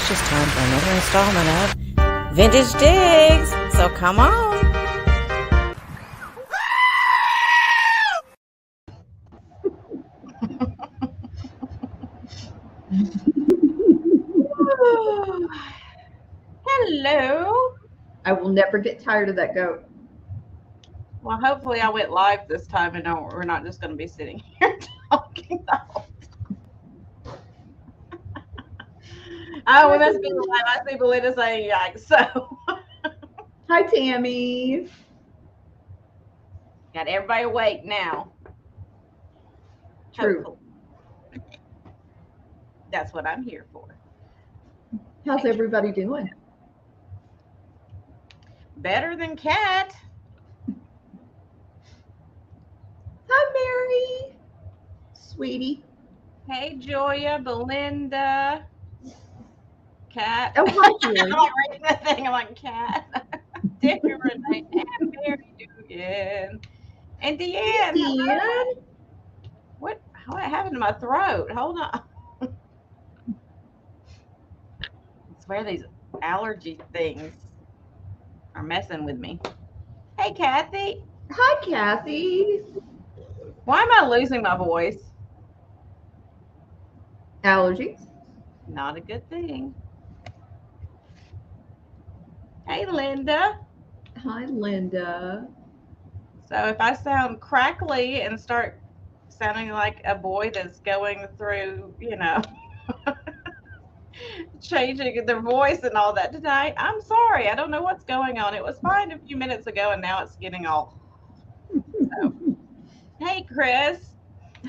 it's just time for another installment of Vintage Digs. So come on. Hello. I will never get tired of that goat. Well, hopefully I went live this time and we're not just going to be sitting here talking the whole time. Oh, we must be live. I see Belinda saying yikes. So, Hi, Tammy. got everybody awake now. True. Hopefully. That's what I'm here for. How's everybody doing? Better than Kat. Hi, Mary. Sweetie. Hey, Joya, Belinda, Kat. Oh, hi, Mary. I'm like reading the thing. I'm like, Kat, Dick, Renee, and Mary Dugan, and Deanne. Deanne. What happened to my throat? Hold on. I swear these allergy things are messing with me. Hey, Kathy. Hi, Kathy. Why am I losing my voice? Allergies. Not a good thing. Hey, Linda. Hi, Linda. So if I sound crackly and start sounding like a boy that's going through, changing their voice and all that tonight, I'm sorry. I don't know what's going on. It was fine a few minutes ago, and now it's getting all. So. Hey, Chris.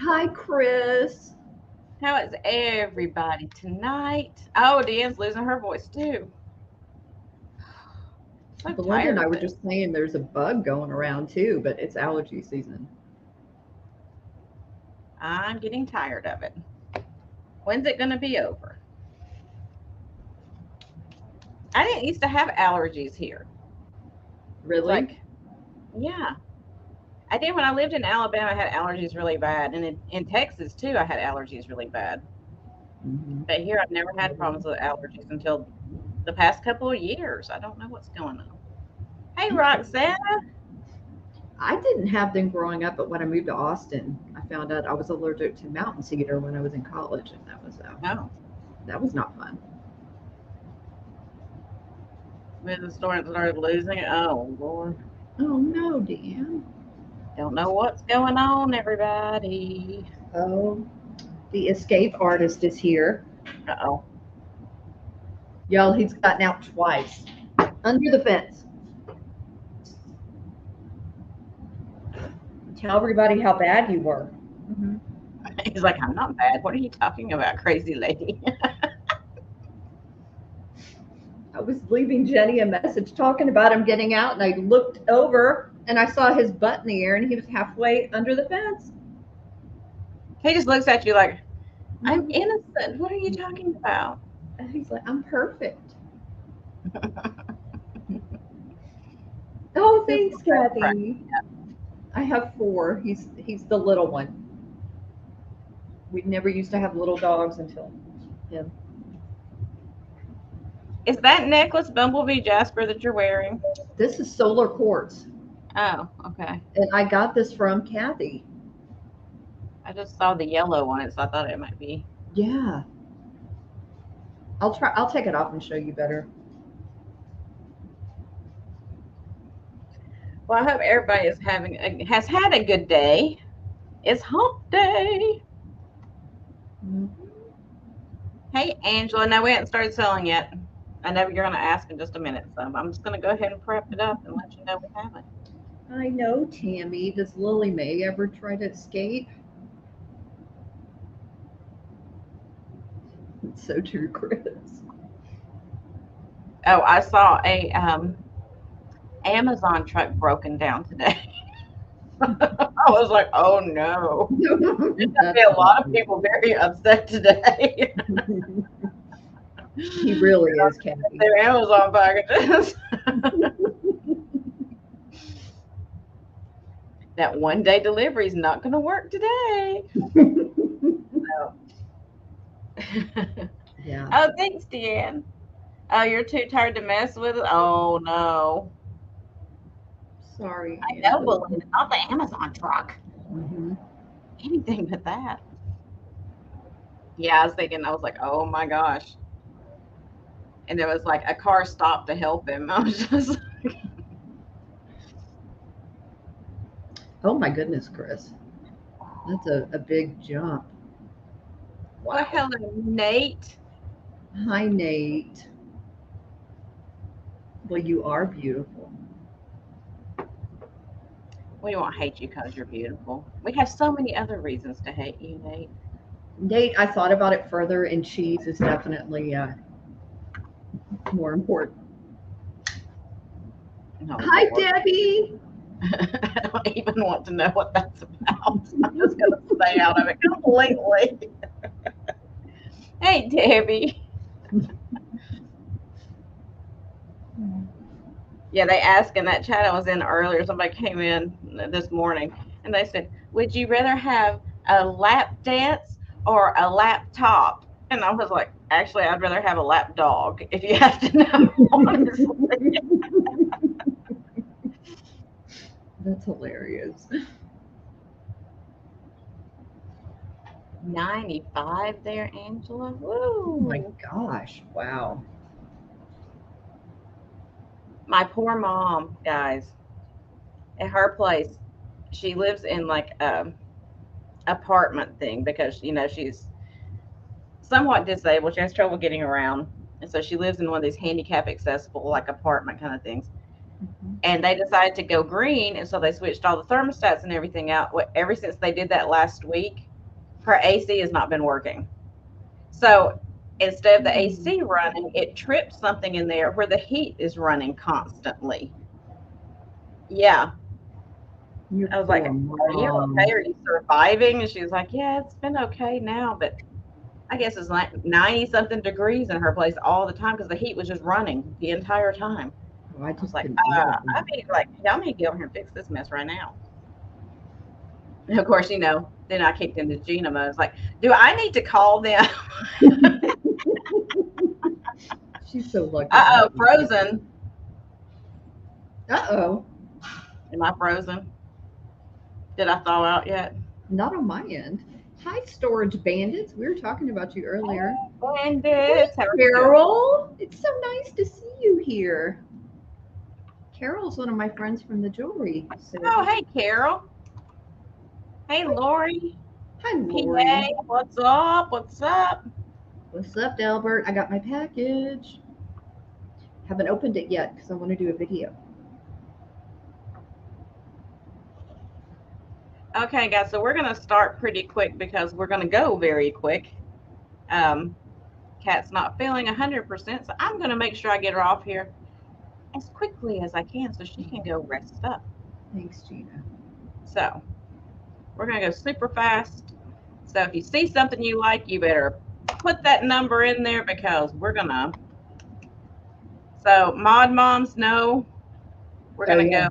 Hi, Chris. How is everybody tonight? Oh, Deanne's losing her voice too. So Belinda and I were just saying there's a bug going around too, but it's allergy season. I'm getting tired of it. When's it going to be over? I didn't used to have allergies here. Really? Yeah. I did when I lived in Alabama. I had allergies really bad, and in Texas too, I had allergies really bad. Mm-hmm. But here, I've never had problems with allergies until the past couple of years. I don't know what's going on. Hey, Roxana. I didn't have them growing up, but when I moved to Austin, I found out I was allergic to mountain cedar when I was in college, and that was not fun. When the storm started losing it, oh Lord. Oh no, Dan. Don't know what's going on, everybody. Oh, the escape artist is here. Uh-oh. Y'all, he's gotten out twice. Under the fence. Tell everybody how bad you were. Mm-hmm. He's like, I'm not bad. What are you talking about, crazy lady? I was leaving Jenny a message talking about him getting out, and I looked over and I saw his butt in the air, and he was halfway under the fence. He just looks at you like, I'm innocent. What are you talking about? And he's like, I'm perfect. Oh, thanks, Kathy. I have 4. He's the little one. We never used to have little dogs until him. Is that necklace Bumblebee Jasper that you're wearing? This is solar quartz. Oh, okay. And I got this from Kathy. I just saw the yellow on it, so I thought it might be. Yeah. I'll take it off and show you better. Well, I hope everybody is has had a good day. It's Hump Day. Mm-hmm. Hey, Angela. No, we haven't started selling yet. I know you're going to ask in just a minute, so I'm just going to go ahead and prep it up and let you know we haven't. I know, Tammy. Does Lily Mae ever try to escape? It's so true, Chris. Oh, I saw a Amazon truck broken down today. I was like, oh no. There's going to be a lot of people very upset today. He really is, Kathy. Their Amazon packages. That one-day delivery is not going to work today. So. Yeah. Oh, thanks, Deanne. Oh, you're too tired to mess with it? Oh, no. Sorry, I know, Angela. Belinda. Not the Amazon truck. Mm-hmm. Anything but that. Yeah, I was like, oh my gosh. And there was like a car stopped to help him. I was just like, Oh my goodness, Chris. That's a big jump. well, Wow. hello, Nate. Hi, Nate. Well, you are beautiful. We won't hate you because you're beautiful. We have so many other reasons to hate you, Nate. Nate, I thought about it further, and cheese is definitely more important. No, Hi, Lord. Debbie. I don't even want to know what that's about. I'm just going to stay out of it completely. Hey, Debbie. Yeah, they asked in that chat I was in earlier, somebody came in this morning, and they said, would you rather have a lap dance or a laptop? And I was like, actually, I'd rather have a lap dog, if you have to know, honestly. That's hilarious. 95 there, Angela. Oh my Woo! gosh. Wow. My poor mom, guys, at her place, she lives in like a apartment thing because, she's somewhat disabled. She has trouble getting around. And so she lives in one of these handicap accessible, like apartment kind of things. Mhm. And they decided to go green. And so they switched all the thermostats and everything out. Ever since they did that last week, her AC has not been working. So instead of the AC running, it tripped something in there where the heat is running constantly. Yeah. Your I was like, poor are you mom. okay? Are you surviving? And she was like, yeah, it's been okay now. But I guess it's like 90 something degrees in her place all the time because the heat was just running the entire time. Oh, I I was just like, couldn't deal with I that. mean, like, y'all need to get over here and fix this mess right now. And of course, then I kicked into Gina mode. It's like, do I need to call them? She's so lucky to Uh-oh, have you. frozen. Uh-oh. Am I frozen? Did I thaw out yet? Not on my end. Hi, Storage Bandits. We were talking about you earlier. Hey, Bandits. How are you doing? Carol. It's so nice to see you here. Carol's one of my friends from the jewelry. So, Oh, hey, Carol. Hey, Lori. hi, PA, Lori. what's up? What's up? What's up, Albert? I got my package. Haven't opened it yet because I want to do a video. Okay, guys, so we're going to start pretty quick because we're going to go very quick. Kat's not feeling 100%, so I'm going to make sure I get her off here as quickly as I can so she can go rest up. Thanks, Gina. So we're going to go super fast. So if you see something you like, you better put that number in there because we're going to. So mod moms know we're going to go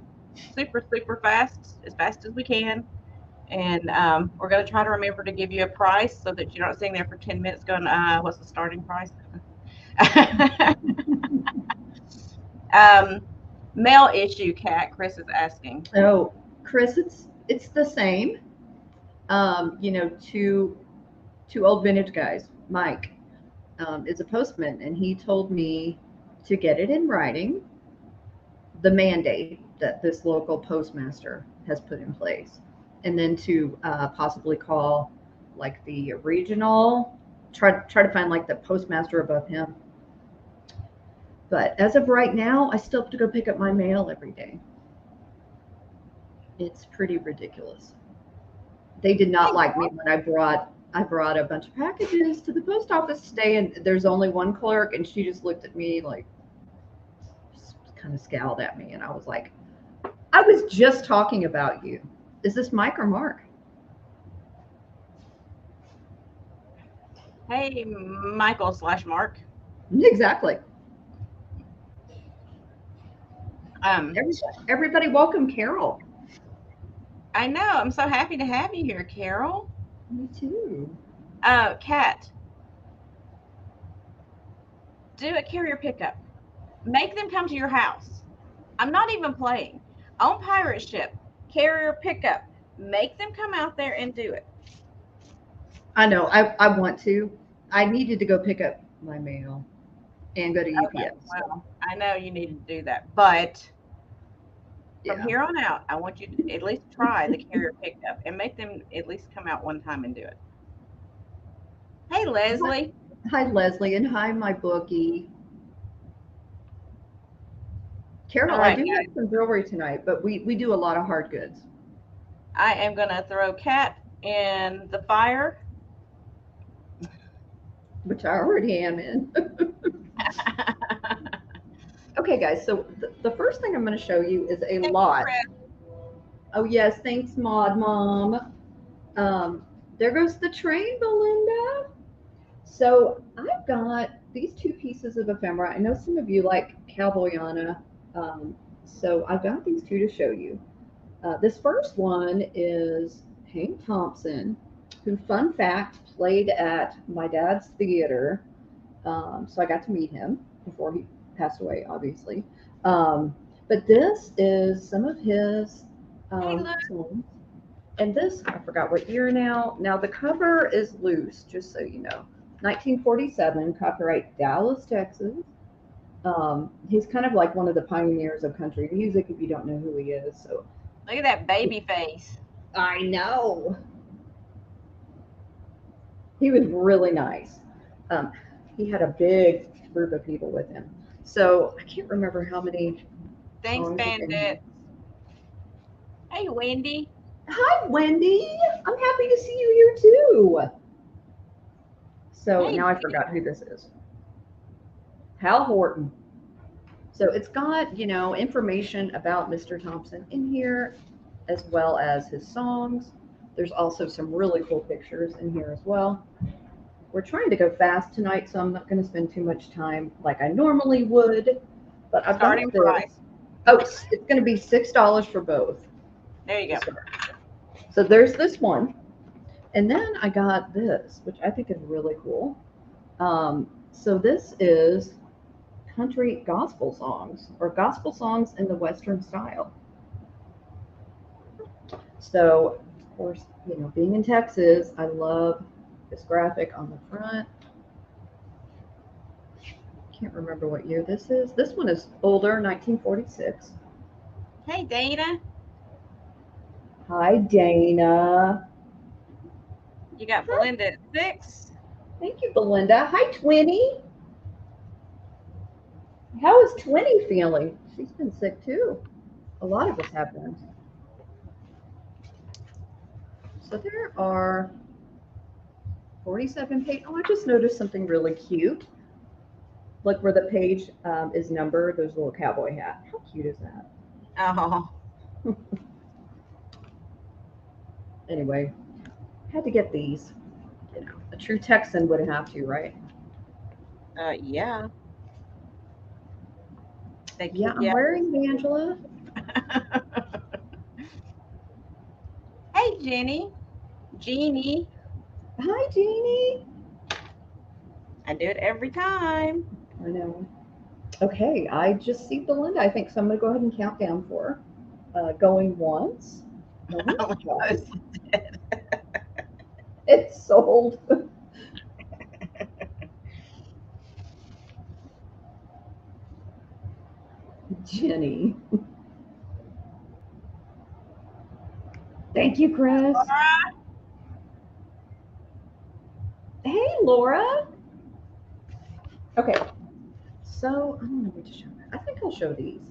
super, super fast, as fast as we can. And we're going to try to remember to give you a price so that you're not sitting there for 10 minutes going, what's the starting price? Mail issue, Kat, Chris is asking. Oh, Chris, it's the same. Two old vintage guys. Mike is a postman, and he told me to get it in writing, the mandate that this local postmaster has put in place, and then to possibly call like the regional, try to find like the postmaster above him. But as of right now, I still have to go pick up my mail every day. It's pretty ridiculous. They did not like me when I brought a bunch of packages to the post office today, and there's only one clerk, and she just looked at me like, just kind of scowled at me, and I was like, I was just talking about you. Is this Mike or Mark? Hey, Michael/Mark. Exactly. Um, Everybody, welcome Carol. I know. I'm so happy to have you here, Carol. Me too. Kat, Do a carrier pickup. Make them come to your house. I'm not even playing. On pirate ship, carrier pickup. Make them come out there and do it. I know. I want to. I needed to go pick up my mail and go to Okay, UPS. well, I know you need to do that, but from Yeah. here on out, I want you to at least try the carrier pickup and make them at least come out one time and do it. Hey, Leslie. Hi, Leslie, and hi, my bookie. Carol, All I right, do guys. have some jewelry tonight, but we do a lot of hard goods. I am going to throw Cat in the fire. Which I already am in. Okay, guys, so the first thing I'm going to show you is a Thank you, lot. Chris. Oh, yes, thanks, Maud Mom. There goes the train, Belinda. So I've got these two pieces of ephemera. I know some of you like Cowboyana, so I've got these two to show you. This first one is Hank Thompson, who, fun fact, played at my dad's theater. So I got to meet him before he passed away, obviously. But this is some of his songs. And this, I forgot what year now. Now the cover is loose, just so you know. 1947, copyright Dallas, Texas. He's kind of like one of the pioneers of country music, if you don't know who he is. So Look at that baby face. I know. He was really nice. He had a big group of people with him. So I can't remember how many. Thanks, songs he Bandit. Hey, Wendy. Hi, Wendy. I'm happy to see you here too. So Hey, now I forgot who this is. Hal Horton. So it's got, information about Mr. Thompson in here, as well as his songs. There's also some really cool pictures in here as well. We're trying to go fast tonight, so I'm not going to spend too much time like I normally would. But I've Starting got this. price. Oh, it's going to be $6 for both. There you go. So there's this one. And then I got this, which I think is really cool. So this is country gospel songs, or gospel songs in the Western style. So, of course, being in Texas, I love this graphic on the front. Can't remember what year this is. This one is older, 1946. Hey, Dana. Hi, Dana. You got Belinda at 6. Thank you, Belinda. Hi, Twinny. How is Twinny feeling? She's been sick too. A lot of us have been. So there are 47 pages. Oh, I just noticed something really cute. Look where the page is numbered. There's a little cowboy hat. How cute is that? Oh. Anyway, had to get these. A true Texan would have to, right? Yeah. Yeah, I'm wearing the Angela. Hey, Jenny. Jeannie. Hi, Jeannie. I do it every time. I know. Okay, I just see Belinda. I think so. I'm going to go ahead and count down for her. Going once. It's sold. Jenny. Thank you, Chris. Laura. Hey, Laura. Okay. So, I don't know what to show. I think I'll show these.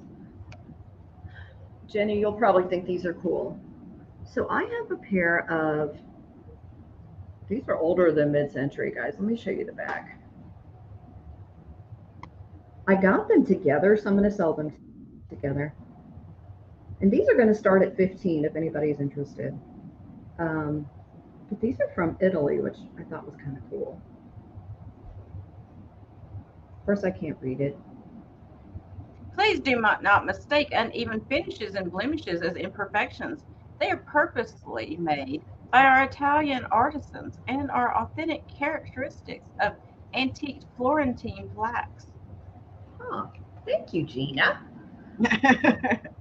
Jenny, you'll probably think these are cool. So I have a pair of, these are older than mid-century, guys. Let me show you the back. I got them together, so I'm going to sell them together. And these are going to start at $15 if anybody's interested. But these are from Italy, which I thought was kind of cool. Of course, I can't read it. Please do not mistake uneven finishes and blemishes as imperfections. They are purposely made by our Italian artisans and are authentic characteristics of antique Florentine plaques. Thank you, Gina.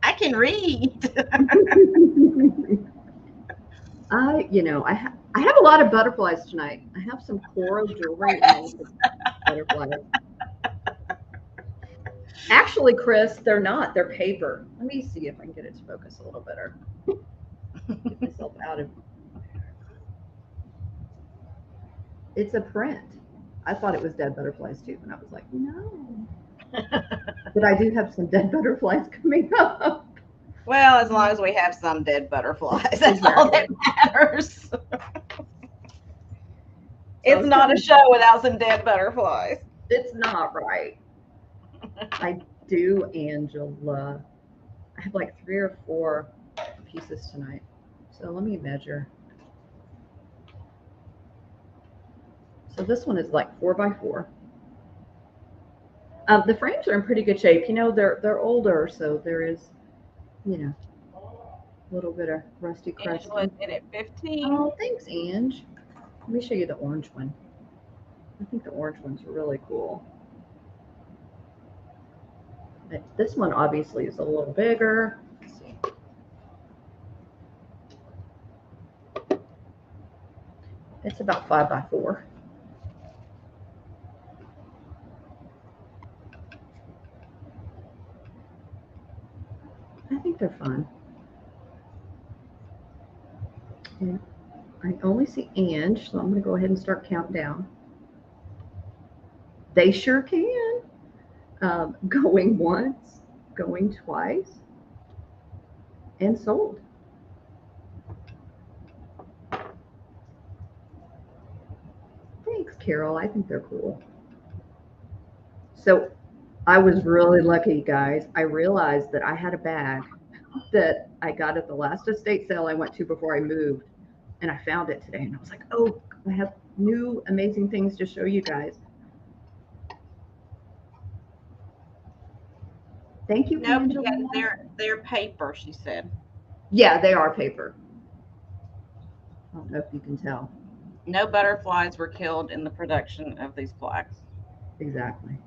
I can read. I have a lot of butterflies tonight. I have some coral jewelry and butterflies. Actually, Chris, they're not. They're paper. Let me see if I can get it to focus a little better. Get myself out of. It's a print. I thought it was dead butterflies too, and I was like, no. But I do have some dead butterflies coming up. Well, as long as we have some dead butterflies, that's all that matters. It's not a show without some dead butterflies. It's not right. I do, Angela. I have like 3 or 4 pieces tonight. So let me measure. So this one is like 4 by 4. The frames are in pretty good shape. They're older, so there is, a little bit of rusty crust. Angela's in at 15. Oh, thanks, Ange. Let me show you the orange one. I think the orange ones are really cool. This one obviously is a little bigger. Let's see. It's about 5 by 4. I think they're fun. And I only see Ange, so I'm going to go ahead and start counting down. They sure can. Going once, going twice, and sold. Thanks, Carol. I think they're cool. So I was really lucky, guys. I realized that I had a bag that I got at the last estate sale I went to before I moved, and I found it today, and I was like, oh, I have new amazing things to show you guys. Thank you. No, they're paper, she said. Yeah, they are paper. I don't know if you can tell. No butterflies were killed in the production of these plaques. Exactly.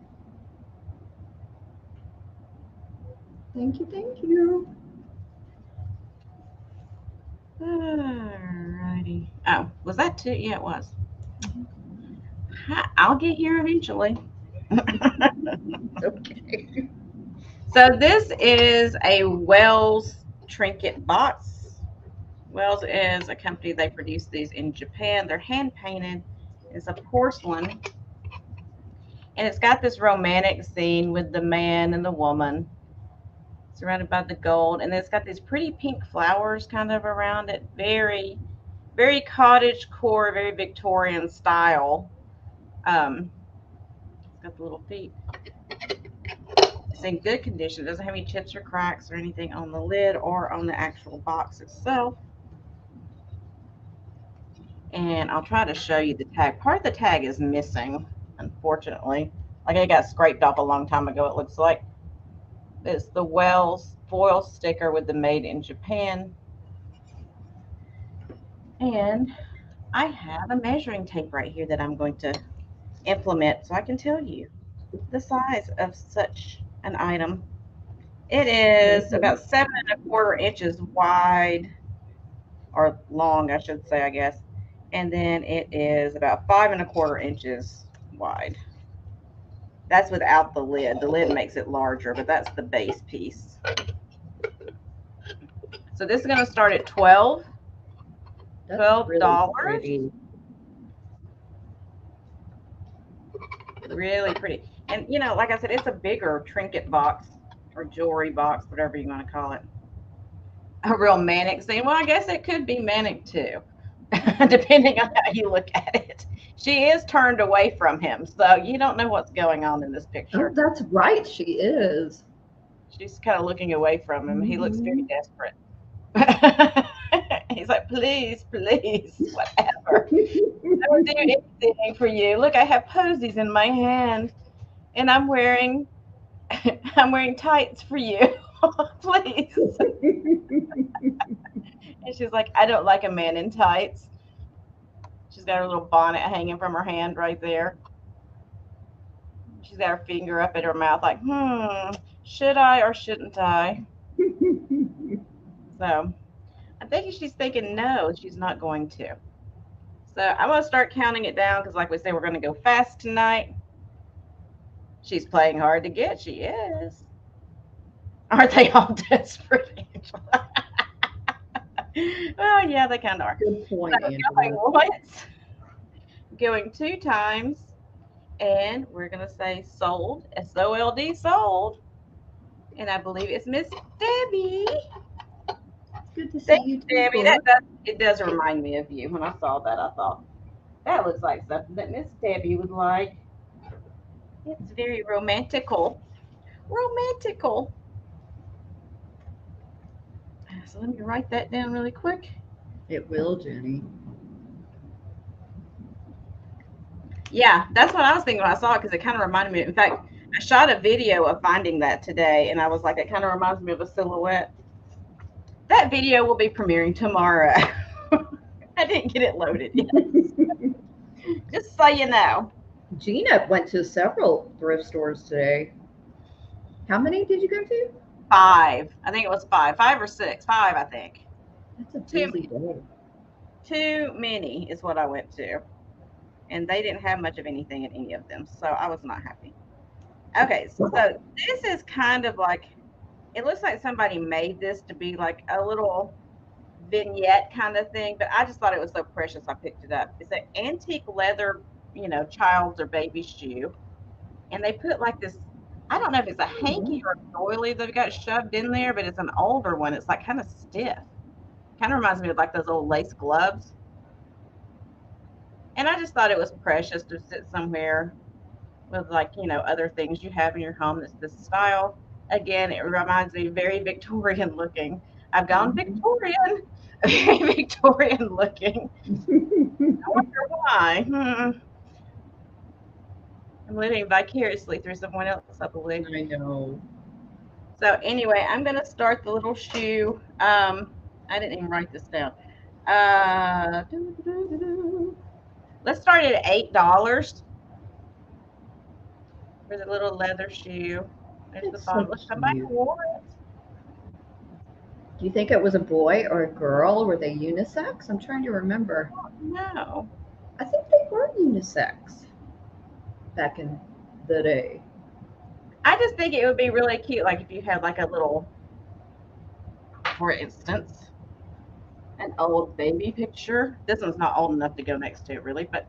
Thank you, thank you. Alrighty. Oh, was that 2? Yeah, it was. I'll get here eventually. Okay. So this is a Wells Trinket Box. Wells is a company, they produce these in Japan. They're hand painted. It's a porcelain. And it's got this romantic scene with the man and the woman surrounded by the gold. And it's got these pretty pink flowers kind of around it. Very, very cottage core, very Victorian style. It's got the little feet. It's in good condition. It doesn't have any chips or cracks or anything on the lid or on the actual box itself. And I'll try to show you the tag. Part of the tag is missing, unfortunately. Like it got scraped off a long time ago, it looks like. It's the Wells foil sticker with the made in Japan. And I have a measuring tape right here that I'm going to implement so I can tell you the size of such an item. It is about 7 1/4 inches wide, or long, I should say, I guess. And then it is about 5 1/4 inches wide. That's without the lid. The lid makes it larger, but that's the base piece. So this is going to start at $12. $12. Really pretty. And like I said, it's a bigger trinket box or jewelry box, whatever you want to call it. A real manic scene. Well, I guess it could be manic too, depending on how you look at it. She is turned away from him, so you don't know what's going on in this picture. Oh, that's right, she is. She's kind of looking away from him. He looks very desperate. He's like, please, please, whatever. I will do anything for you. Look, I have posies in my hand, and I'm wearing tights for you. Please. And she's like, I don't like a man in tights. She's got her little bonnet hanging from her hand right there. She's got her finger up at her mouth like, should I or shouldn't I? So I think she's thinking no, she's not going to. So I'm going to start counting it down because like we say, we're going to go fast tonight. She's playing hard to get. She is. Aren't they all desperate, Angela? Well, yeah, they kind of are. Good point, So Angela. going once, going 2 times, and we're going to say sold, S-O-L-D, sold. And I believe it's Miss Debbie. Good to see you, Debbie. It does remind me of you. When I saw that, I thought, that looks like something that Miss Debbie would like. It's very romantical. Romantical. So let me write that down really quick. It will, Jenny. Yeah, that's what I was thinking when I saw it because it kind of reminded me. In fact, I shot a video of finding that today, and I was like, it kind of reminds me of a silhouette. That video will be premiering tomorrow. I didn't get it loaded yet. Just so you know. Gina went to several thrift stores today. How many did you go to? 5. I think it was 5. 5 or 6. 5, I think. That's a busy day. Too many is what I went to. And they didn't have much of anything in any of them. So I was not happy. Okay, so this is kind of like, it looks like somebody made this to be like a little vignette kind of thing, but I just thought it was so precious I picked it up. It's an antique leather, child's or baby shoe. And they put like this, I don't know if it's a hanky or a doily they've got shoved in there, but it's an older one. It's like kind of stiff. Kind of reminds me of like those old lace gloves. And I just thought it was precious to sit somewhere with like, other things you have in your home that's this style. Again, it reminds me very Victorian looking. I've gone Victorian, very Victorian looking. I wonder why. I'm living vicariously through someone else, I believe. I know. So anyway, I'm going to start the little shoe. I didn't even write this down. Let's start it at $8 for the little leather shoe. There's the phone. Look, somebody wore it. Do you think it was a boy or a girl? Were they unisex? I'm trying to remember. No. I think they were unisex back in the day. I just think it would be really cute, like if you had like a little, for instance, an old baby picture. This one's not old enough to go next to it, really, but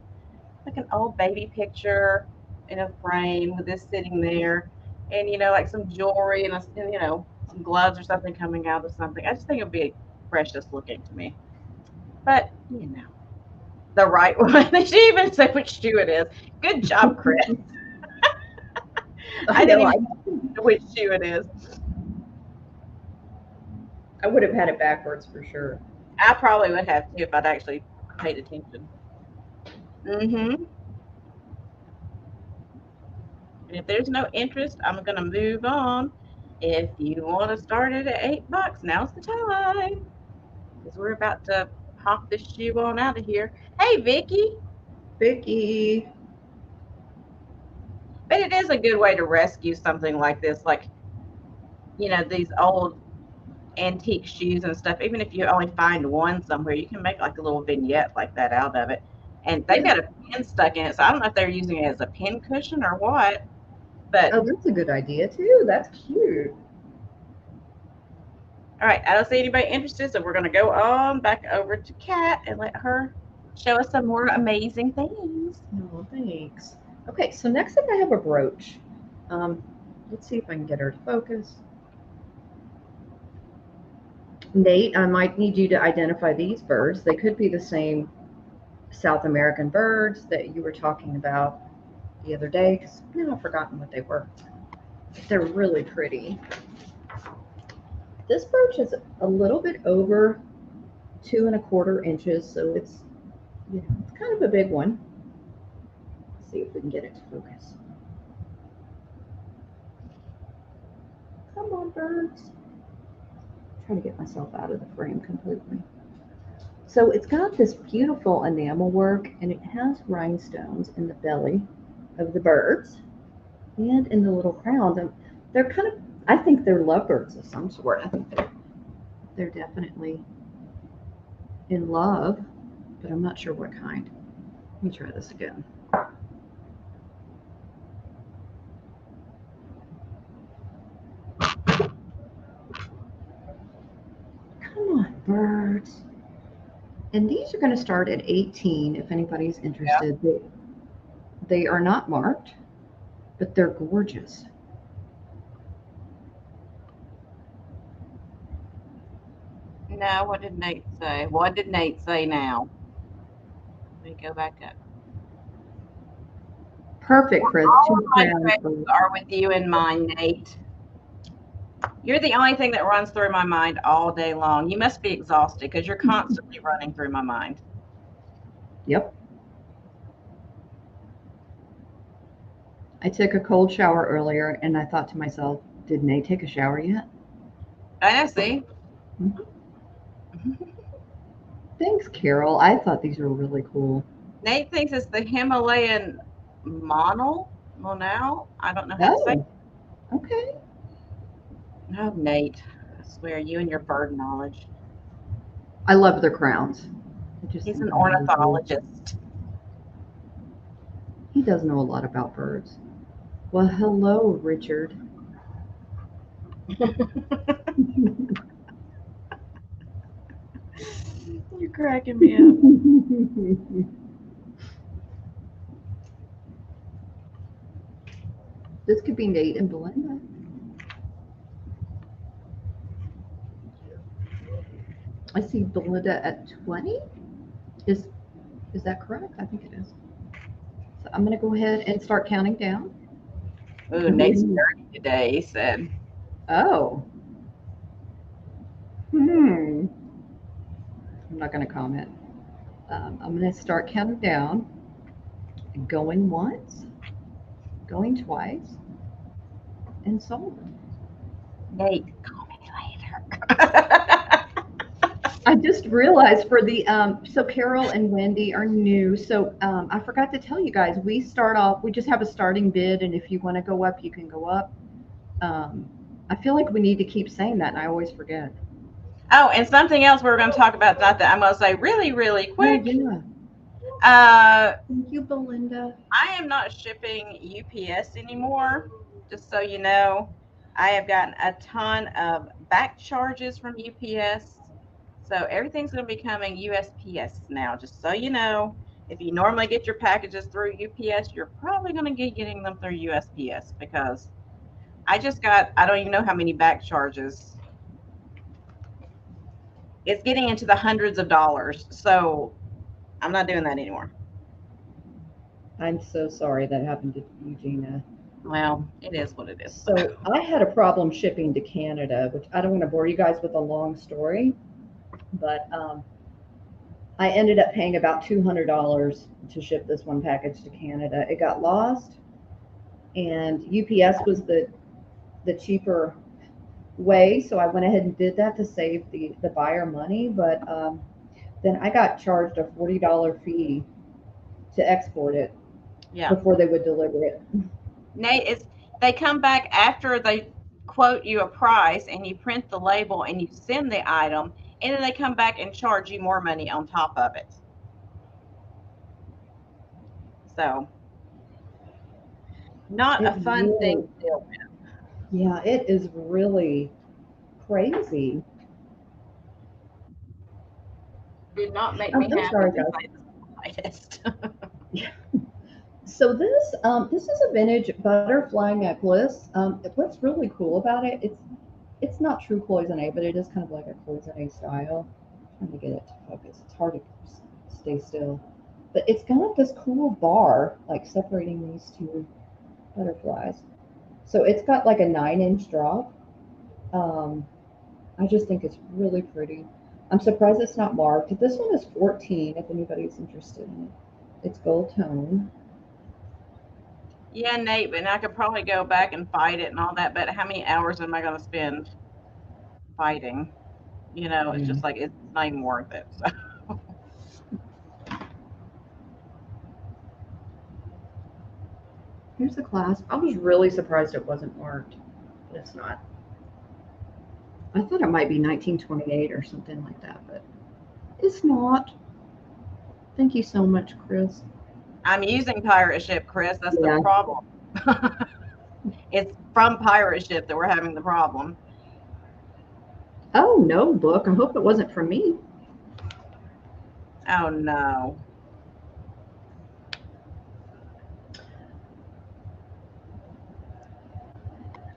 like an old baby picture in a frame with this sitting there, and like some jewelry and some gloves or something coming out of something. I just think it would be precious looking to me. But the right one. She even said which shoe it is. Good job, Chris. I didn't even know which shoe it is. I would have had it backwards for sure. I probably would have too if I'd actually paid attention. And if there's no interest, I'm going to move on. If you want to start it at $8, now's the time. Because we're about to pop this shoe on out of here. Hey, Vicky. Vicky. But it is a good way to rescue something like this. Like, these old antique shoes and stuff. Even if you only find one somewhere, you can make like a little vignette like that out of it. And they've got a pin stuck in it. So I don't know if they're using it as a pin cushion or what. But that's a good idea too. That's cute. All right, I don't see anybody interested, so we're going to go on back over to Kat and let her show us some more amazing things. Oh, thanks. Okay, so next up I have a brooch. Let's see if I can get her to focus. Nate, I might need you to identify these birds. They could be the same South American birds that you were talking about the other day, because now I've forgotten what they were. They're really pretty. This brooch is a little bit over 2 1/4 inches, so it's it's kind of a big one. Let's see if we can get it to focus. Come on, birds. I'm trying to get myself out of the frame completely. So it's got this beautiful enamel work, and it has rhinestones in the belly of the birds. and in the little crowns. And they're kind of, I think they're lovebirds of some sort. I think they're definitely in love, but I'm not sure what kind. Let me try this again. Come on, birds. And these are going to start at 18 if anybody's interested. Yeah. They are not marked, but they're gorgeous. No, what did Nate say? What did Nate say now? Let me go back up. Perfect, Chris. All of my questions are with you in mind, Nate. You're the only thing that runs through my mind all day long. You must be exhausted because you're constantly running through my mind. Yep. I took a cold shower earlier and I thought to myself, did Nate take a shower yet? I know, see? Thanks, Carol. I thought these were really cool. Nate thinks it's the Himalayan Monal. I don't know how to say it. Okay. Oh, Nate. I swear, you and your bird knowledge. I love their crowns. He's an ornithologist. He does know a lot about birds. Well, hello, Richard. You're cracking me up. This could be Nate and Belinda. I see Belinda at 20. Is that correct? I think it is. So I'm going to go ahead and start counting down. Ooh, Nate's dirty today, he said. Oh. I'm not going to comment. I'm going to start counting down. Going once, going twice, and sold. Nate, call me later. I just realized for the so Carol and Wendy are new. So I forgot to tell you guys, we just have a starting bid, and if you want to go up, you can go up. I feel like we need to keep saying that, and I always forget. Oh, and something else we were going to talk about that I'm going to say really, really quick. Oh, yeah. Thank you, Belinda. I am not shipping UPS anymore, just so you know. I have gotten a ton of back charges from UPS. So everything's going to be coming USPS now, just so you know. If you normally get your packages through UPS, you're probably going to be getting them through USPS because I just got, I don't even know how many back charges. It's getting into the hundreds of dollars. So I'm not doing that anymore. I'm so sorry that happened to Eugenia. Well, it is what it is. So I had a problem shipping to Canada, which I don't want to bore you guys with a long story, but I ended up paying about $200 to ship this one package to Canada. It got lost, and UPS was the cheaper way, so I went ahead and did that to save the buyer money, but then I got charged a $40 fee to export it before they would deliver it. Nate, they come back after they quote you a price and you print the label and you send the item, and then they come back and charge you more money on top of it. So, not a fun thing to deal with. Yeah, it is really crazy. Did not make me happy. Sorry, guys. So this is a vintage butterfly necklace. What's really cool about it, it's not true cloisonne, but it is kind of like a cloisonne style. I'm trying to get it to focus. It's hard to stay still. But it's got this cool bar, like separating these two butterflies. So it's got like a 9-inch drop. I just think it's really pretty. I'm surprised it's not marked. This one is 14 if anybody's interested in it. It's gold tone. Yeah, Nate, but I could probably go back and fight it and all that, but how many hours am I going to spend fighting? You know, it's just like, it's not even worth it. So. Here's the clasp. I was really surprised it wasn't marked, but it's not. I thought it might be 1928 or something like that, but it's not. Thank you so much, Chris. I'm using pirate ship, Chris. That's Yeah. the problem. It's from pirate ship that we're having the problem. Oh, no, book. I hope it wasn't from me. Oh no.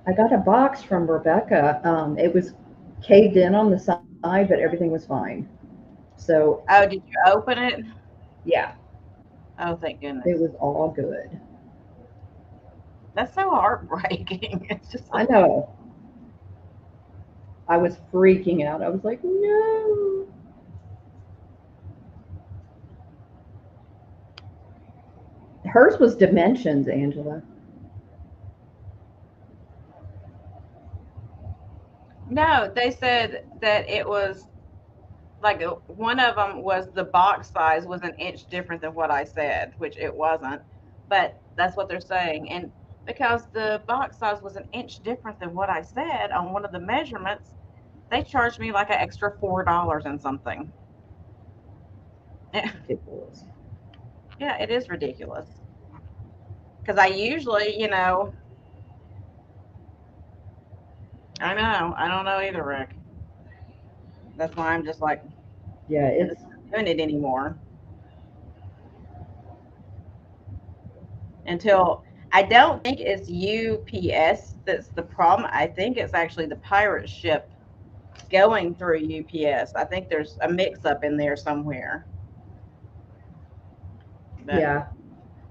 I got a box from Rebecca. It was caved in on the side, but everything was fine. So, Oh, did you open it? yeah, Oh, thank goodness. it was all good. That's so heartbreaking. It's just I like, know. I was freaking out. I was like, no. Hers was dimensions, Angela. no, they said that it was like one of them was the box size was an inch different than what I said, which it wasn't, but that's what they're saying. And because the box size was an inch different than what I said on one of the measurements, they charged me like an extra $4 and something. Ridiculous. Yeah, it is ridiculous. Because I usually, I know, I don't know either, Rick. That's why I'm just like, Yeah, I'm it's just not doing it anymore. Until I don't think it's UPS that's the problem. I think it's actually the pirate ship going through UPS. I think there's a mix up in there somewhere. But yeah.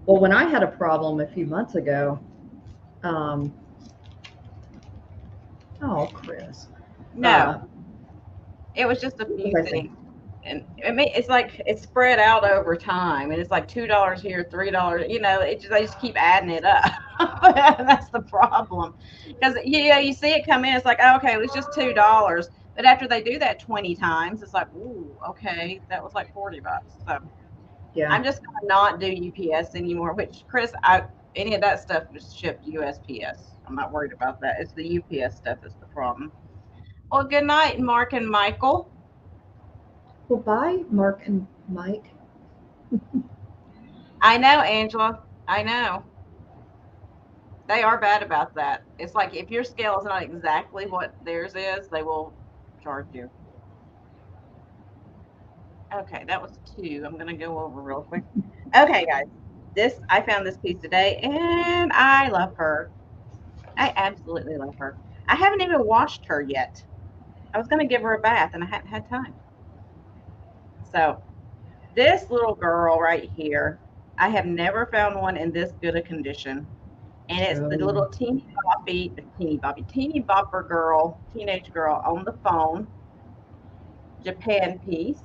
Well, when I had a problem a few months ago, oh, Chris. no, it was just a What few was I saying? things. And I mean, it's like it's spread out over time, and it's like $2 here, $3. They just keep adding it up. That's the problem, because you see it come in, it's like, oh, okay, it was just $2, but after they do that 20 times, it's like, ooh, okay, that was like $40. So Yeah. I'm just gonna not do UPS anymore. Which, Chris, any of that stuff is shipped USPS. I'm not worried about that. It's the UPS stuff that's the problem. Well, good night, Mark and Michael. Well, bye, Mark and Mike. I know, Angela. I know. They are bad about that. It's like if your scale is not exactly what theirs is, they will charge you. Okay, that was two. I'm gonna go over real quick. Okay, guys. I found this piece today and I love her. I absolutely love her. I haven't even washed her yet. I was gonna give her a bath and I hadn't had time. So this little girl right here, I have never found one in this good a condition. And it's the little teeny bopper girl, teenage girl on the phone, Japan piece.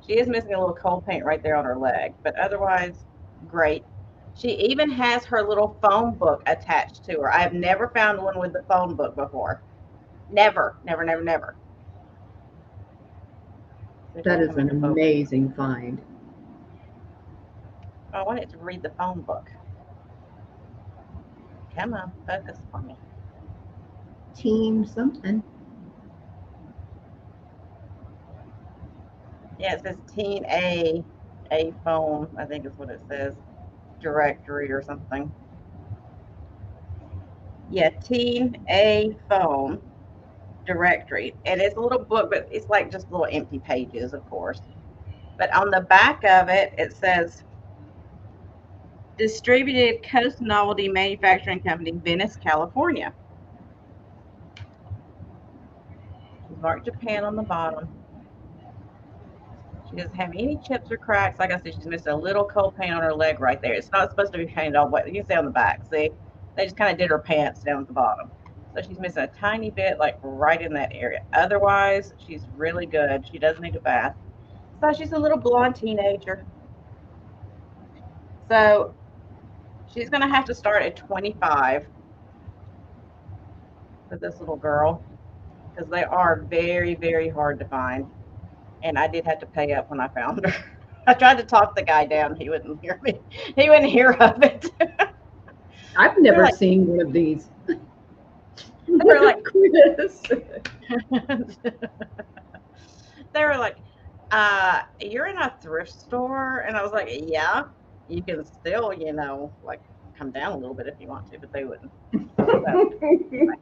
She is missing a little coal paint right there on her leg, but otherwise, great. She even has her little phone book attached to her. I have never found one with the phone book before. Never, never, never, never. That is an amazing find. I wanted to read the phone book. Come on, focus for me. Team something. Yeah, it says Teen A phone, I think is what it says. Directory or something. Yeah, Teen A phone directory. And it's a little book, but it's like just little empty pages, of course. But on the back of it, it says Distributed Coast Novelty Manufacturing Company, Venice, California. She's marked Japan on the bottom. She doesn't have any chips or cracks. Like I said, she's missing a little coal paint on her leg right there. It's not supposed to be painted all wet. You can see on the back. See, they just kind of did her pants down at the bottom. So she's missing a tiny bit, like right in that area. Otherwise, she's really good. She doesn't need a bath. So she's a little blonde teenager. So she's going to have to start at 25 for this little girl because they are very, very hard to find. And I did have to pay up when I found her. I tried to talk the guy down. He wouldn't hear me. He wouldn't hear of it. I've never like- seen one of these. were like- Chris. They were like, you're in a thrift store? And I was like, yeah, you can still, like come down a little bit if you want to, but they wouldn't. So,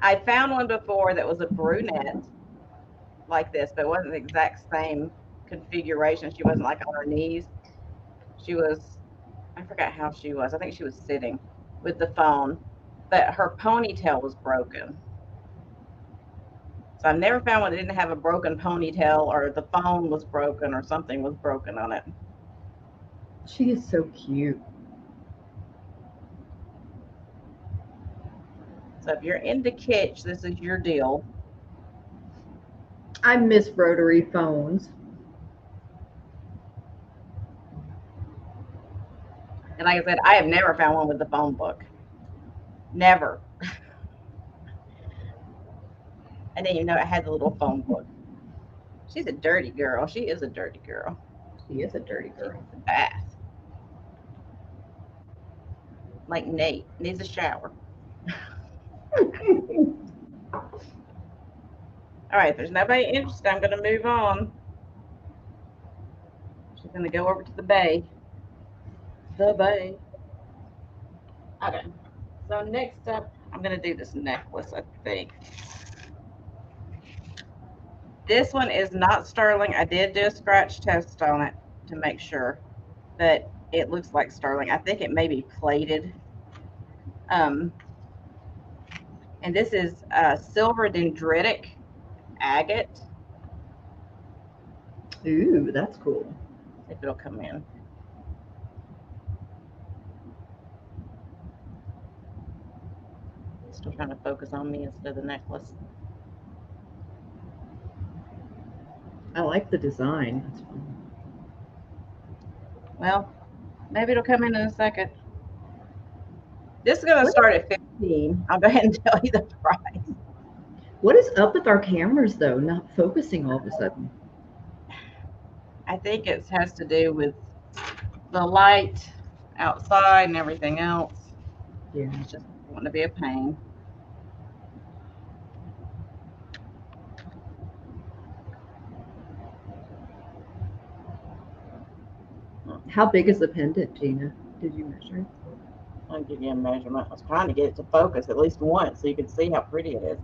I found one before that was a brunette like this, but it wasn't the exact same configuration. She wasn't like on her knees. She was, I forgot how she was. I think she was sitting with the phone, but her ponytail was broken. So I've never found one that didn't have a broken ponytail, or the phone was broken, or something was broken on it. She is so cute. So if you're into kitsch, this is your deal. I miss rotary phones. And like I said, I have never found one with the phone book. Never. I didn't even know it had the little phone book. She's a dirty girl. She is a dirty girl. She is a dirty girl. Bath. Like Nate needs a shower. All right, if there's nobody interested, I'm going to move on. She's going to go over to the bay. The bay. Okay. So next up, I'm going to do this necklace, I think. This one is not sterling. I did do a scratch test on it to make sure, but it looks like sterling. I think it may be plated. And this is silver dendritic agate. Ooh, that's cool. If it'll come in. Still trying to focus on me instead of the necklace. I like the design. That's fun. Well, maybe it'll come in a second. This is going to start at 15. I'll go ahead and tell you the price. What is up with our cameras, though, not focusing all of a sudden? I think it has to do with the light outside and everything else. Yeah. It's just want to be a pain. How big is the pendant, Gina? Did you measure? I'll give you a measurement. I was trying to get it to focus at least once so you can see how pretty it is.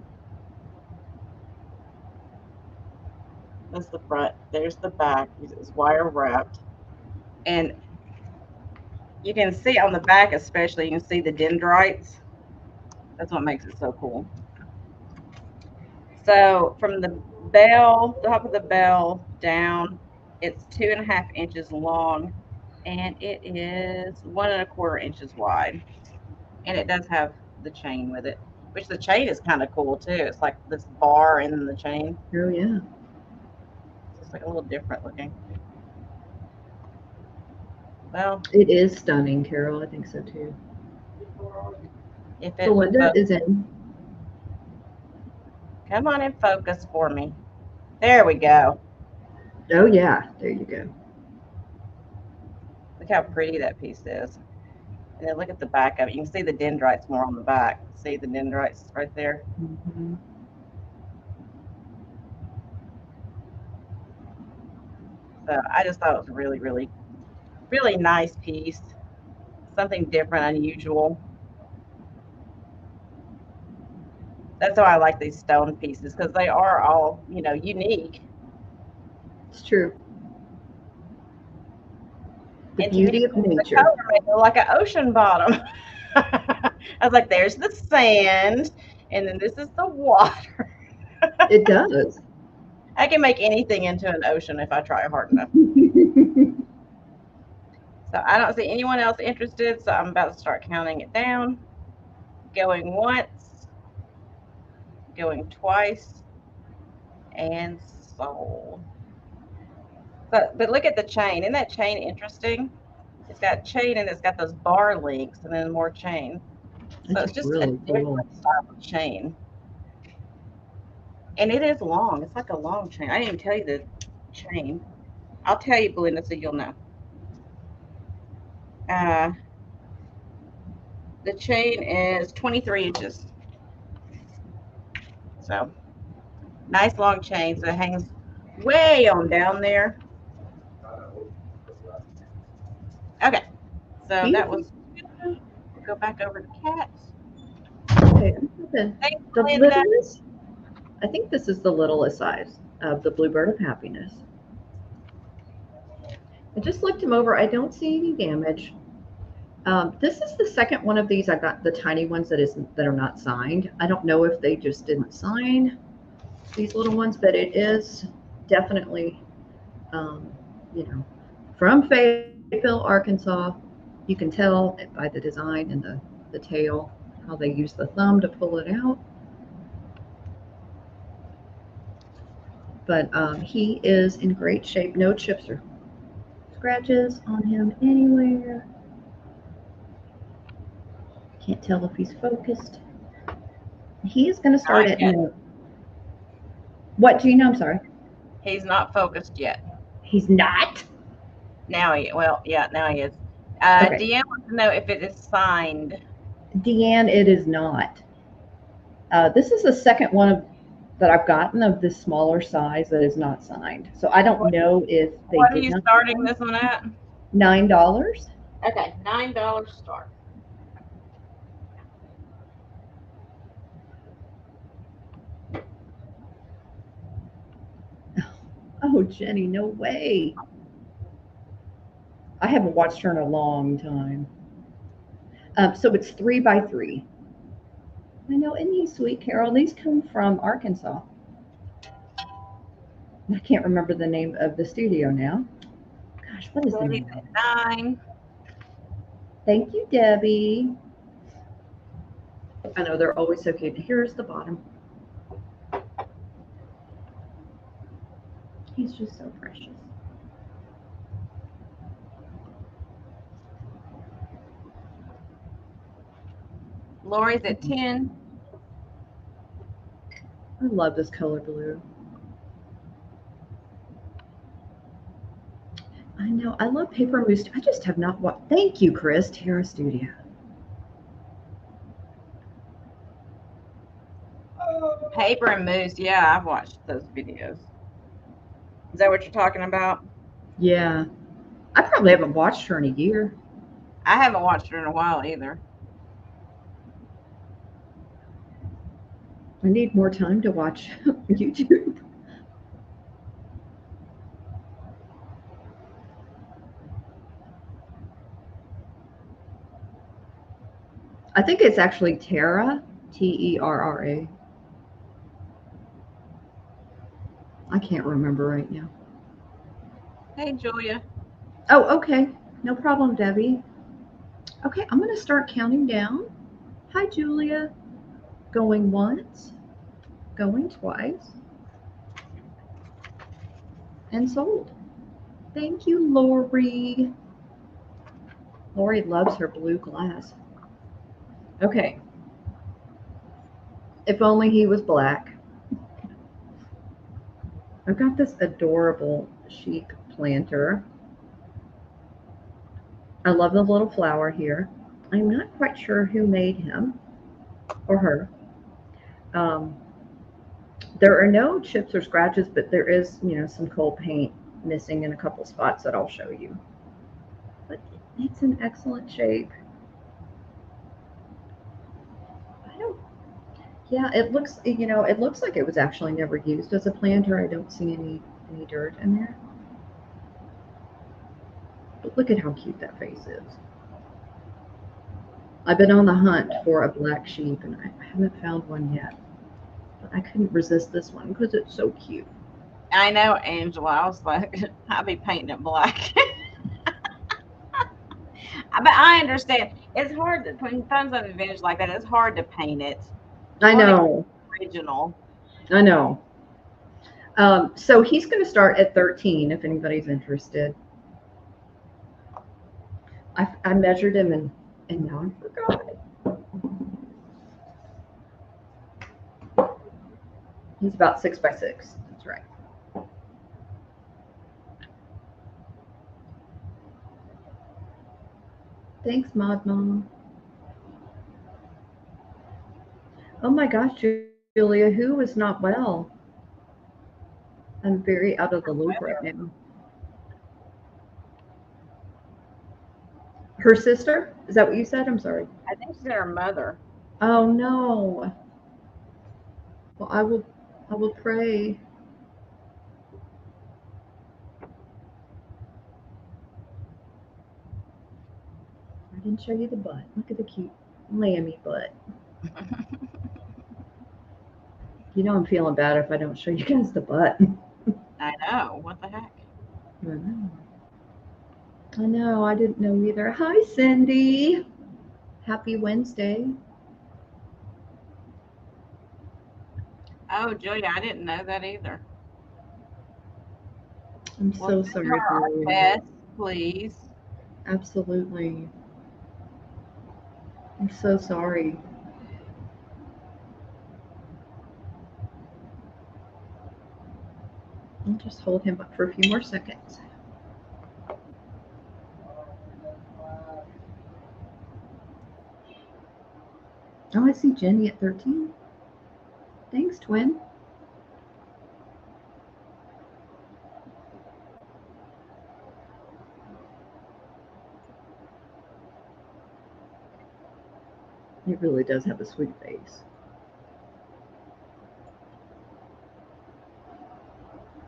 That's the front. There's the back. It's wire wrapped. And you can see on the back especially, you can see the dendrites. That's what makes it so cool. So from the bell, the top of the bell down, it's 2.5 inches long, and it is 1 1/4 inches wide. And it does have the chain with it, which the chain is kind of cool too. It's like this bar and then the chain. Oh, yeah. It's like a little different looking. Well, It is stunning, Carol. I think so, too. if it Belinda is in. come on and focus for me. There we go. Oh, yeah. There you go. Look how pretty that piece is. And then look at the back of it. You can see the dendrites more on the back. See the dendrites right there? Mm-hmm. So I just thought it was a really, really, really nice piece. Something different, unusual. That's why I like these stone pieces, because they are all, unique. It's true. The And beauty of the nature. color made it look like an ocean bottom. I was like, there's the sand, and then this is the water. It does. I can make anything into an ocean if I try hard enough. So I don't see anyone else interested, so I'm about to start counting it down. Going once, going twice, and sold. But look at the chain. Isn't that chain interesting? It's got chain and it's got those bar links and then more chain. So That's it's just really a different cool. style of chain. And it is long. It's like a long chain. I didn't even tell you the chain. I'll tell you, Belinda, so you'll know. The chain is 23 inches. So nice long chain. So it hangs way on down there. Okay. So that was, we'll go back over to cats. Okay. Thanks, The Belinda. littlest, I think this is the littlest size of the Bluebird of Happiness. I just looked him over. I don't see any damage. This is the second one of these. I've got the tiny ones that are not signed. I don't know if they just didn't sign these little ones, but it is definitely, you know, from Fayetteville, Arkansas. You can tell by the design and the tail how they use the thumb to pull it out. But he is in great shape. No chips or scratches on him anywhere. Can't tell if he's focused. He is going to start at noon. What, Gina? I'm sorry. He's not focused yet. He's not? Now he, well, yeah, now he is. Okay. Deanne wants to know if it is signed. Deanne, it is not. This is the second one that I've gotten of this smaller size that is not signed. So I don't know if they What are did you not starting sign. this one at? $9. Okay, $9 start. Oh, Jenny, no way. I haven't watched her in a long time. So it's 3x3. I know, isn't he sweet, Carol? These come from Arkansas. I can't remember the name of the studio now. Gosh, what is the name? At 9. Thank you, Debbie. I know they're always so cute. Here's the bottom. He's just so precious. Lori's at 10. I love this color blue. I know. I love paper mousse. I just have not watched. Thank you, Chris. Terra Studio. Paper and mousse. Yeah, I've watched those videos. Is that what you're talking about? Yeah. I probably haven't watched her in a year. I haven't watched her in a while either. I need more time to watch YouTube. I think it's actually Terra, Terra. I can't remember right now. Hey, Julia. Oh, okay. No problem, Debbie. Okay, I'm going to start counting down. Hi, Julia. Going once, going twice, and sold. Thank you, Lori. Lori loves her blue glass. Okay. If only he was black. I've got this adorable chic planter. I love the little flower here. I'm not quite sure who made him or her. There are no chips or scratches, but there is, some cold paint missing in a couple spots that I'll show you. But it's in excellent shape. Yeah, it looks like it was actually never used as a planter. I don't see any dirt in there. But look at how cute that face is. I've been on the hunt for a black sheep, and I haven't found one yet. But I couldn't resist this one because it's so cute. I know, Angela. I was like, I'll be painting it black. But I understand. It's hard to, when fun's on advantage like that, it's hard to paint it. I know. Original. I know. So he's going to start at 13 if anybody's interested. I measured him and now I forgot. He's about 6 by 6. That's right. Thanks, Mod Mom. Oh my gosh, Julia, who is not well? I'm very out of the loop right now. Her sister? Is that what you said? I'm sorry. I think she's her mother. Oh no. Well, I will pray. I didn't show you the butt. Look at the cute lammy butt. You know I'm feeling bad if I don't show you guys the butt. I know. What the heck? I know. I didn't know either. Hi, Cindy. Happy Wednesday. Oh, Julia, I didn't know that either. I'm so sorry for you. Yes, please. Absolutely. I'm so sorry. I'll just hold him up for a few more seconds. Oh, I see Jenny at 13. Thanks, twin. He really does have a sweet face.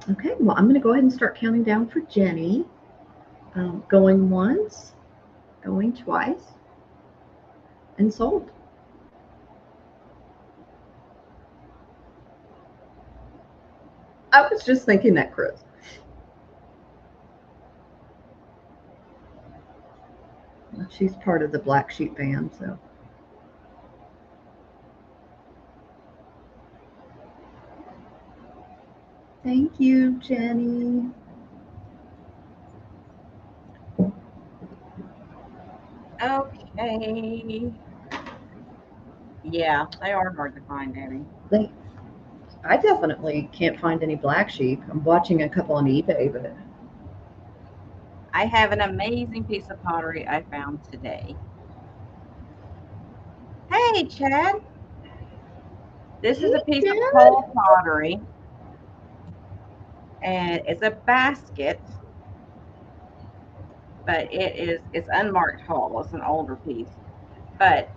Okay, well, I'm going to go ahead and start counting down for Jenny. Going once, going twice, and sold. I was just thinking that, Chris. She's part of the Black Sheep band, so. Thank you, Jenny. Okay. Yeah, they are hard to find, Debbie. I definitely can't find any Black Sheep. I'm watching a couple on eBay, but I have an amazing piece of pottery I found today. Hey, Chad. This is a piece of coal pottery, and it's a basket, but it's unmarked hull. It's an older piece, but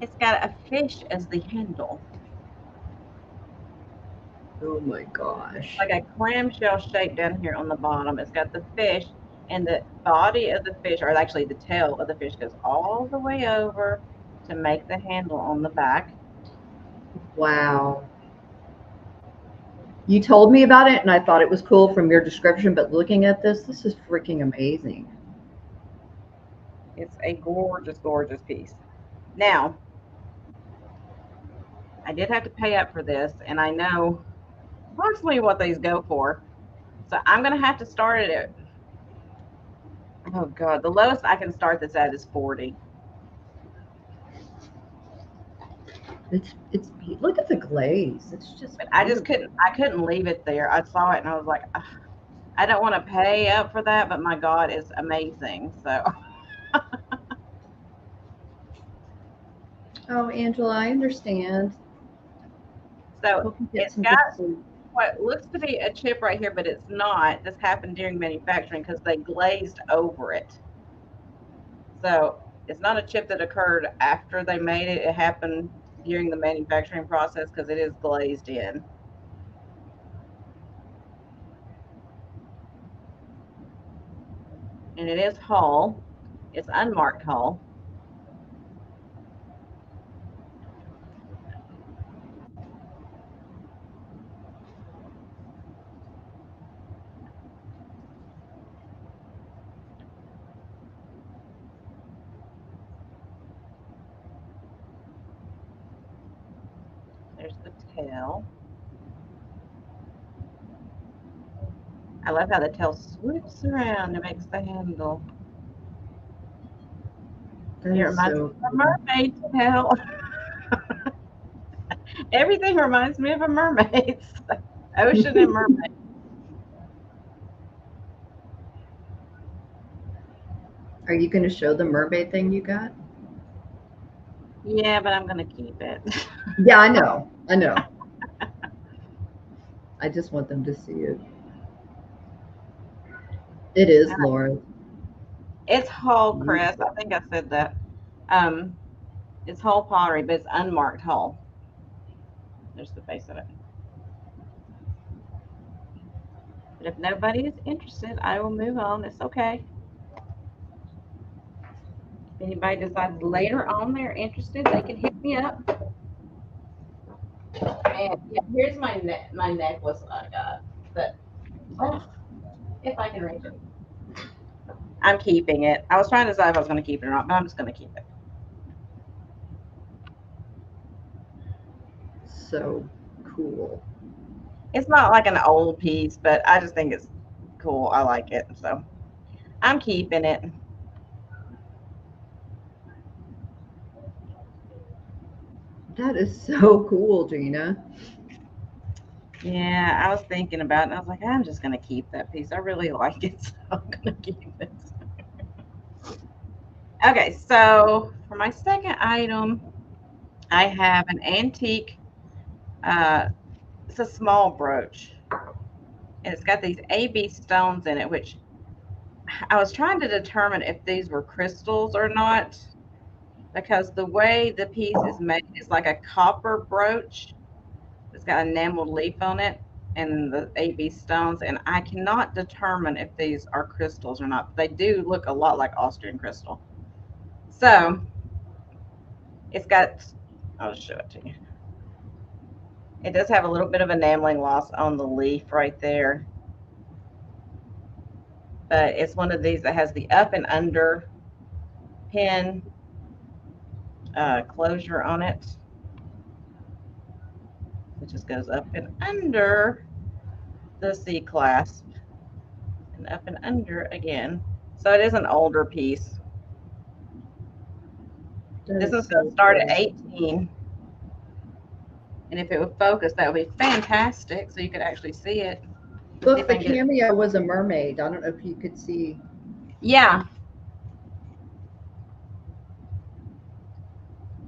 it's got a fish as the handle. oh my gosh. Like a clamshell shape down here on the bottom. It's got the fish, and the body of the fish, or actually the tail of the fish, goes all the way over to make the handle on the back. Wow. You told me about it, and I thought it was cool from your description, but looking at this is freaking amazing. It's a gorgeous, gorgeous piece. Now, I did have to pay up for this, and I know approximately what these go for. So I'm going to have to start it at, oh God, the lowest I can start this at is 40. It's look at the glaze. It's just. But I couldn't leave it there. I saw it and I was like, ugh, I don't want to pay up for that, but my God, it's amazing. So. Oh, Angela, I understand. So it's got what looks to be a chip right here, but it's not. This happened during manufacturing because they glazed over it. So it's not a chip that occurred after they made it. It happened during the manufacturing process because it is glazed in. And it is hull. It's unmarked hull. There's the tail. I love how the tail swoops around and makes the handle. It reminds me of a mermaid tail. Everything reminds me of a mermaid's ocean and mermaid. Are you going to show the mermaid thing you got? Yeah, but I'm gonna keep it. Yeah, I know. I know. I just want them to see it. It is, Laura. It's whole, Chris. I think I said that. It's whole pottery, but it's unmarked whole. There's the face of it. But if nobody is interested, I will move on. It's okay. If anybody decides later on they're interested, they can hit me up. And yeah, here's my necklace I got. But if I can reach it, I'm keeping it. I was trying to decide if I was going to keep it or not, but I'm just going to keep it. So cool. It's not like an old piece, but I just think it's cool. I like it, so I'm keeping it. That is so cool, Gina. Yeah, I was thinking about it, and I was like, I'm just going to keep that piece. I really like it, so I'm going to keep it. Okay, so for my second item, I have an antique, it's a small brooch, and it's got these AB stones in it, which I was trying to determine if these were crystals or not, because the way the piece is made is like a copper brooch. It's got an enameled leaf on it and the AB stones, and I cannot determine if these are crystals or not. They do look a lot like Austrian crystal. So it's got, I'll show it to you. It does have a little bit of enameling loss on the leaf right there. But it's one of these that has the up and under pin closure on it. It just goes up and under the C clasp and up and under again. So it is an older piece. This is going to start at 18. And if it would focus, that would be fantastic. So you could actually see it. Look, the cameo was a mermaid. I don't know if you could see. Yeah.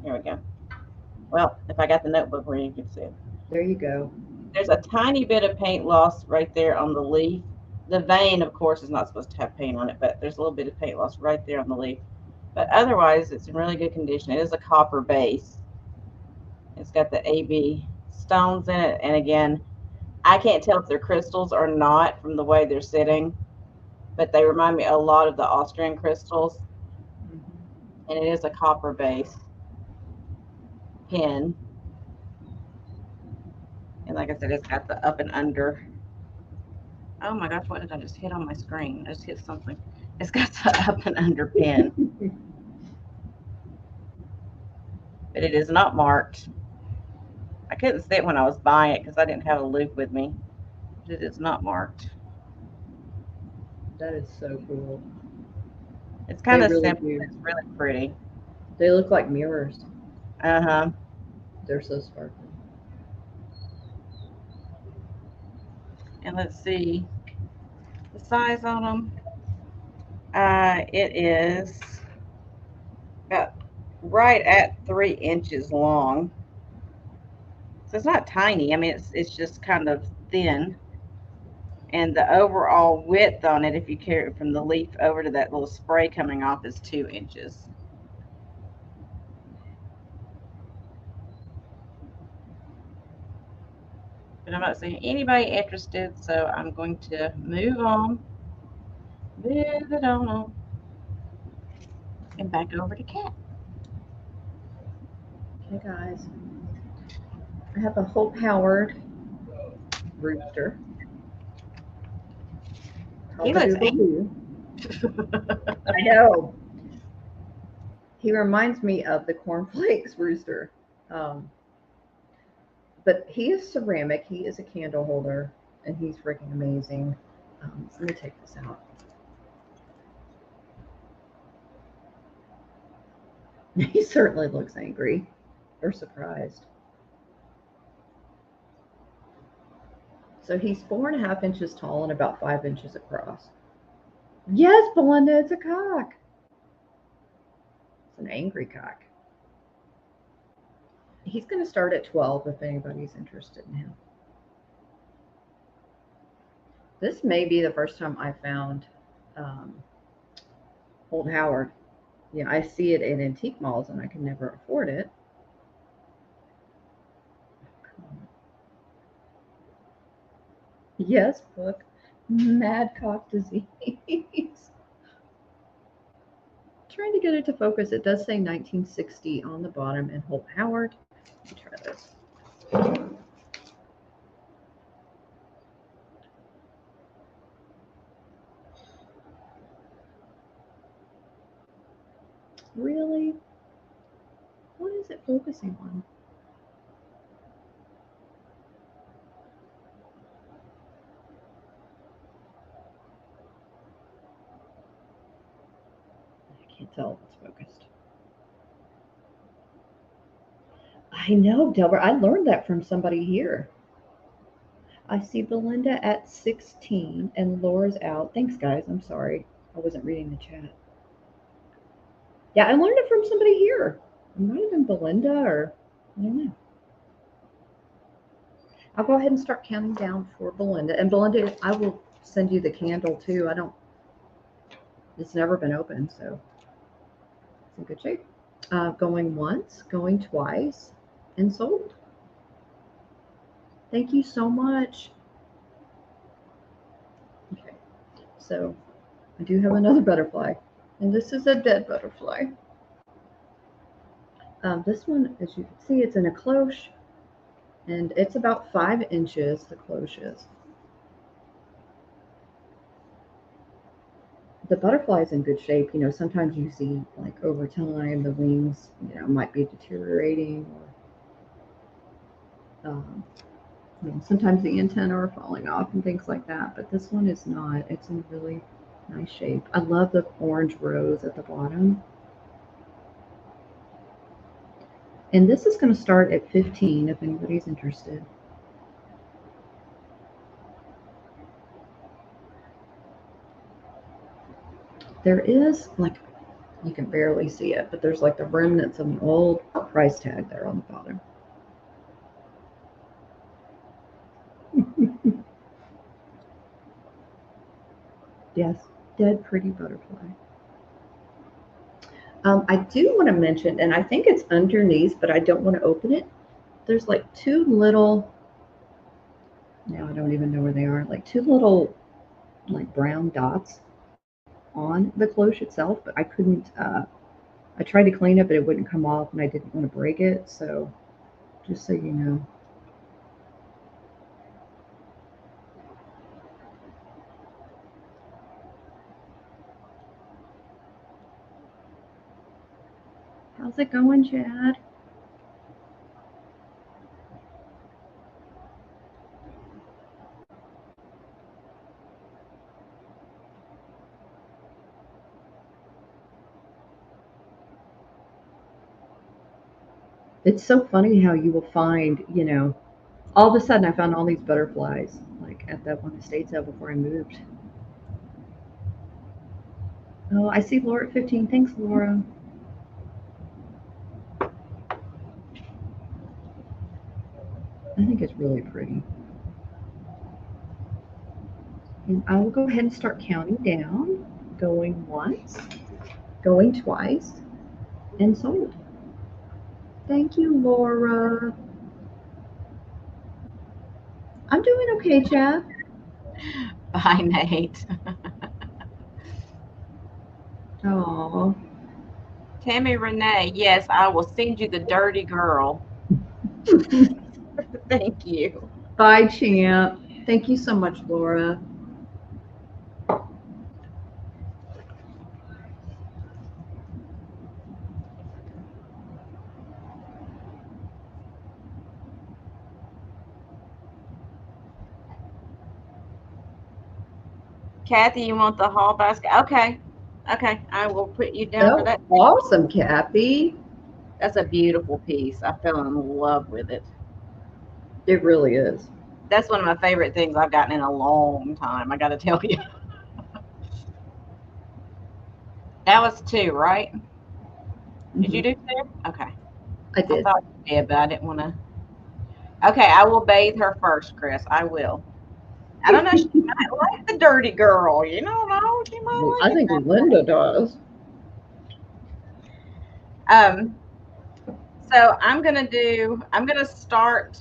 Here we go. Well, if I got the notebook where you could see it. There you go. There's a tiny bit of paint loss right there on the leaf. The vein, of course, is not supposed to have paint on it, but there's a little bit of paint loss right there on the leaf. But otherwise, it's in really good condition. It is a copper base. It's got the AB stones in it. And again, I can't tell if they're crystals or not from the way they're sitting, but they remind me a lot of the Austrian crystals. And it is a copper base pin. And like I said, it's got the up and under. Oh my gosh, what did I just hit on my screen? I just hit something. It's got the up and under pin. But it is not marked. I couldn't see it when I was buying it because I didn't have a loop with me. But it is not marked. That is so cool. It's kind of simple. It's really pretty. They look like mirrors. Uh-huh. They're so sparkly. And let's see the size on them. It is about right at 3 inches long. So it's not tiny. I mean, it's just kind of thin. And the overall width on it, if you carry it from the leaf over to that little spray coming off, is 2 inches. But I'm not seeing anybody interested, so I'm going to move on. Move it on. And back over to Kat. Okay, guys. I have a Hope-Howard rooster. He looks angry. I know. He reminds me of the cornflakes rooster. But he is ceramic. He is a candle holder, and he's freaking amazing. Let me take this out. He certainly looks angry or surprised. So he's 4.5 inches tall and about 5 inches across. Yes, Belinda, it's a cock. an angry cock. He's going to start at 12 if anybody's interested in him. This may be the first time I found Old Howard. Yeah, I see it in antique malls and I can never afford it. Yes, book. Mad cock disease. Trying to get it to focus. It does say 1960 on the bottom and Holt Howard. Let me try this. Really? What is it focusing on? I can't tell if it's focused. I know, Delbert. I learned that from somebody here. I see Belinda at 16 and Laura's out. Thanks, guys. I'm sorry. I wasn't reading the chat. Yeah, I learned it from somebody here. It might have been Belinda or I don't know. I'll go ahead and start counting down for Belinda. And Belinda, I will send you the candle too. It's never been opened, so it's in good shape. Going once, going twice, and sold. Thank you so much. Okay, so I do have another butterfly, and this is a dead butterfly. This one, as you can see, it's in a cloche, and it's about 5 inches, the cloche is. The butterfly is in good shape. You know, sometimes you see, like, over time, the wings, you know, might be deteriorating, or you know, sometimes the antennae are falling off and things like that, but this one is not. It's in really nice shape. I love the orange rose at the bottom. And this is going to start at 15 if anybody's interested. There is, like, you can barely see it, but there's like the remnants of an old price tag there on the bottom. Yes, dead pretty butterfly. I do want to mention, and I think it's underneath, but I don't want to open it. There's like 2 little, now I don't even know where they are, like 2 little like brown dots on the cloche itself, but I couldn't, I tried to clean it, but it wouldn't come off, and I didn't want to break it, so just so you know. How's it going, Chad? It's so funny how you will find, you know, all of a sudden I found all these butterflies, like at that one estate sale before I moved. Oh, I see Laura at 15. Thanks, Laura. I think it's really pretty. And I will go ahead and start counting down, going once, going twice, and sold. Thank you, Laura. I'm doing okay, Chad. Bye, Nate. Oh. Tammy Renee, yes, I will send you the dirty girl. Thank you. Bye, champ. Thank you so much, Laura. Kathy, you want the haul basket? Okay. Okay, I will put you down for that. Awesome, Kathy. That's a beautiful piece. I fell in love with it. It really is. That's one of my favorite things I've gotten in a long time, I got to tell you. That was 2, right? Did you do too? Okay. I I did. thought you did, but I didn't want to. Okay, I will bathe her first, Chris. I will. I don't know. She might like the dirty girl. You don't know. She might I like think Linda does. it. So I'm gonna start.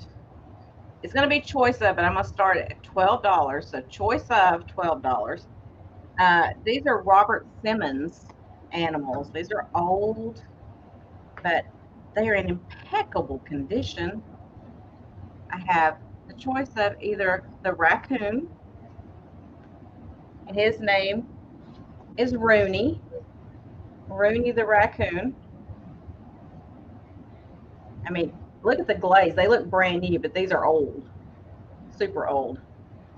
It's gonna be choice of, but I'm gonna start at $12. So choice of $12. These are Robert Simmons animals. These are old, but they are in impeccable condition. I have the choice of either the raccoon, and his name is Rooney. Rooney the raccoon. I mean, look at the glaze. They look brand new, but these are old, super old.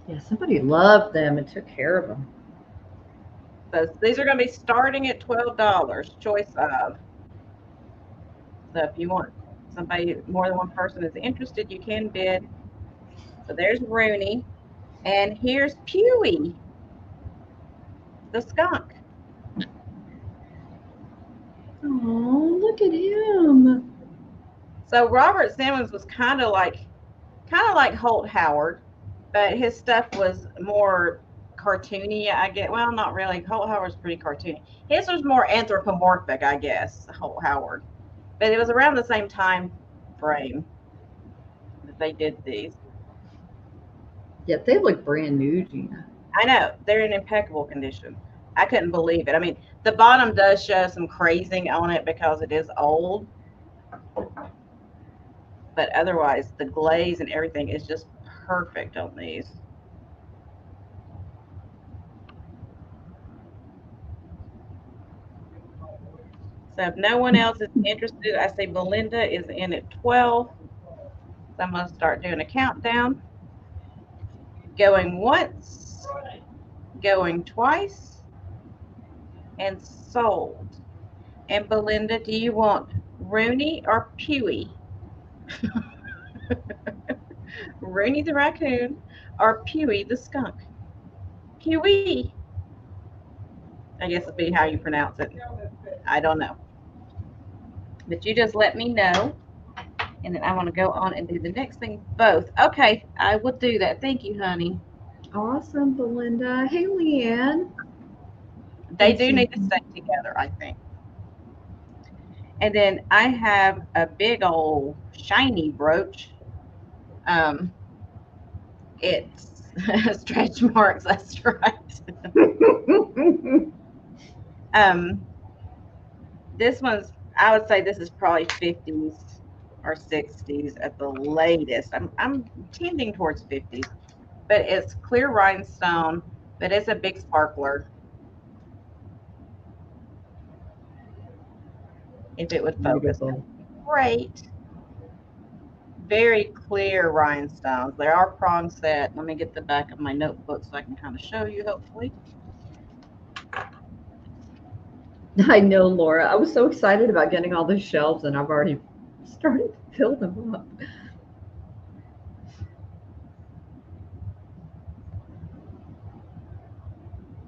Yeah, somebody loved them and took care of them. So these are going to be starting at $12, choice of. So if you want somebody, more than one person is interested, you can bid. So there's Rooney. And here's Pewee, the skunk. Oh, look at him. So Robert Simmons was kind of like Holt Howard, but his stuff was more cartoony, I get. Well, not really. Holt Howard's pretty cartoony. His was more anthropomorphic, I guess, Holt Howard. But it was around the same time frame that they did these. Yeah, they look brand new, Gina. I know. They're in impeccable condition. I couldn't believe it. I mean, the bottom does show some crazing on it because it is old. But otherwise, the glaze and everything is just perfect on these. So if no one else is interested, I say Belinda is in at 12. So I'm going to start doing a countdown. Going once, going twice, and sold. And Belinda, do you want Rooney or Pewee? Rooney the raccoon or Pewee the skunk? Pewee. I guess it'd be how you pronounce it. I don't know. But you just let me know. And then I want to go on and do the next thing both. Okay, I will do that. Thank you, honey. Awesome, Belinda. Hey, Leanne. They do need to stay together, I think. And then I have a big old shiny brooch. It's stretch marks, that's right. This one's, I would say this is probably 50s or 60s at the latest. I'm tending towards 50s, but it's clear rhinestone, but it's a big sparkler. If it would focus. Beautiful. Great. Very clear rhinestones. They are prong set. Let me get the back of my notebook so I can kind of show you, hopefully. I know, Laura. I was so excited about getting all those shelves, and I've already started to fill them up.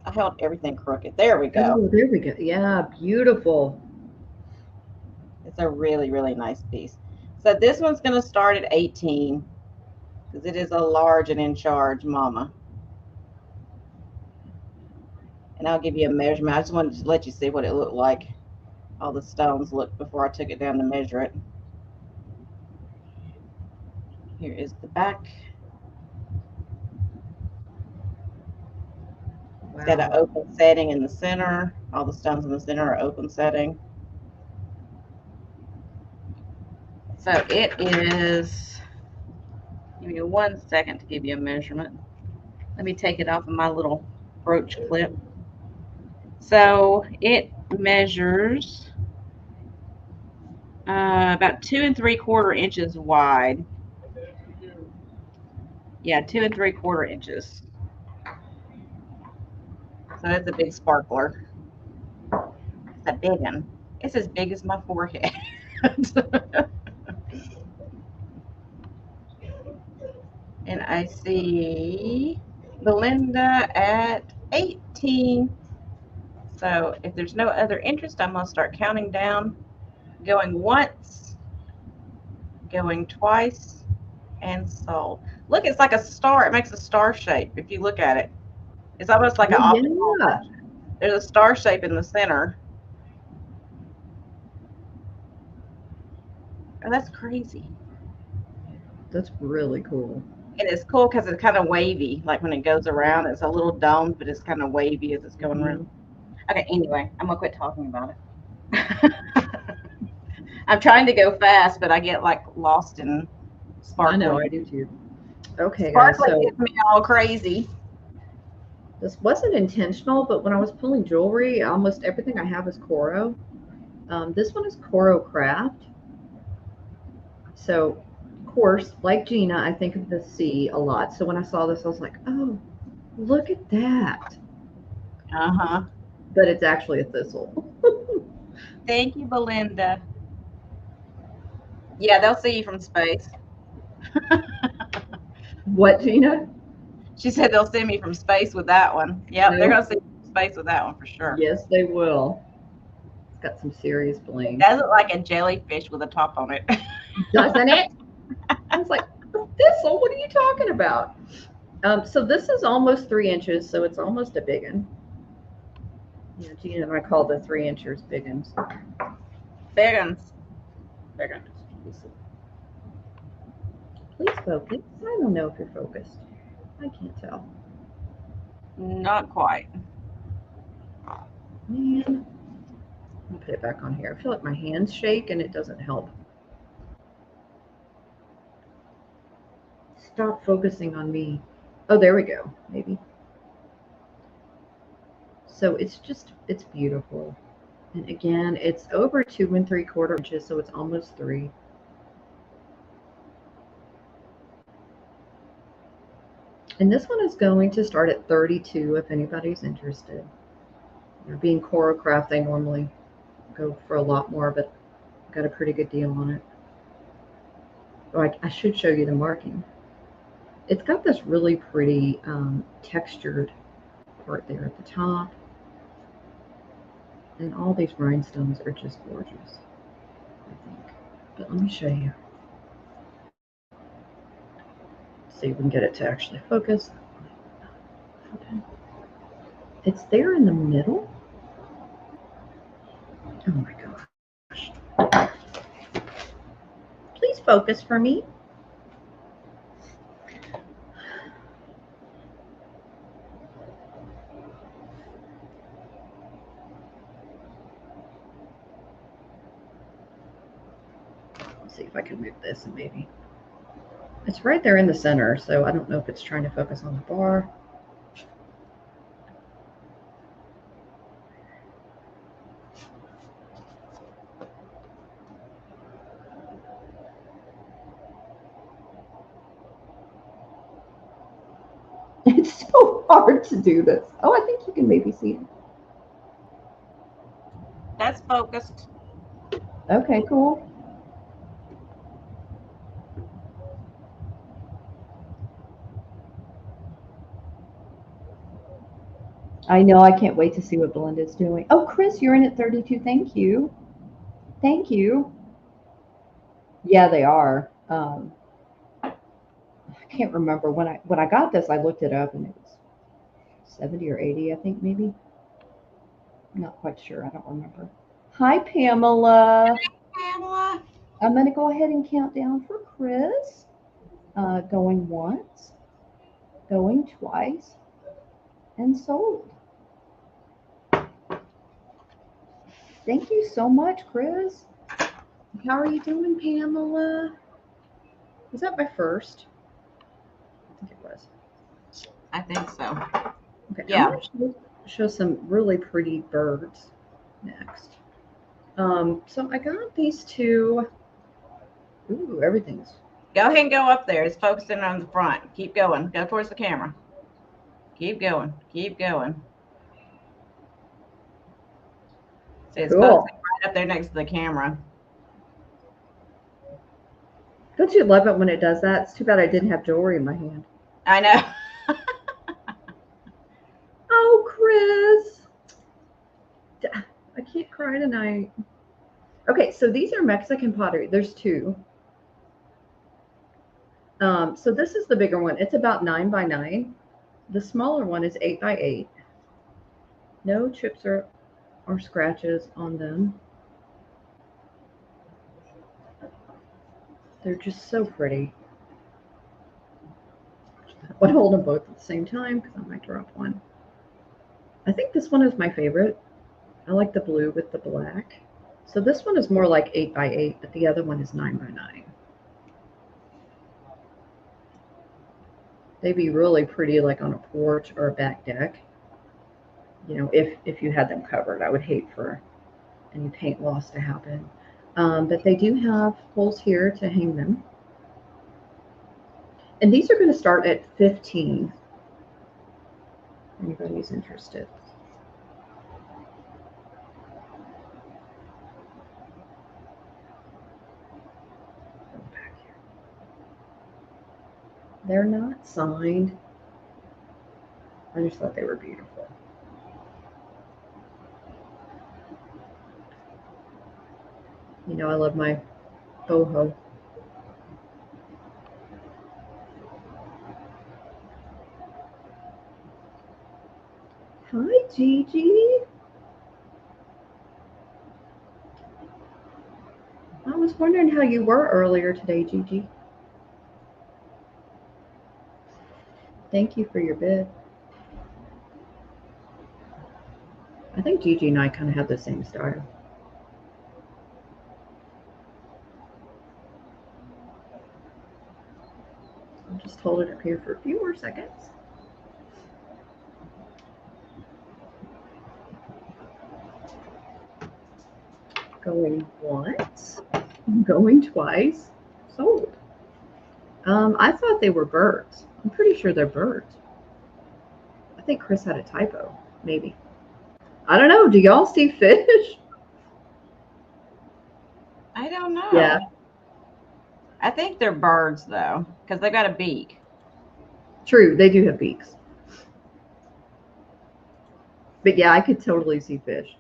I held everything crooked. There we go. Oh, there we go. Yeah, beautiful. It's a really, really nice piece. So this one's going to start at 18 because it is a large and in charge mama. And I'll give you a measurement. I just wanted to let you see what it looked like. All the stones looked before I took it down to measure it. Here is the back. It's got an open setting in the center. All the stones in the center are open setting. So it is, give me 1 second to give you a measurement. Let me take it off of my little brooch clip. So it measures about 2 3/4 inches wide. Yeah, 2 3/4 inches. So that's a big sparkler. It's a big one. It's as big as my forehead. And I see Belinda at 18. So if there's no other interest, I'm going to start counting down Going once, going twice, and sold. Look, it's like a star. It makes a star shape if you look at it. It's almost like an Oh, optical. yeah. There's a star shape in the center. Oh, that's crazy. That's really cool. And it's cool because it's kind of wavy. Like when it goes around, it's a little domed, but it's kind of wavy as it's going around. Okay, anyway, I'm going to quit talking about it. I'm trying to go fast, but I get like lost in sparkly. I know, I do too. Okay, guys, Sparkly so gets me all crazy. this wasn't intentional, but when I was pulling jewelry, almost everything I have is Coro. This one is Coro Craft. So, of course, like Gina, I think of the sea a lot. So when I saw this, I was like, oh, look at that. Uh-huh. But it's actually a thistle. Thank you, Belinda. Yeah, they'll see you from space. What, Gina? She said they'll send me from space with that one. Yep, No. they're going to see me from space with that one for sure. Yes, they will. It's got some serious bling. That looks like a jellyfish with a top on it. Doesn't it? I was like, thistle? What are you talking about? So this is almost 3 inches, so it's almost a big one. Yeah, Gina and I call the 3 inchers big ones. Big ones. Big ones. Please focus. I don't know if you're focused. I can't tell. Not quite. Man. I'll put it back on here. I feel like my hands shake and it doesn't help. Stop focusing on me. Oh, there we go. Maybe. So it's beautiful. And again, it's over 2 3/4 inches, so it's almost 3. And this one is going to start at 32 if anybody's interested. Being Coro Craft, they normally go for a lot more, but got a pretty good deal on it. Oh, I should show you the marking. It's got this really pretty textured part there at the top. And all these rhinestones are just gorgeous, I think. But let me show you. See if we can get it to actually focus. Okay. It's there in the middle. Oh my gosh. Please focus for me. Let's see if I can move this and maybe. It's right there in the center, so I don't know if it's trying to focus on the bar. It's so hard to do this. Oh, I think you can maybe see it. That's focused. Okay, cool. I know, I can't wait to see what Belinda's doing. Oh, Chris, you're in at 32. Thank you. Thank you. Yeah, they are. I can't remember when I got this. I looked it up and it was 70 or 80, I think maybe. I'm not quite sure. I don't remember. Hi, Pamela. Hi, Pamela. I'm going to go ahead and count down for Chris. Going once, going twice, and sold. Thank you so much, Chris. How are you doing, Pamela? Was that my first? I think it was. I think so. Okay, Yeah. I'm going to show some really pretty birds next. So I got these two. Ooh, everything's. Go ahead and go up there. It's focusing on the front. Keep going. Go towards the camera. Keep going. Keep going. See, it's Cool. focusing right up there next to the camera. Don't you love it when it does that? It's too bad I didn't have jewelry in my hand. I know. Oh, Chris. I can't cry tonight. Okay, so these are Mexican pottery. There's two. So this is the bigger one. It's about 9 by 9. The smaller one is 8 by 8. No chips or scratches on them. They're just so pretty. I would hold them both at the same time because I might drop one. I think this one is my favorite. I like the blue with the black. So this one is more like 8 by 8, but the other one is 9 by 9. They'd be really pretty like on a porch or a back deck. You know, if you had them covered. I would hate for any paint loss to happen. But they do have holes here to hang them. And these are going to start at 15. Anybody's interested. They're not signed. I just thought they were beautiful. You know, I love my boho. Hi, Gigi. I was wondering how you were earlier today, Gigi. Thank you for your bid. I think Gigi and I kind of have the same style. I'll just hold it up here for a few more seconds. Going once, going twice, sold. I thought they were birds. I'm pretty sure they're birds. I think Chris had a typo, maybe. I don't know. Do y'all see fish? I don't know. Yeah. I think they're birds though, because they got a beak. True, they do have beaks. But yeah, I could totally see fish.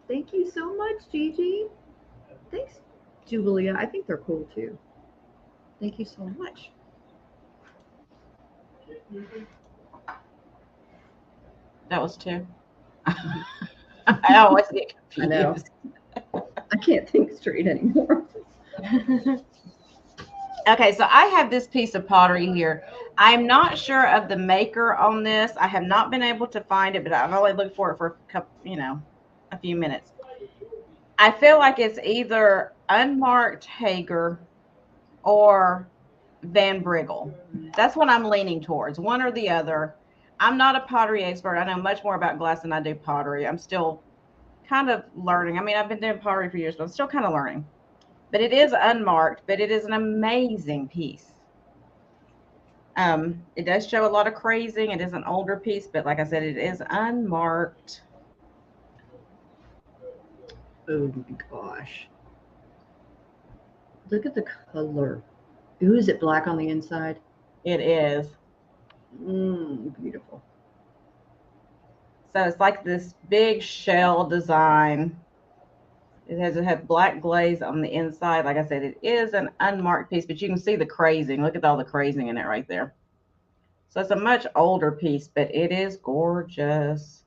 Thank you so much, Gigi. Thanks, Julia. I think they're cool too. Thank you so much. That was two. I always get confused. I know. I can't think straight anymore. Okay, so I have this piece of pottery here. I'm not sure of the maker on this. I have not been able to find it, but I've only looked for it for a couple, a few minutes. I feel like it's either unmarked Hager or Van Briggle. That's what I'm leaning towards, one or the other. I'm not a pottery expert. I know much more about glass than I do pottery. I'm still kind of learning. I mean, I've been doing pottery for years, but I'm still kind of learning. But it is unmarked, but it is an amazing piece. It does show a lot of crazing. It is an older piece, but like I said, it is unmarked. Oh my gosh. Look at the color. Ooh, is it black on the inside? It is. Beautiful. So it's like this big shell design. It has black glaze on the inside. Like I said, it is an unmarked piece, but you can see the crazing. Look at all the crazing in it right there. So it's a much older piece, but it is gorgeous.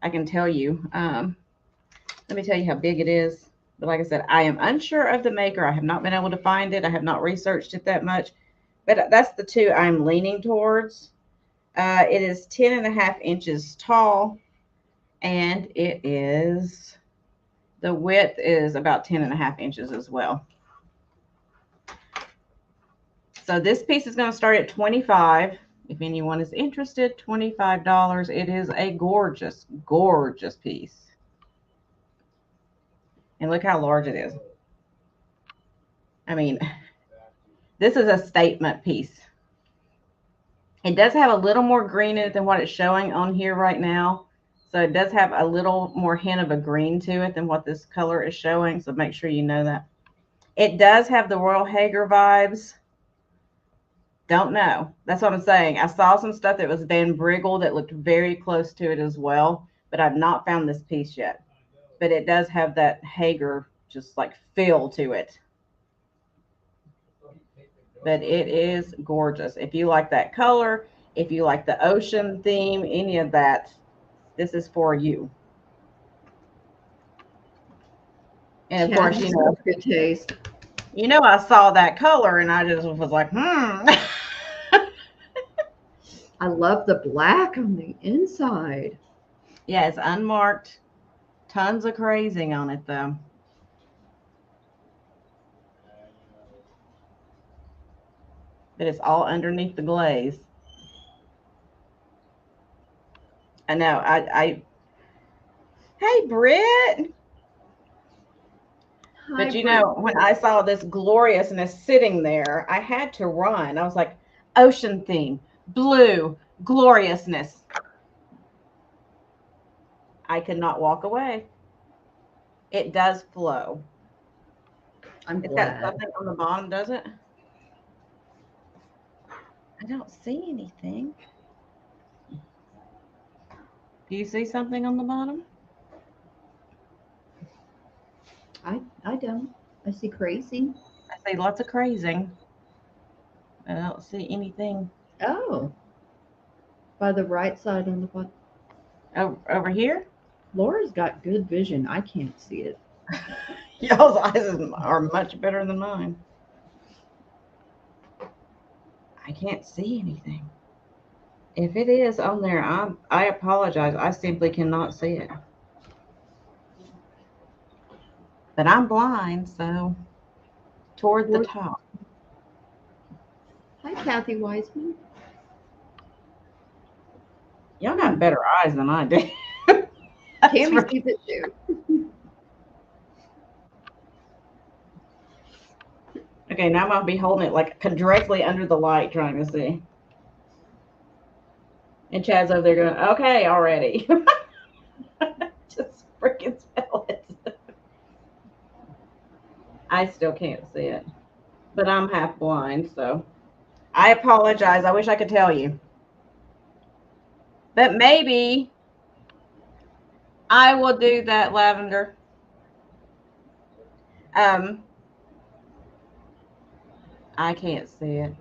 I can tell you. Let me tell you how big it is. But like I said, I am unsure of the maker. I have not been able to find it. I have not researched it that much. But that's the two I'm leaning towards. It is 10.5 inches tall. And it is, the width is about 10.5 inches as well. So this piece is going to start at $25. If anyone is interested, $25. It is a gorgeous, gorgeous piece. And look how large it is. I mean, this is a statement piece. It does have a little more green in it than what it's showing on here right now. So it does have a little more hint of a green to it than what this color is showing. So make sure you know that. It does have the Royal Hager vibes. Don't know. That's what I'm saying. I saw some stuff that was Van Briggle that looked very close to it as well. but I've not found this piece yet. But it does have that Hager just like feel to it. But it is gorgeous. If you like that color, if you like the ocean theme, any of that, this is for you. And of course, you know, good taste. You know, I saw that color and I just was like, I love the black on the inside. Yeah, it's unmarked. Tons of crazing on it, though. But it's all underneath the glaze. I know. Hey, Britt. But you know, when I saw this gloriousness sitting there, I had to run. I was like, ocean theme, blue, gloriousness. I could not walk away. It does flow. I'm It's glad. got something on the bottom, does it? I don't see anything. Do you see something on the bottom? I don't. I see crazy. I see lots of crazing. I don't see anything. Oh. By the right side on the bottom. Over here? Laura's got good vision. I can't see it. Y'all's eyes are much better than mine. I can't see anything. If it is on there, I apologize. I simply cannot see it. But I'm blind, so toward the top. Hi, Kathy Wiseman. Y'all got better eyes than I do. Tammy sees it too. Okay, now I'm going to be holding it like directly under the light trying to see. And Chad's over there going, okay, already. Just freaking spell it. I still can't see it. But I'm half blind, so I apologize. I wish I could tell you. But maybe I will do that lavender. I can't see it.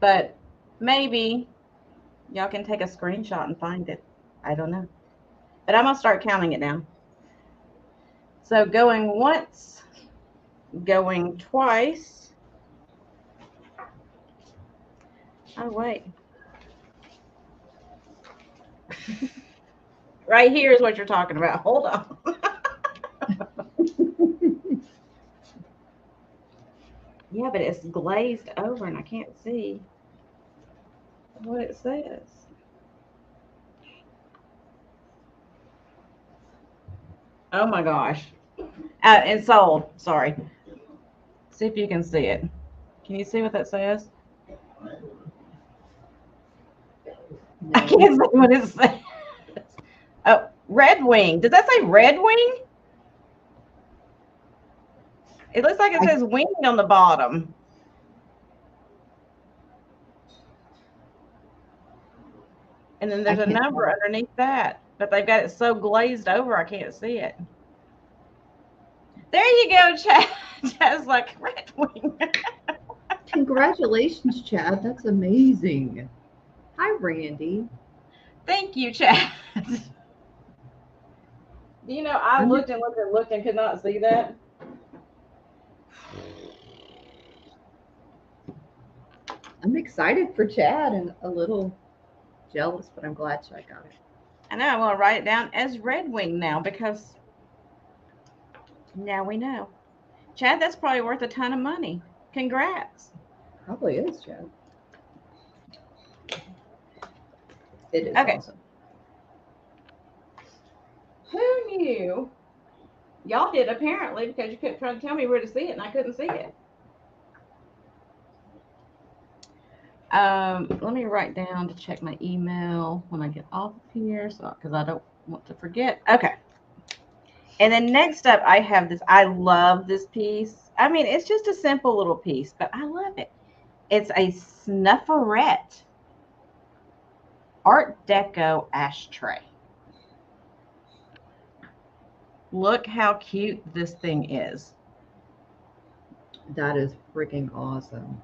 But maybe y'all can take a screenshot and find it. I don't know. But I'm going to start counting it down. So going once, going twice. Oh, wait. Right here is what you're talking about. Hold on. Yeah, but it's glazed over and I can't see what it says. Oh my gosh. And sold. Sorry. See if you can see it. Can you see what that says? No. I can't see what it says. Oh, Red Wing. Does that say Red Wing? It looks like it says wing on the bottom. And then there's a number underneath that. But they've got it so glazed over, I can't see it. There you go, Chad. Chad's like, Red Wing. Congratulations, Chad. That's amazing. Hi, Randy. Thank you, Chad. You know, I looked and looked and looked and could not see that. I'm excited for Chad and a little jealous, but I'm glad Chad got it. I know. I'm going to write it down as Red Wing now because now we know. Chad, that's probably worth a ton of money. Congrats. Probably is, Chad. It is okay. Awesome. Who knew? Y'all did apparently because you kept trying to tell me where to see it and I couldn't see it. Let me write down to check my email when I get off of here, so because I don't want to forget. Okay. And then next up, I have this. I love this piece. I mean, it's just a simple little piece, but I love it. It's a Snufferette Art Deco ashtray. Look how cute this thing is. That is freaking awesome.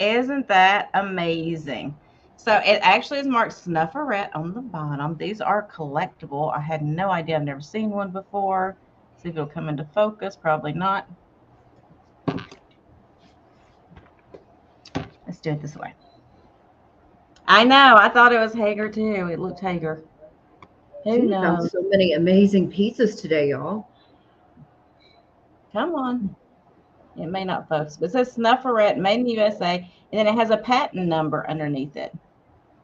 Isn't that amazing? So it actually is marked Snufferette on the bottom. These are collectible. I had no idea. I've never seen one before. See if it'll come into focus. Probably not. Let's do it this way. I know. I thought it was Hager too. It looked Hager. Who We found knows? so many amazing pieces today, y'all. Come on. It may not focus, but it says Snufferette, made in the USA, and then it has a patent number underneath it.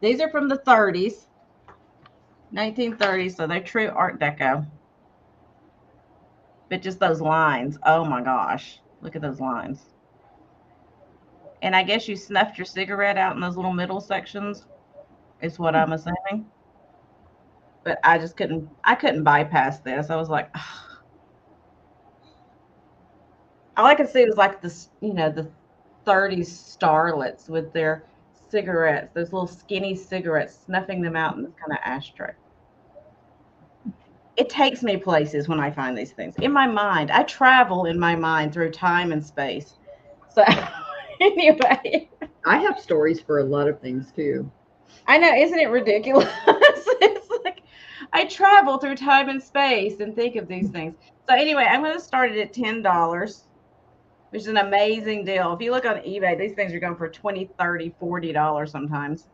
These are from the 30s, 1930s, so they're true Art Deco. But just those lines, oh my gosh, look at those lines. And I guess you snuffed your cigarette out in those little middle sections, is what I'm assuming. But I just couldn't bypass this. I was like, ugh. All I could see was like this, the 30s starlets with their cigarettes, those little skinny cigarettes, snuffing them out in this kind of ashtray. It takes me places when I find these things. In my mind, I travel in my mind through time and space. So anyway. I have stories for a lot of things too. I know, isn't it ridiculous? It's like I travel through time and space and think of these things. So anyway, I'm going to start it at $10. Which is an amazing deal. If you look on eBay, these things are going for $20, $30, $40 sometimes,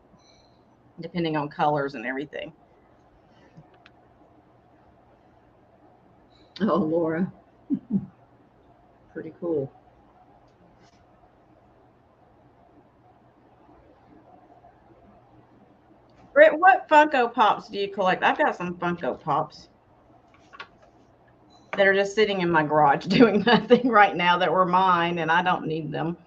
depending on colors and everything. Oh, Laura. Pretty cool. Britt, what Funko Pops do you collect? I've got some Funko Pops that are just sitting in my garage doing nothing right now that were mine, and I don't need them.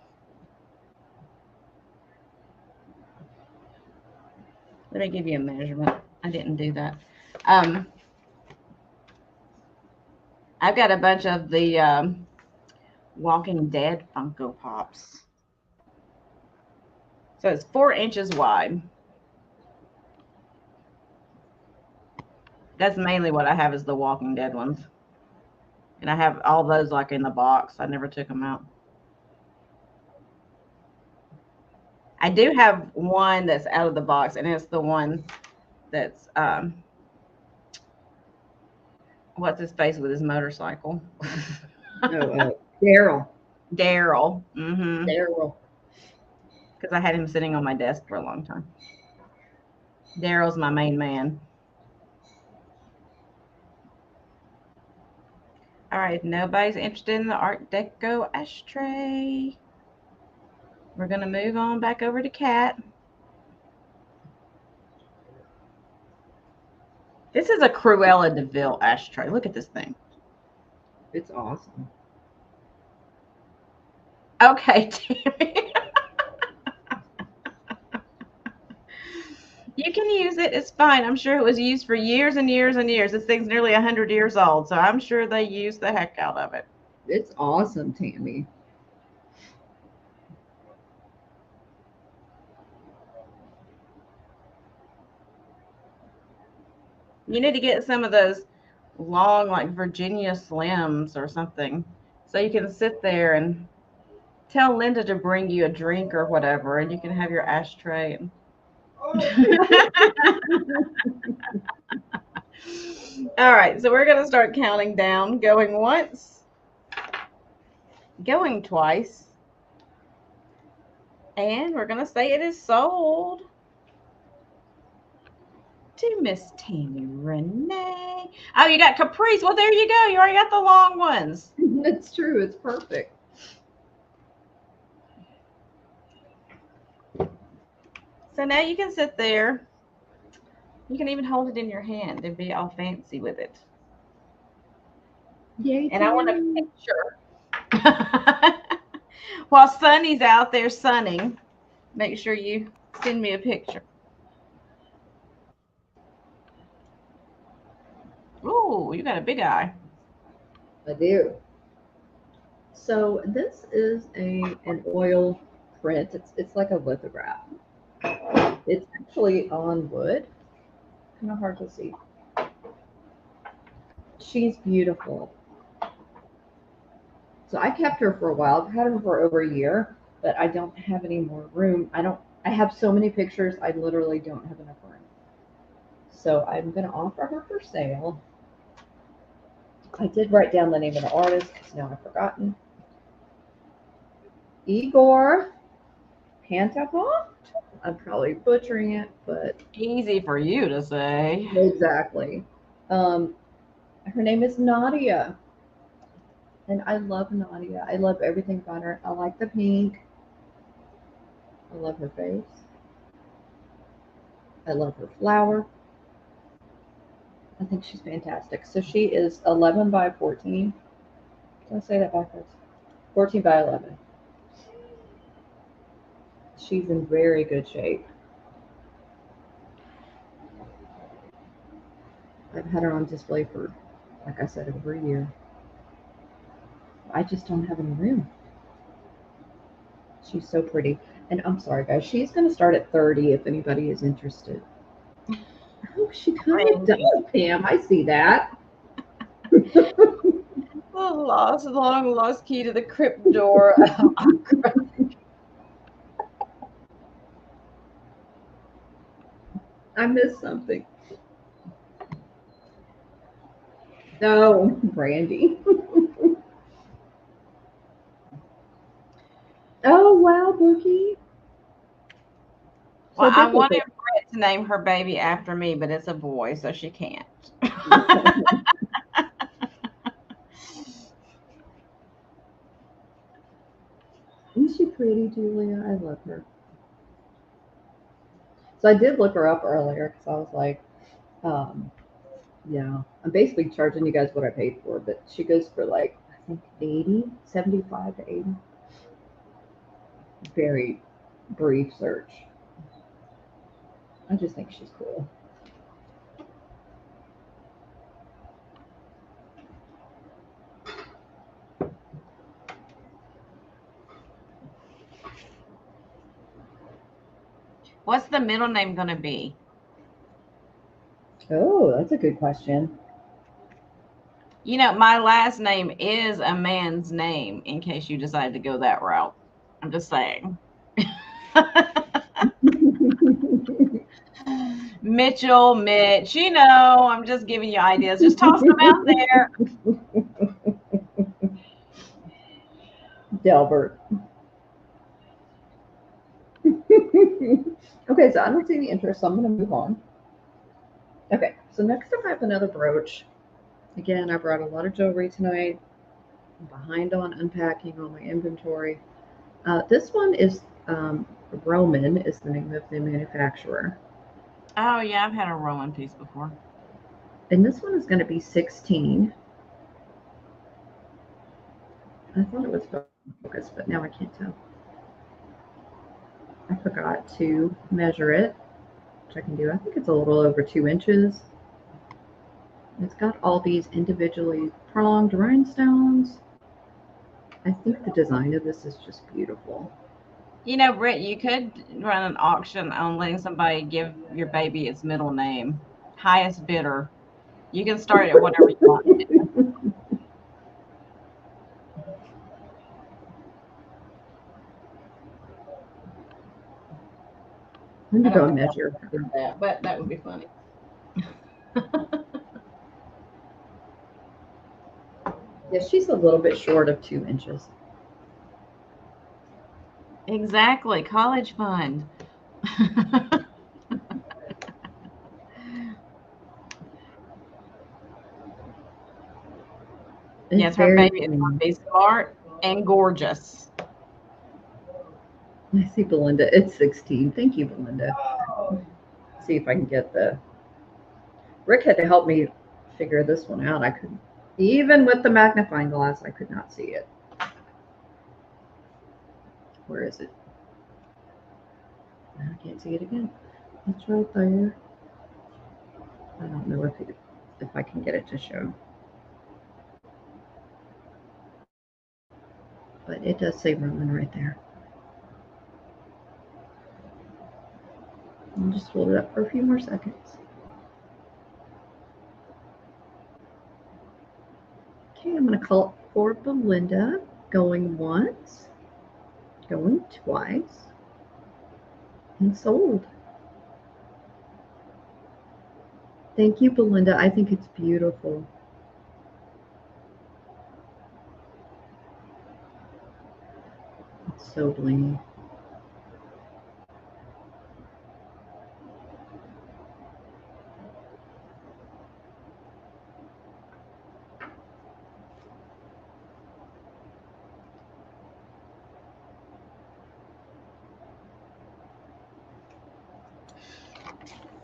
Let me give you a measurement. I didn't do that. I've got a bunch of the Walking Dead Funko Pops. So it's 4 inches wide. That's mainly what I have is the Walking Dead ones. And I have all those like in the box. I never took them out. I do have one that's out of the box, and it's the one that's what's his face with his motorcycle? Daryl. Daryl. Mm-hmm. Daryl. Because I had him sitting on my desk for a long time. Daryl's my main man. All right, if nobody's interested in the Art Deco ashtray, we're going to move on back over to Cat. This is a Cruella de Vil ashtray. Look at this thing. It's awesome. Okay, Tammy. You can use it. It's fine. I'm sure it was used for years and years and years. This thing's nearly 100 years old, so I'm sure they used the heck out of it. It's awesome, Tammy. You need to get some of those long, like Virginia Slims or something, so you can sit there and tell Linda to bring you a drink or whatever, and you can have your ashtray. And... All right, so we're going to start counting down, going once, going twice, and we're going to say it is sold to Miss Tammy Renee. Oh, you got Caprice. Well, there you go. You already got the long ones. It's true. It's perfect. So now you can sit there. You can even hold it in your hand and be all fancy with it. Yay, and I want a picture. While Sunny's out there sunning, make sure you send me a picture. Ooh, you got a big eye. I do. So this is an oil print. It's like a lithograph. It's actually on wood. Kind of hard to see. She's beautiful. So I kept her for a while. I've had her for over a year, but I don't have any more room. I have so many pictures, I literally don't have enough room. So I'm going to offer her for sale. I did write down the name of the artist because now I've forgotten. Igor Pantapov. I'm probably butchering it, but Easy for you to say. exactly. Her name is Nadia. And I love Nadia. I love everything about her. I like the pink. I love her face. I love her flower. I think she's fantastic. So she is 11 by 14. Did I say that backwards? 14 by 11. She's in very good shape. I've had her on display for, like I said, over a year. I just don't have any room. She's so pretty. And I'm sorry, guys. She's going to start at 30 if anybody is interested. Oh, she kind of does, Pam. I see that. Long lost key to the crypt door. I missed something. No, Brandy. Oh, wow, Bookie. Well, I wanted Brett to name her baby after me, but it's a boy, so she can't. Isn't she pretty, Julia? I love her. So I did look her up earlier because I was like, yeah, I'm basically charging you guys what I paid for, but she goes for like, I think 80, 75 to 80. Very brief search. I just think she's cool. What's the middle name going to be? Oh, that's a good question. You know, my last name is a man's name, in case you decide to go that route. I'm just saying. Mitchell, Mitch, you know, I'm just giving you ideas. Just toss them out there. Delbert. Okay, so I don't see any interest, so I'm going to move on. Okay, so next up I have another brooch. Again, I brought a lot of jewelry tonight. I'm behind on unpacking all my inventory. This one is Roman is the name of the manufacturer. Oh, yeah, I've had a Roman piece before. And this one is going to be 16. I thought it was focused, but now I can't tell. I forgot to measure it, which I can do. I think it's a little over 2 inches. It's got all these individually pronged rhinestones. I think the design of this is just beautiful. You know, Britt, you could run an auction on letting somebody give your baby its middle name. Highest bidder. You can start at whatever you want. Let me go and measure. That, but that would be funny. Yeah, she's a little bit short of 2 inches. Exactly. College fund. Yes, her baby is going to be smart and gorgeous. I see Belinda. It's 16. Thank you, Belinda. Let's see if I can get the... Rick had to help me figure this one out. I couldn't... Even with the magnifying glass, I could not see it. Where is it? I can't see it again. It's right there. I don't know if I can get it to show. But it does say Roman right there. I'll just hold it up for a few more seconds. Okay, I'm going to call it for Belinda. Going once, going twice, and sold. Thank you, Belinda. I think it's beautiful. It's so blingy.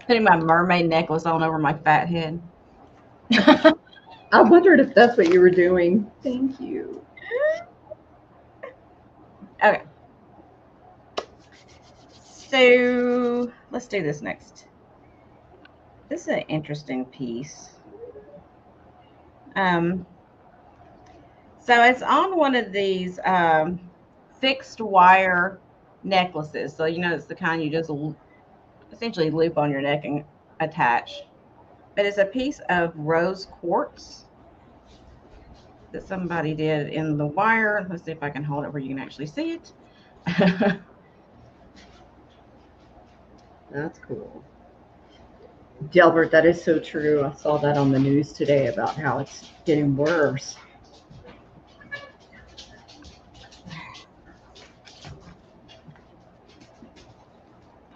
Putting my mermaid necklace on over my fat head. I wondered if that's what you were doing. Thank you. Okay. So let's do this next. This is an interesting piece. So it's on one of these fixed wire necklaces. So, you know, it's the kind you just essentially loop on your neck and attach. But it's a piece of rose quartz that somebody did in the wire. Let's see if I can hold it where you can actually see it. That's cool. Delbert, that is so true. I saw that on the news today about how it's getting worse.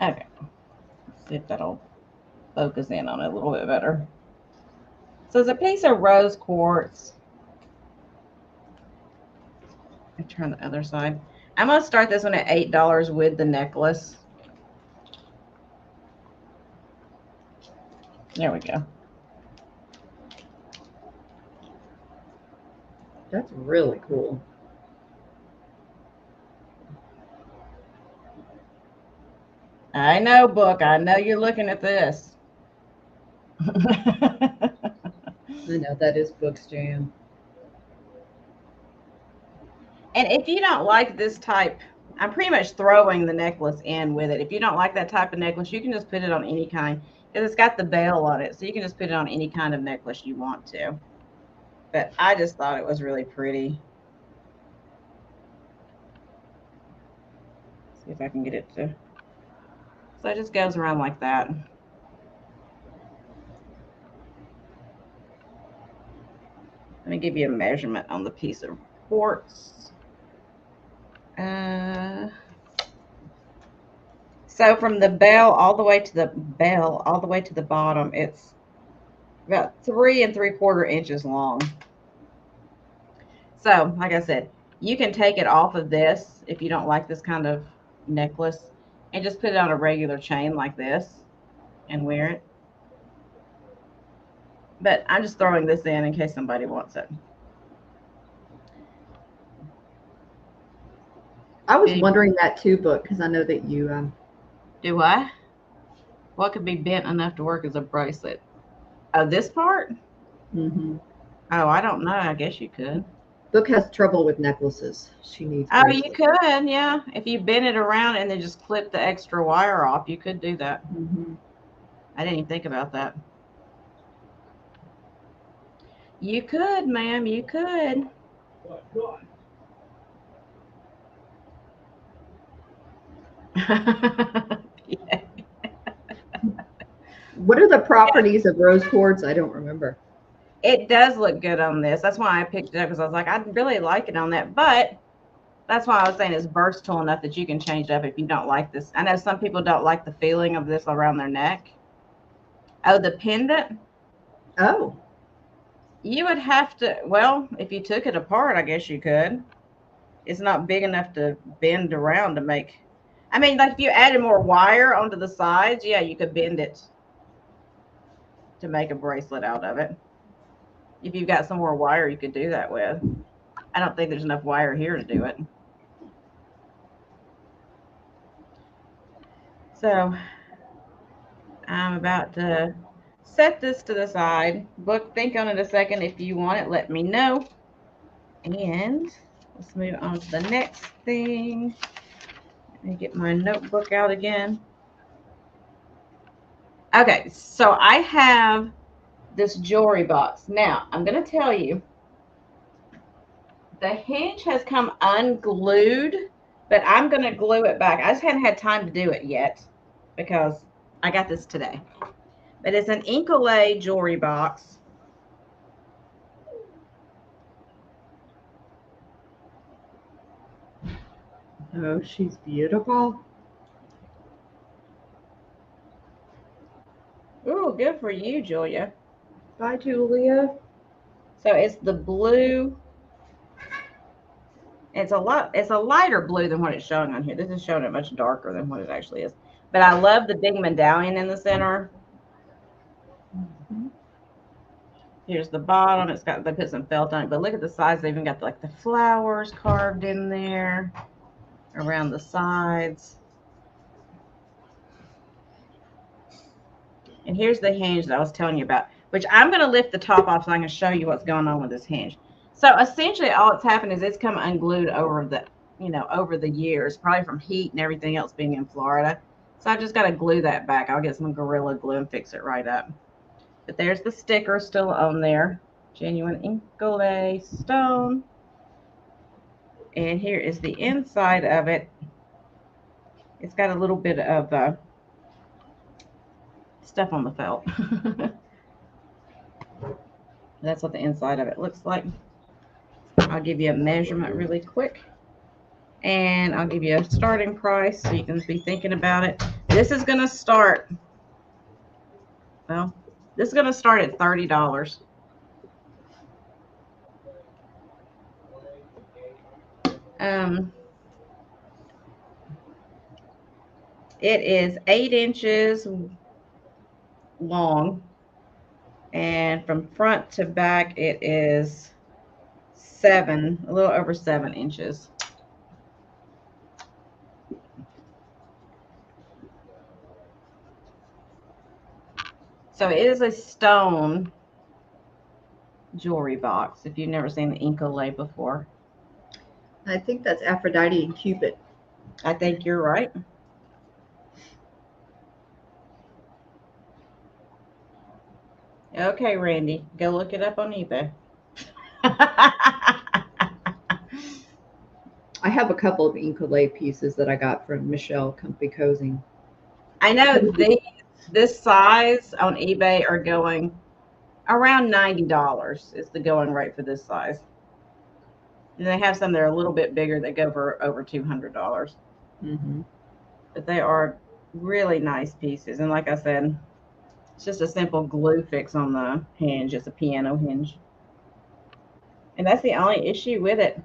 Okay. Let's see if that'll focus in on it a little bit better. So it's a piece of rose quartz. I turn the other side. I'm going to start this one at $8 with the necklace. There we go. That's really cool. I know, book. I know you're looking at this. I know, that is Book's jam. And if you don't like this type, I'm pretty much throwing the necklace in with it. If you don't like that type of necklace, you can just put it on any kind, because it's got the bell on it. So you can just put it on any kind of necklace you want to. But I just thought it was really pretty. See if I can get it to. So it just goes around like that. Let me give you a measurement on the piece of quartz. So from the bell all the way to the bottom, it's about 3 3/4 inches long. So, like I said, you can take it off of this if you don't like this kind of necklace and just put it on a regular chain like this and wear it. But I'm just throwing this in case somebody wants it. I was wondering that too, Book, because I know that you Do I? What could be bent enough to work as a bracelet? Oh, this part? Mm-hmm. Oh, I don't know. I guess you could. Book has trouble with necklaces. She needs. Oh, bracelets. You could, yeah. If you bend it around and then just clip the extra wire off, you could do that. Mm-hmm. I didn't even think about that. You could, ma'am. You could. Yeah. What are the properties of rose quartz? I don't remember. It does look good on this. That's why I picked it up, because I was like, I'd really like it on that. But that's why I was saying it's versatile enough that you can change it up if you don't like this. I know some people don't like the feeling of this around their neck. Oh, the pendant? Oh. You would have to, well, if you took it apart, I guess you could. It's not big enough to bend around to make. I mean, like if you added more wire onto the sides, yeah, you could bend it to make a bracelet out of it. If you've got some more wire, you could do that with. I don't think there's enough wire here to do it. So I'm about to set this to the side. Book, think on it a second. If you want it, let me know. And let's move on to the next thing. Let me get my notebook out again. Okay, so I have this jewelry box. Now, I'm going to tell you, The hinge has come unglued, but I'm going to glue it back. I just hadn't had time to do it yet because I got this today. But it's an Incolay jewelry box. Oh, she's beautiful. Ooh, good for you, Julia. Bye, Julia. So it's the blue. It's a lighter blue than what it's showing on here. This is showing it much darker than what it actually is. But I love the big medallion in the center. Here's the bottom. It's got, they put some felt on it, but look at the sides. They even got like the flowers carved in there around the sides. And here's the hinge that I was telling you about, which I'm going to lift the top off so I can show you what's going on with this hinge. So essentially all that's happened is it's come unglued over the, over the years, probably from heat and everything else being in Florida. So I just got to glue that back. I'll get some Gorilla Glue and fix it right up. But there's the sticker still on there. Genuine Incolay stone. And here is the inside of it. It's got a little bit of stuff on the felt. That's what the inside of it looks like. I'll give you a measurement really quick. And I'll give you a starting price so you can be thinking about it. This is going to start, well, this is going to start at $30. It is 8 inches long, and from front to back it is a little over 7 inches. So it is a stone jewelry box if you've never seen the Incolay before. I think that's Aphrodite and Cupid. I think you're right. Okay, Randy, go look it up on eBay. I have a couple of Incolay pieces that I got from Michelle Comfy Cozy. I know this size on eBay are going around $90 is the going rate for this size. And they have some that are a little bit bigger that go for over $200. Mm-hmm. But they are really nice pieces. And like I said, it's just a simple glue fix on the hinge. It's a piano hinge. And that's the only issue with it.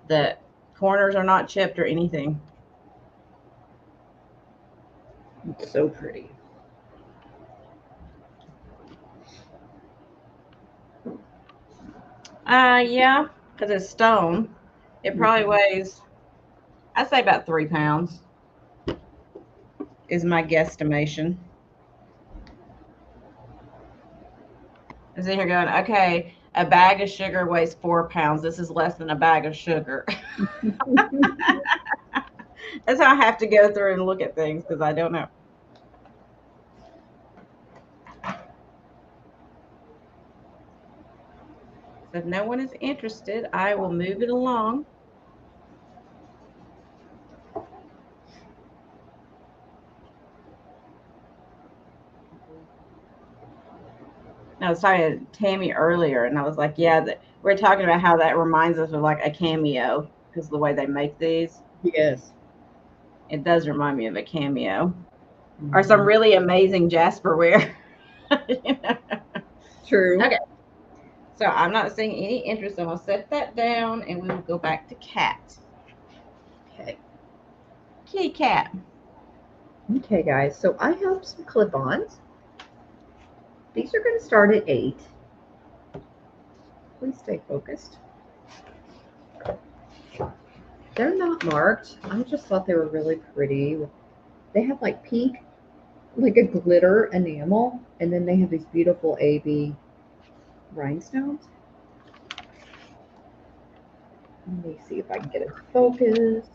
The corners are not chipped or anything. It's so pretty. Yeah, because it's stone. It probably weighs, I'd say about 3 pounds is my guesstimation. I'm sitting here going, okay, a bag of sugar weighs 4 pounds. This is less than a bag of sugar. That's how I have to go through and look at things because I don't know. So if no one is interested, I will move it along. I was talking to Tammy earlier, and I was like, yeah, we're talking about how that reminds us of like a cameo because of the way they make these. Yes. It does remind me of a cameo. Mm-hmm. Or some really amazing Jasperware. True. Okay. So I'm not seeing any interest, so I'll set that down, and we will go back to cat. Okay. Kitty cat. Okay, guys. So I have some clip-ons. These are going to start at 8. Please stay focused. They're not marked. I just thought they were really pretty. They have like pink, like a glitter enamel, and then they have these beautiful AB rhinestones. Let me see if I can get it to focus.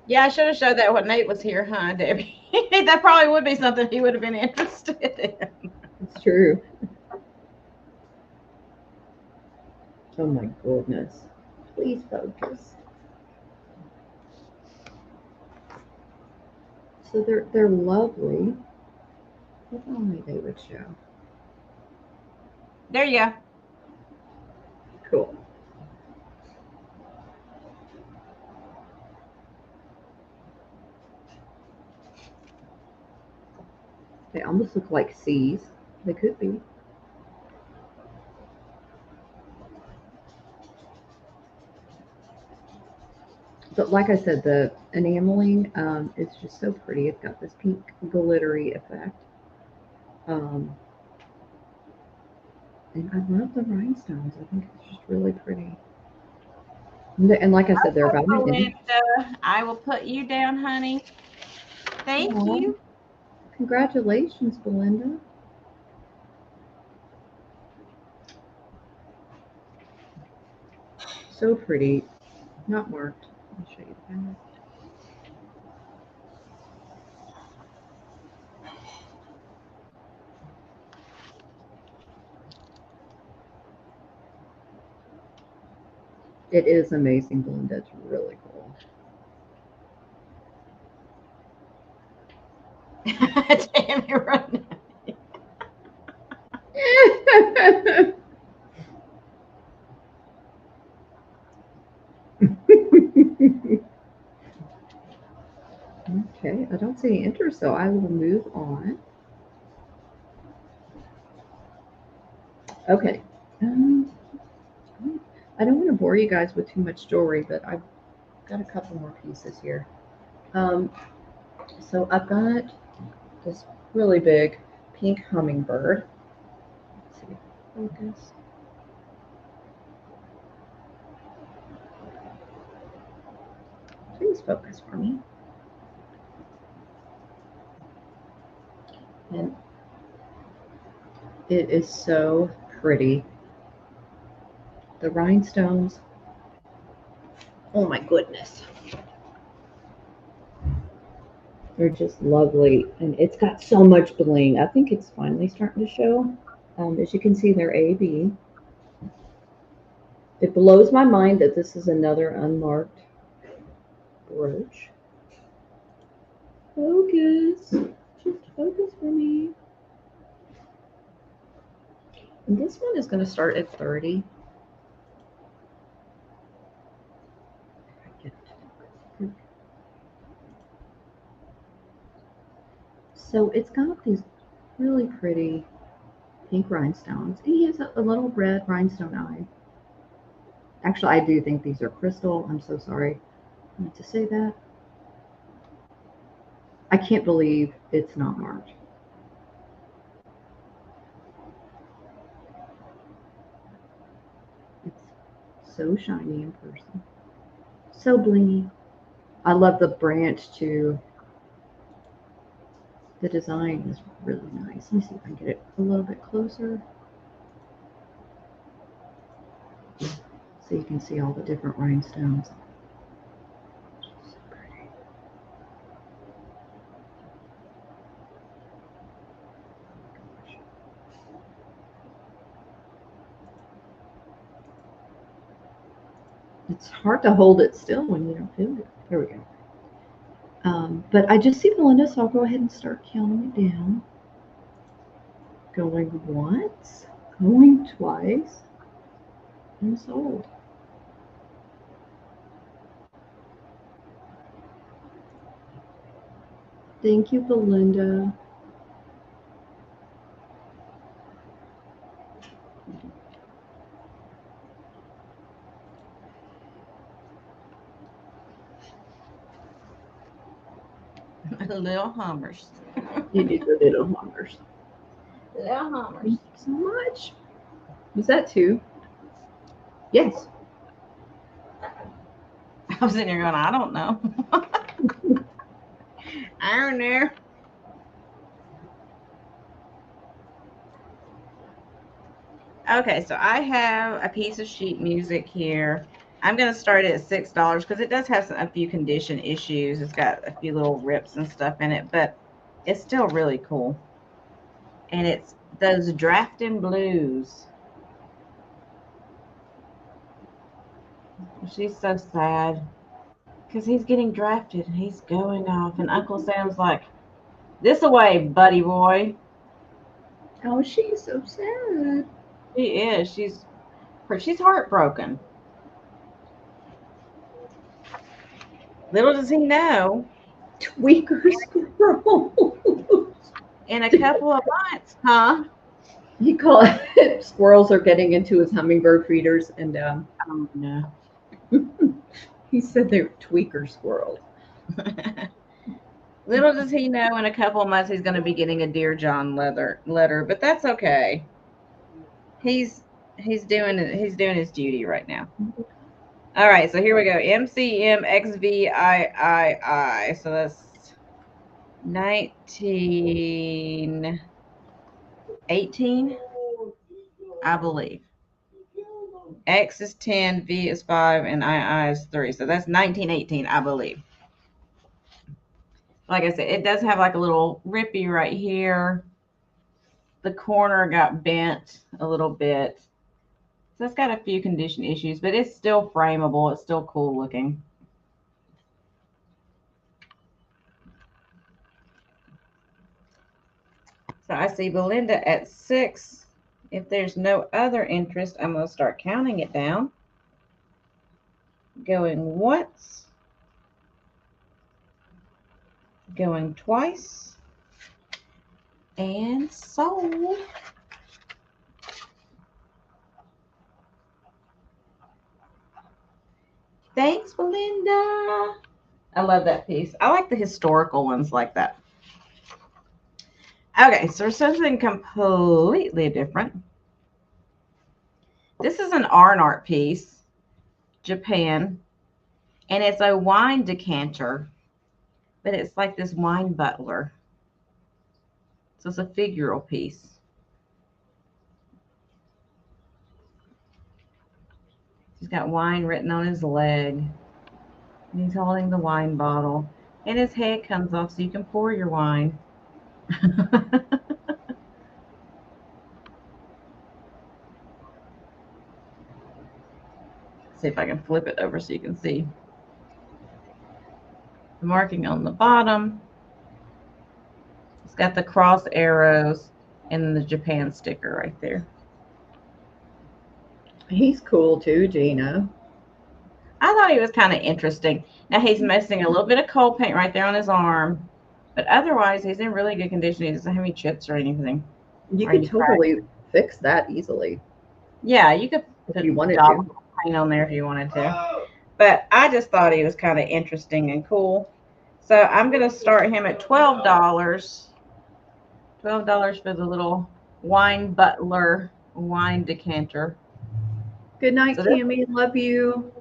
Yeah, I should have showed that when Nate was here, huh, Debbie? That probably would be something he would have been interested in. It's true. Oh my goodness. Please focus. So they're lovely. If only they would show. There you go. Cool. They almost look like C's. They could be. But like I said, the enameling is just so pretty. It's got this pink glittery effect. And I love the rhinestones. I think it's just really pretty. And like I said, they're about an inch. I will put you down, honey. Thank Aw. you. Congratulations, Belinda. So pretty. Not marked. I'll show you the back. It is amazing, Belinda. It's really cool. Damn, you're running. Okay, I don't see any interest, so I will move on. Okay. I don't want to bore you guys with too much jewelry, but I've got a couple more pieces here. So I've got this really big pink hummingbird. Let's see, focus. Please focus for me. And it is so pretty. The rhinestones. Oh my goodness. They're just lovely. And it's got so much bling. I think it's finally starting to show. As you can see, they're A-B. It blows my mind that this is another unmarked brooch. Focus. Just focus for me. And this one is going to start at 30. So it's got these really pretty pink rhinestones. And he has a little red rhinestone eye. Actually, I do think these are crystal. I'm so sorry. I meant to say that. I can't believe it's not marked. It's so shiny in person. So blingy. I love the branch too. The design is really nice. Let me see if I can get it a little bit closer. So you can see all the different rhinestones. So pretty. It's hard to hold it still when you don't feel it. There we go. But I just see Belinda, so I'll go ahead and start counting it down. Going once, going twice, and sold. Thank you, Belinda. Little Hummers. You do the little hummers. Little Hummers. Thank you so much. Was that two? Yes. I was in here going, I don't know. I don't know. Okay, so I have a piece of sheet music here. I'm going to start it at $6 because it does have a few condition issues. It's got a few little rips and stuff in it, but it's still really cool. And it's those drafting blues. She's so sad because he's getting drafted and he's going off. And Uncle Sam's like, this away, buddy boy. Oh, she's so sad. She is. She's heartbroken. Little does he know, Tweaker squirrel. in a couple of months, huh? He called it squirrels are getting into his hummingbird feeders, and Oh no. he said they're tweaker squirrels. Little does he know, in a couple of months he's going to be getting a Dear John letter, but that's okay. He's doing his duty right now. All right, so here we go. MCMXVIII. So that's 1918, I believe. X is 10, V is 5, and II is 3. So that's 1918, I believe. Like I said, it does have like a little rippy right here. The corner got bent a little bit. So it's got a few condition issues, but it's still frameable. It's still cool looking. So I see Belinda at 6. If there's no other interest, I'm going to start counting it down. Going once. Going twice. And sold. Thanks, Belinda. I love that piece. I like the historical ones like that. Okay, so something completely different. This is an art piece, Japan, and it's a wine decanter, but it's like this wine butler. So it's a figural piece. He's got wine written on his leg. And he's holding the wine bottle. And his head comes off so you can pour your wine. See if I can flip it over so you can see. The marking on the bottom. It's got the cross arrows and the Japan sticker right there. He's cool too, Gina. I thought he was kind of interesting. Now he's missing a little bit of coal paint right there on his arm, but otherwise he's in really good condition. He doesn't have any chips or anything. You could totally fix that easily. Yeah, you could if you wanted to paint on there if you wanted to. But I just thought he was kind of interesting and cool. So I'm going to start him at $12. $12 for the little wine butler wine decanter. Good night, so Tammy. Love you.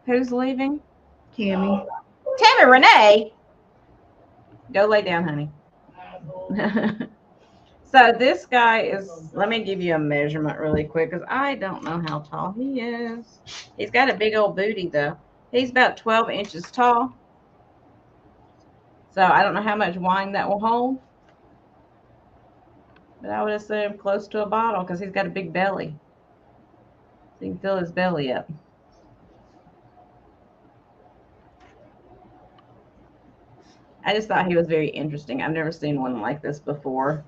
Who's leaving? Tammy. Tammy Renee. Go lay down, honey. So this guy is, let me give you a measurement really quick because I don't know how tall he is. He's got a big old booty though. He's about 12 inches tall. So I don't know how much wine that will hold. But I would assume close to a bottle because he's got a big belly. So you can fill his belly up. I just thought he was very interesting. I've never seen one like this before.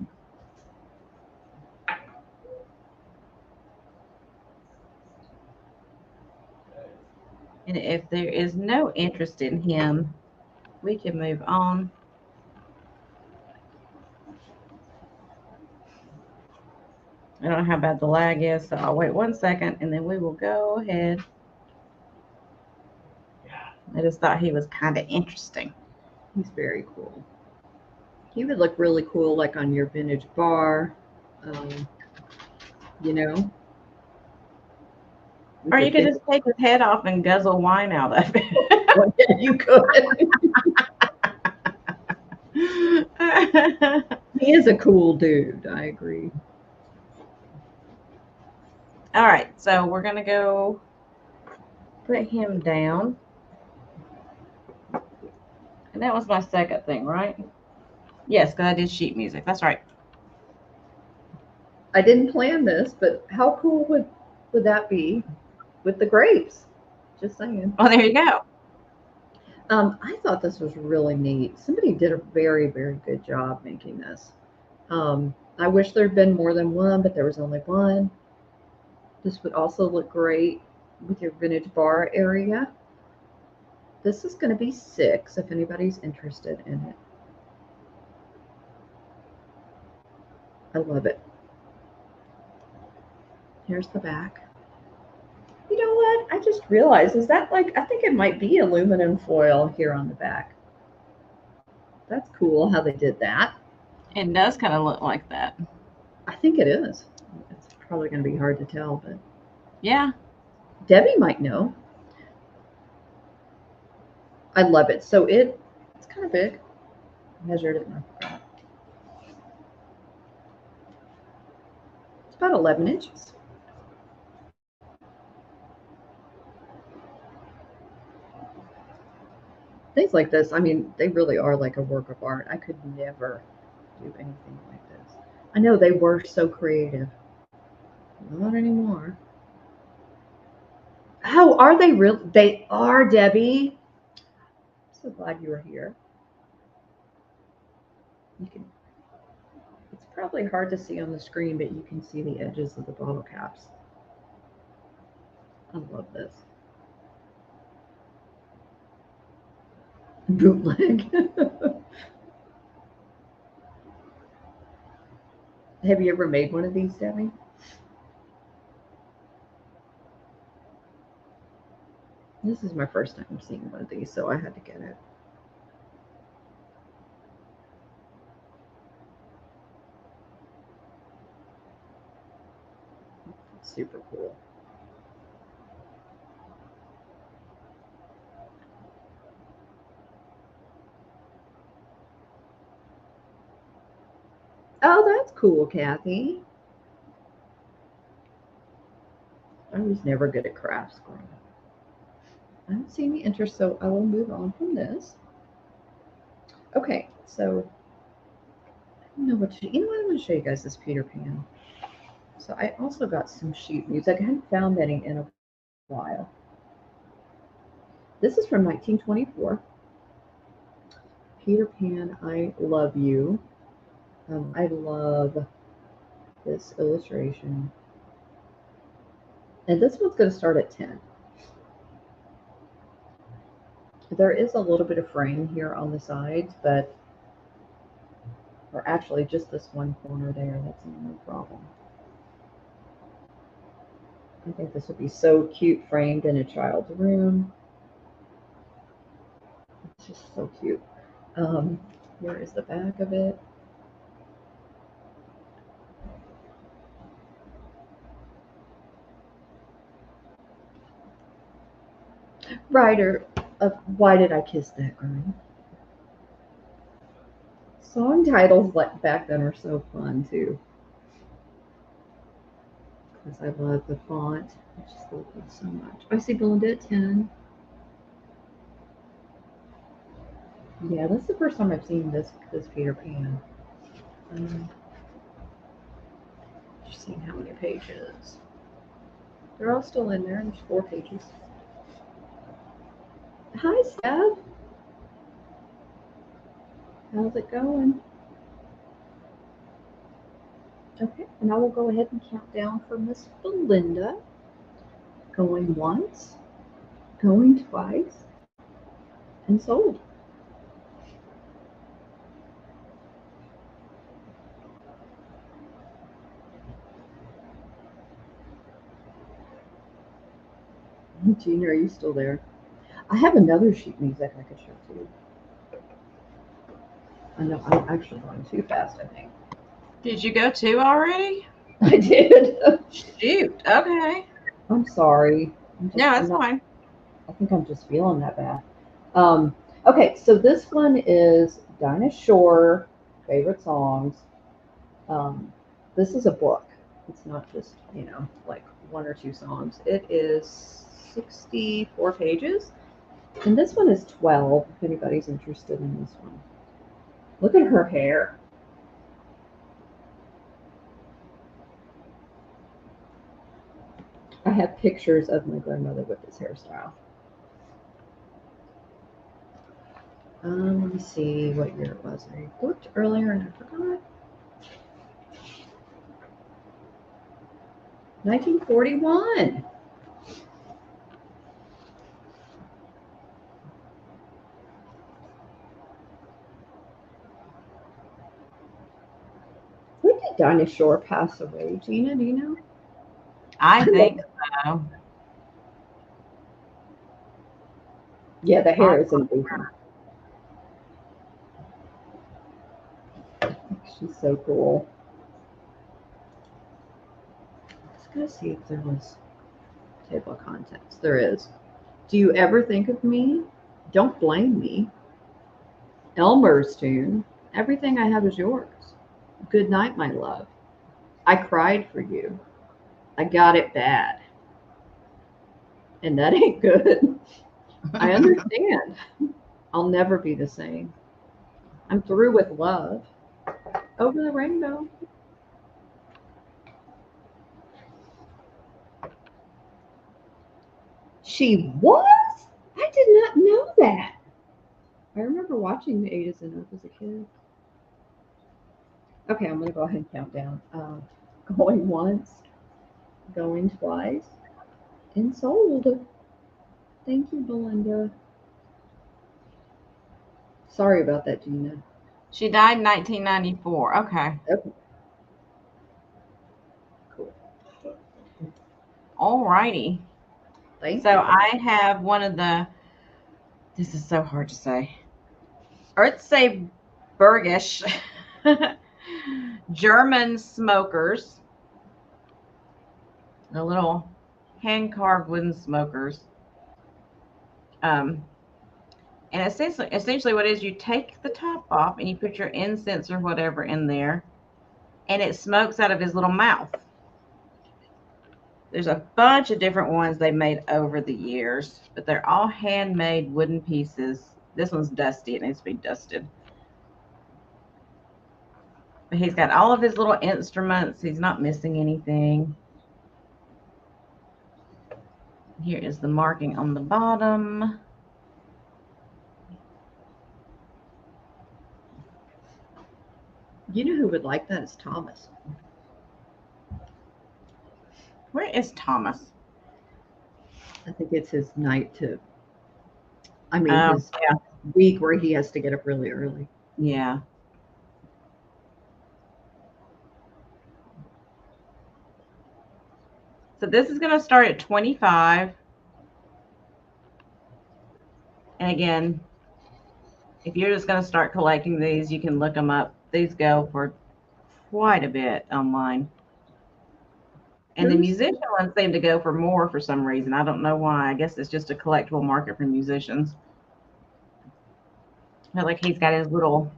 And if there is no interest in him, we can move on. I don't know how bad the lag is, so I'll wait 1 second and then we will go ahead. I just thought he was kind of interesting. He's very cool. He would look really cool like on your vintage bar, you know. Or you could just take his head off and guzzle wine out of it. Well, yeah, you could. He is a cool dude. I agree. All right, so we're going to go put him down. And that was my second thing, right? Yes, because I did sheet music. That's right. I didn't plan this, but how cool would that be? with the grapes. Just saying. Oh, there you go. I thought this was really neat. Somebody did a very, very good job making this. I wish there had been more than one, but there was only one. This would also look great with your vintage bar area. This is going to be 6 if anybody's interested in it. I love it. Here's the back. You know what? I just realized, is that like, I think it might be aluminum foil here on the back. That's cool how they did that. It does kind of look like that. I think it is. It's probably going to be hard to tell, but Yeah. Debbie might know. I love it. So it's kind of big. I measured it. It's about 11 inches. Things like this, I mean, they really are like a work of art. I could never do anything like this. I know they were so creative. Not anymore. Oh, are they real? They are, Debbie. I'm so glad you were here. You can. It's probably hard to see on the screen, but you can see the edges of the bottle caps. I love this. Bootleg. Have you ever made one of these, Debbie? This is my first time seeing one of these, so I had to get it. It's super cool. Oh, that's cool, Kathy. I was never good at crafts growing up. I don't see any interest, so I will move on from this. Okay, so I don't know what to, you know what, I'm going to show you guys this Peter Pan. So I also got some sheet music. I hadn't found any in a while. This is from 1924. Peter Pan, I Love You. I love this illustration. And this one's going to start at 10. There is a little bit of frame here on the sides, but, or actually just this one corner there, that's no problem. I think this would be so cute framed in a child's room. It's just so cute. Here is the back of it. Writer of Why Did I Kiss That Girl? Song titles back then are so fun too. Because I love the font. I just love it so much. I see Belinda at 10. Yeah, that's the first time I've seen this Peter Pan. Just seeing how many pages. They're all still in there. There's 4 pages. Hi, Steph. How's it going? Okay, and I will go ahead and count down for Miss Belinda. Going once, going twice, and sold. Gina, are you still there? I have another sheet music I could show too. I know I'm actually going too fast, I think. Did you go 2 already? I did. Shoot. Okay. I'm sorry. No, it's fine. I think I'm just feeling that bad. Okay, so this one is Dinosaur favorite songs. This is a book. It's not just, like 1 or 2 songs. It is 64 pages. And this one is 12, if anybody's interested in this one. Look at her hair. I have pictures of my grandmother with this hairstyle. Let me see what year it was. I looked earlier and I forgot. 1941. When did Dinosaur pass away, Gina? Do you know? I think so. Yeah, the hair is amazing. She's so cool. Let's go see if there was table of contents. There is. Do you ever think of me? Don't blame me. Elmer's tune. Everything I have is yours. Good night, my love. I cried for you. I got it bad. And that ain't good. I understand. I'll never be the same. I'm through with love. Over the rainbow. She was? I did not know that. I remember watching the 8 and Up as a kid. Okay, I'm going to go ahead and count down. Going once, going twice, and sold. Thank you, Belinda. Sorry about that, Gina. She died in 1994. Okay. Okay. Cool. All righty. Thank So you. I have one of the, this is so hard to say, Earthsay Bergish German smokers. The little hand-carved wooden smokers. And essentially what it is, you take the top off and you put your incense or whatever in there, and it smokes out of his little mouth. There's a bunch of different ones they made over the years, but they're all handmade wooden pieces. This one's dusty. It needs to be dusted. But he's got all of his little instruments. He's not missing anything. Here is the marking on the bottom. You know who would like that is Thomas. Where is Thomas? I think it's his night to, his yeah. week where he has to get up really early. Yeah. So this is going to start at 25. And again, if you're just going to start collecting these, you can look them up. These go for quite a bit online. And the musician ones seem to go for more for some reason. I don't know why. I guess it's just a collectible market for musicians. I feel like he's got his little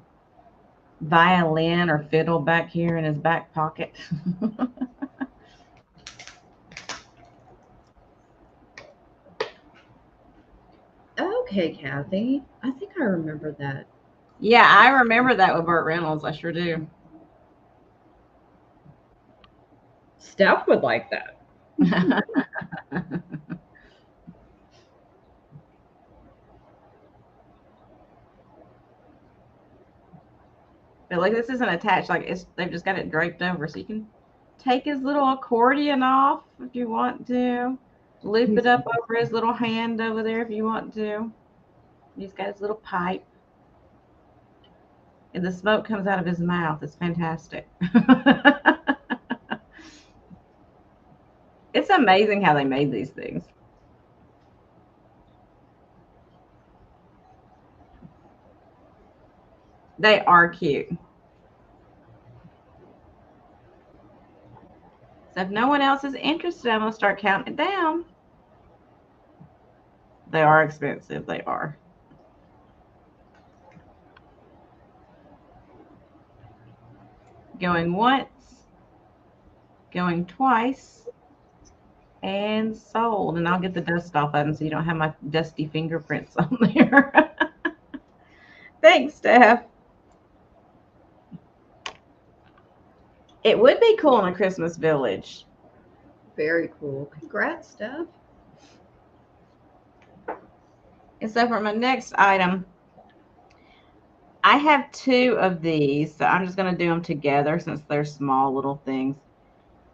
violin or fiddle back here in his back pocket. Okay, Kathy. I think I remember that. Yeah, I remember that with Burt Reynolds. I sure do. Steph would like that. But like this isn't attached, like they've just got it draped over, so you can take his little accordion off if you want to. Loop it up over his little hand over there if you want to. He's got his little pipe. And the smoke comes out of his mouth. It's fantastic. It's amazing how they made these things. They are cute. So if no one else is interested, I'm going to start counting it down. They are expensive. They are. Going once, going twice, and sold. And I'll get the dust off of them so you don't have my dusty fingerprints on there. Thanks, Steph. It would be cool in a Christmas village Very cool. Congrats, Steph. And so for my next item, I have 2 of these. So I'm just going to do them together since they're small little things.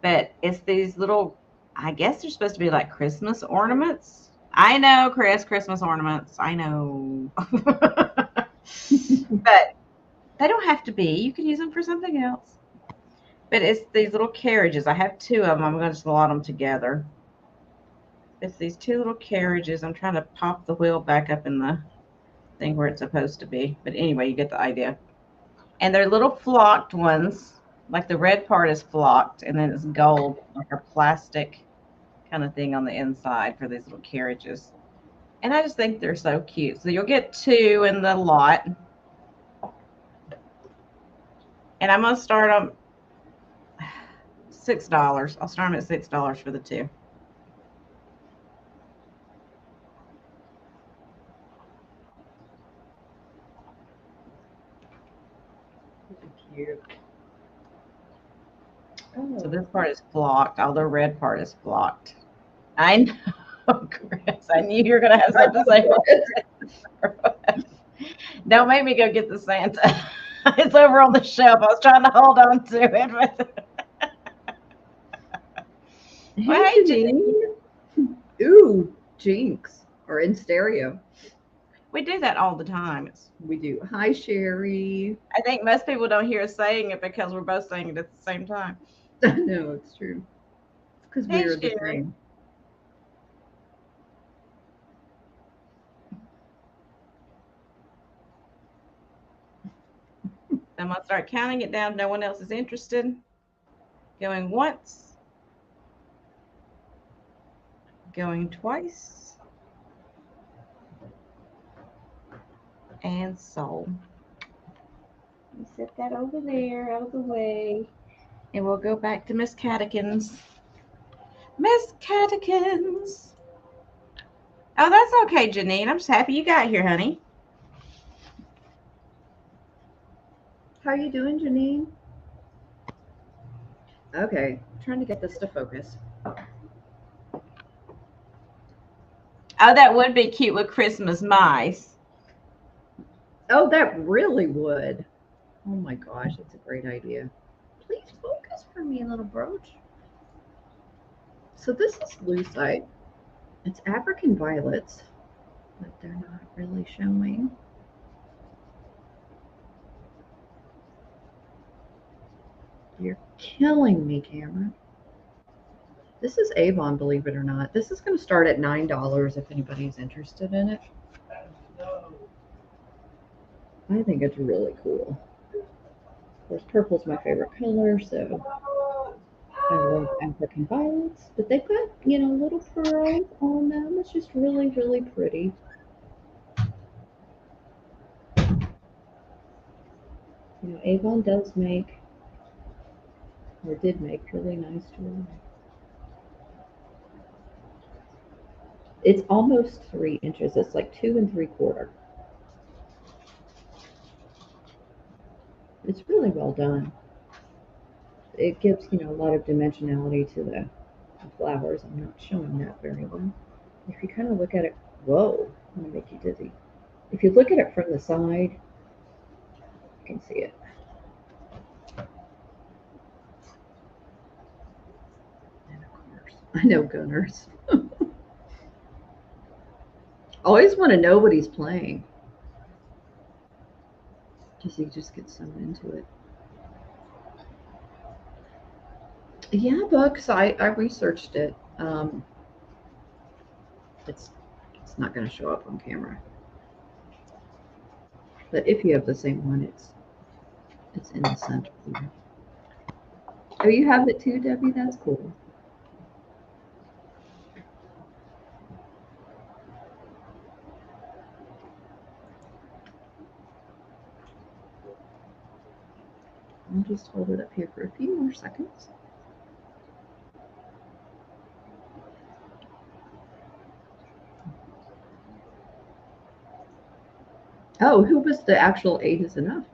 But it's these little, I guess they're supposed to be like Christmas ornaments. I know, Chris, Christmas ornaments. I know. But they don't have to be. You can use them for something else. But it's these little carriages. I have 2 of them. I'm going to slot them together. It's these 2 little carriages. I'm trying to pop the wheel back up in the thing where it's supposed to be. But anyway, you get the idea. And they're little flocked ones. Like the red part is flocked, and then it's gold, like a plastic kind of thing on the inside for these little carriages. And I just think they're so cute. So you'll get 2 in the lot. And I'm going to start them $6. I'll start them at $6 for the 2. Cute. Oh. So this part is flocked. All the red part is flocked. I know, Chris. I knew you were going to have something to say. Don't make me go get the Santa. It's over on the shelf. I was trying to hold on to it. Hey, Janine. Ooh, Jinx. Or in stereo. We do that all the time. We do. Hi, Sherry. I think most people don't hear us saying it because we're both saying it at the same time. No, it's true. Because Hey, we're the Sherry. same. I'm going to start counting it down. No one else is interested. Going once. Going twice. And sold. Let me set that over there out of the way. And we'll go back to Miss Catechins. Miss Catechins. Oh, that's okay, Janine. I'm just happy you got here, honey. How are you doing, Janine? Okay, I'm trying to get this to focus. Oh, that would be cute with Christmas mice. Oh, that really would. Oh my gosh, that's a great idea. Please focus for me, little brooch. So this is lucite. It's African violets, but they're not really showing. You're killing me, camera. This is Avon, believe it or not. This is going to start at $9 if anybody's interested in it. I think it's really cool. Of course, purple's my favorite color, so I love African violets. But they've got, you know, little pearls on them. It's just really, really pretty. You know, Avon does make, or did make, really nice jewelry. It's almost 3 inches. It's like 2 3/4. It's really well done. It gives, you know, a lot of dimensionality to the flowers. I'm not showing that very well. If you kind of look at it, whoa, I'm gonna make you dizzy. If you look at it from the side, you can see it. And of course, I know Gunners. Always want to know what he's playing. Because he just gets so into it. Yeah, books. I researched it. It's not going to show up on camera. But if you have the same one, it's in the center here. Oh, you have it too, Debbie? That's cool. I'll just hold it up here for a few more seconds. Oh, who was the actual 8 is enough?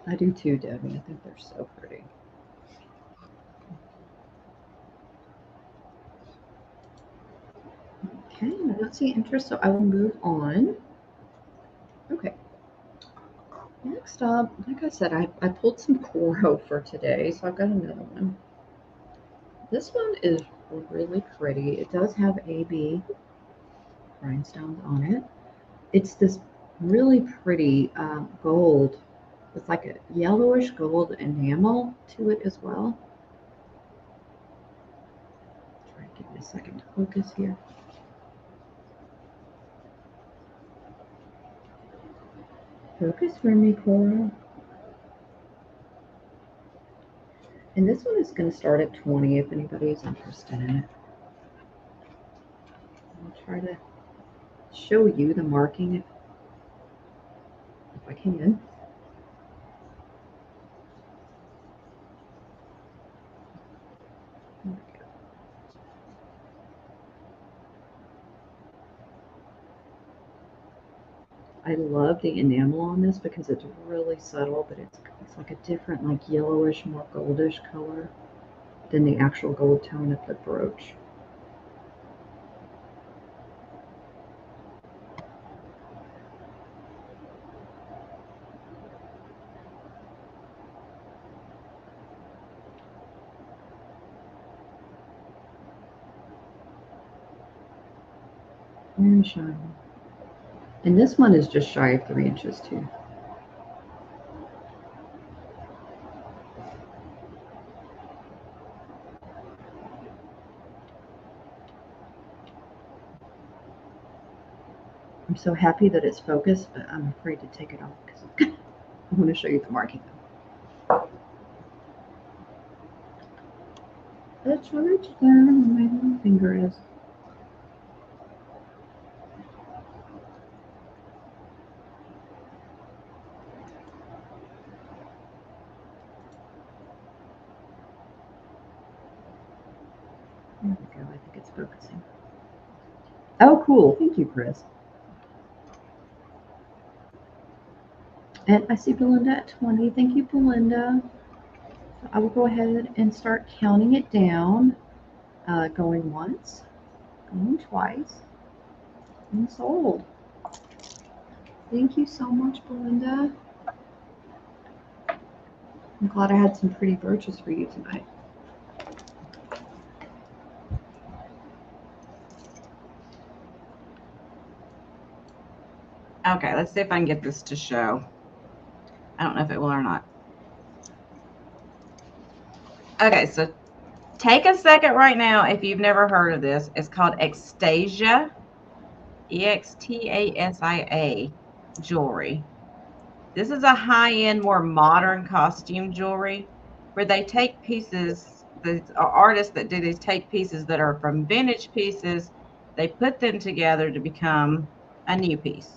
I do too, Debbie. I think they're so pretty. Okay, I don't see interest, so I will move on. Okay. Next up, like I said, I pulled some Coro for today, so I've got another one. This one is really pretty. It does have AB rhinestones on it. It's this really pretty gold with like a yellowish gold enamel to it as well. Try to give me a second to focus here. Focus for me, Cora. And this one is going to start at 20 if anybody is interested in it. I'll try to show you the marking if I can. There we go. I love the enamel on this because it's really subtle, but it's like a different, like yellowish, more goldish color than the actual gold tone of the brooch. Very shiny. And this one is just shy of 3 inches too. I'm so happy that it's focused, but I'm afraid to take it off because I want to show you the marking. It's right there where my little finger is. There we go. I think it's focusing. Oh, cool. Thank you, Chris. And I see Belinda at 20. Thank you, Belinda. So I will go ahead and start counting it down. Going once, going twice, and sold. Thank you so much, Belinda. I'm glad I had some pretty brooches for you tonight. Okay, let's see if I can get this to show. I don't know if it will or not. Okay, so take a second right now if you've never heard of this. It's called Extasia, E-X-T-A-S-I-A jewelry. This is a high-end, more modern costume jewelry where they take pieces, the artists that do these take pieces that are from vintage pieces, they put them together to become a new piece.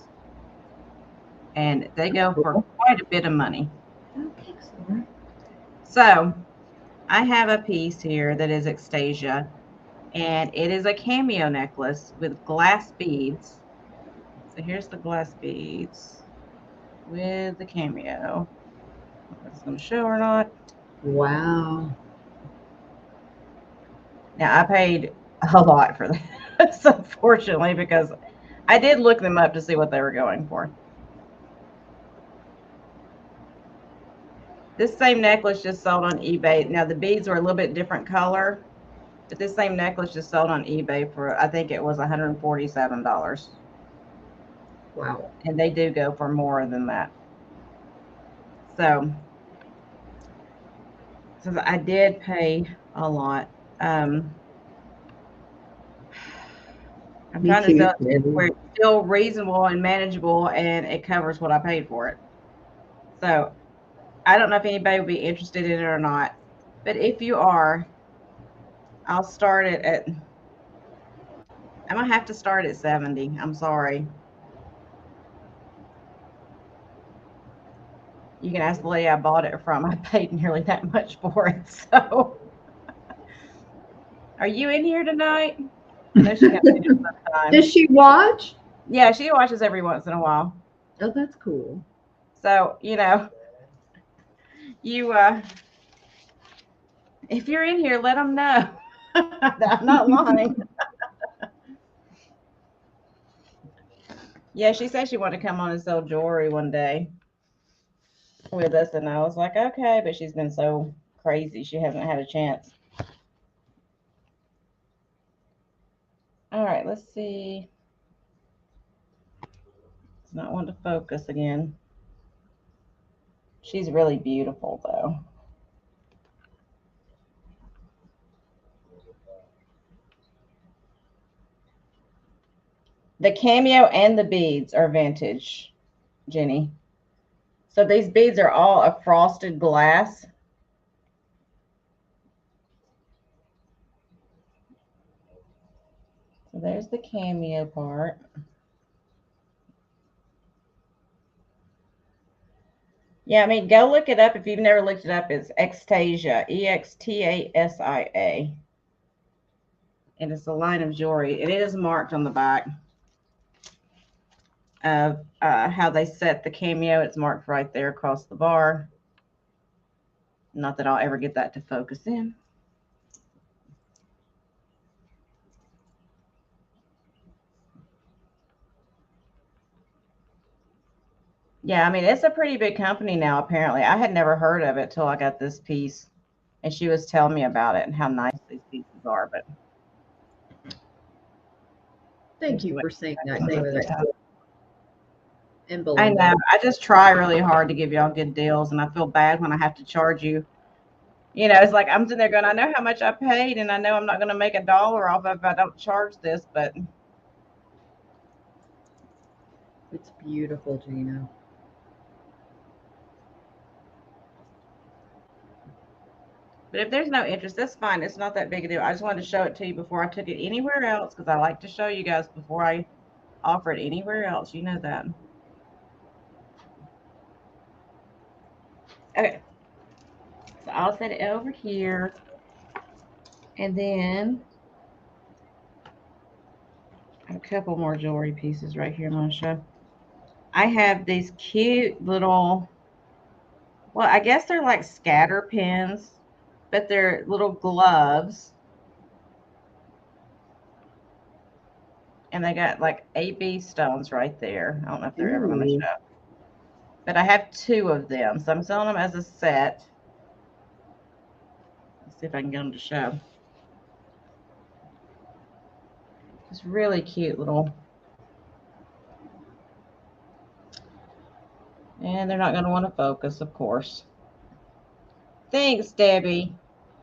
And they go for quite a bit of money. Okay, Laura. So I have a piece here that is Extasia, and it is a cameo necklace with glass beads. So here's the glass beads with the cameo. If it's going to show or not. Wow. Now I paid a lot for this, unfortunately, because I did look them up to see what they were going for. This same necklace just sold on eBay. Now the beads are a little bit different color, but this same necklace just sold on eBay for, I think it was $147. Wow. And they do go for more than that. So I did pay a lot. I'm trying to sell it where it's still reasonable and manageable, and it covers what I paid for it. So I don't know if anybody would be interested in it or not, but if you are, I'll start it at, I'm gonna have to start at 70. I'm sorry. You can ask the lady I bought it from. I paid nearly that much for it. So, are you in here tonight? No, she comes in sometime. Does she watch? Yeah, she watches every once in a while. Oh, that's cool. So, you know, You, if you're in here, let them know. I'm not lying. Yeah, she said she wanted to come on and sell jewelry one day with us, and I was like, okay, but she's been so crazy, she hasn't had a chance. All right, let's see. It's not wanting to focus again. She's really beautiful, though. The cameo and the beads are vintage, Jenny. So these beads are all a frosted glass. So there's the cameo part. Yeah, I mean, go look it up if you've never looked it up. It's Extasia, Extasia. And it's a line of jewelry. And it is marked on the back of how they set the cameo. It's marked right there across the bar. Not that I'll ever get that to focus in. Yeah, I mean, it's a pretty big company now, apparently. I had never heard of it till I got this piece. And she was telling me about it and how nice these pieces are. But Thank you for saying that, David. I know. I just try really hard to give y'all good deals, and I feel bad when I have to charge you. You know, it's like I'm sitting there going, I know how much I paid, and I know I'm not going to make $1 off if I don't charge this, but It's beautiful, Gina. But if there's no interest, that's fine. It's not that big a deal. I just wanted to show it to you before I took it anywhere else, because I like to show you guys before I offer it anywhere else. You know that. Okay. So I'll set it over here. And then I have a couple more jewelry pieces right here I'm going to show. I have these cute little, well, I guess they're like scatter pins, but they're little gloves. And they got like AB stones right there. I don't know if they're ever going to show. But I have 2 of them. So I'm selling them as a set. Let's see if I can get them to show. Just really cute little. And they're not going to want to focus, of course. Thanks, Debbie.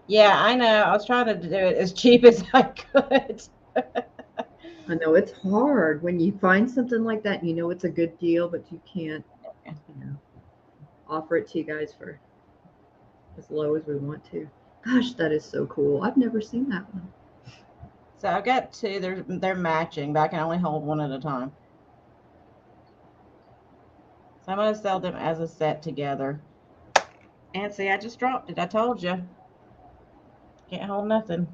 Yeah, I know. I was trying to do it as cheap as I could. I know it's hard when you find something like that and you know it's a good deal, but you can't, offer it to you guys for as low as we want to. Gosh, that is so cool. I've never seen that one. So I've got 2. They're matching, but I can only hold one at a time. So I'm going to sell them as a set together. And see, I just dropped it. I told you. Can't hold nothing.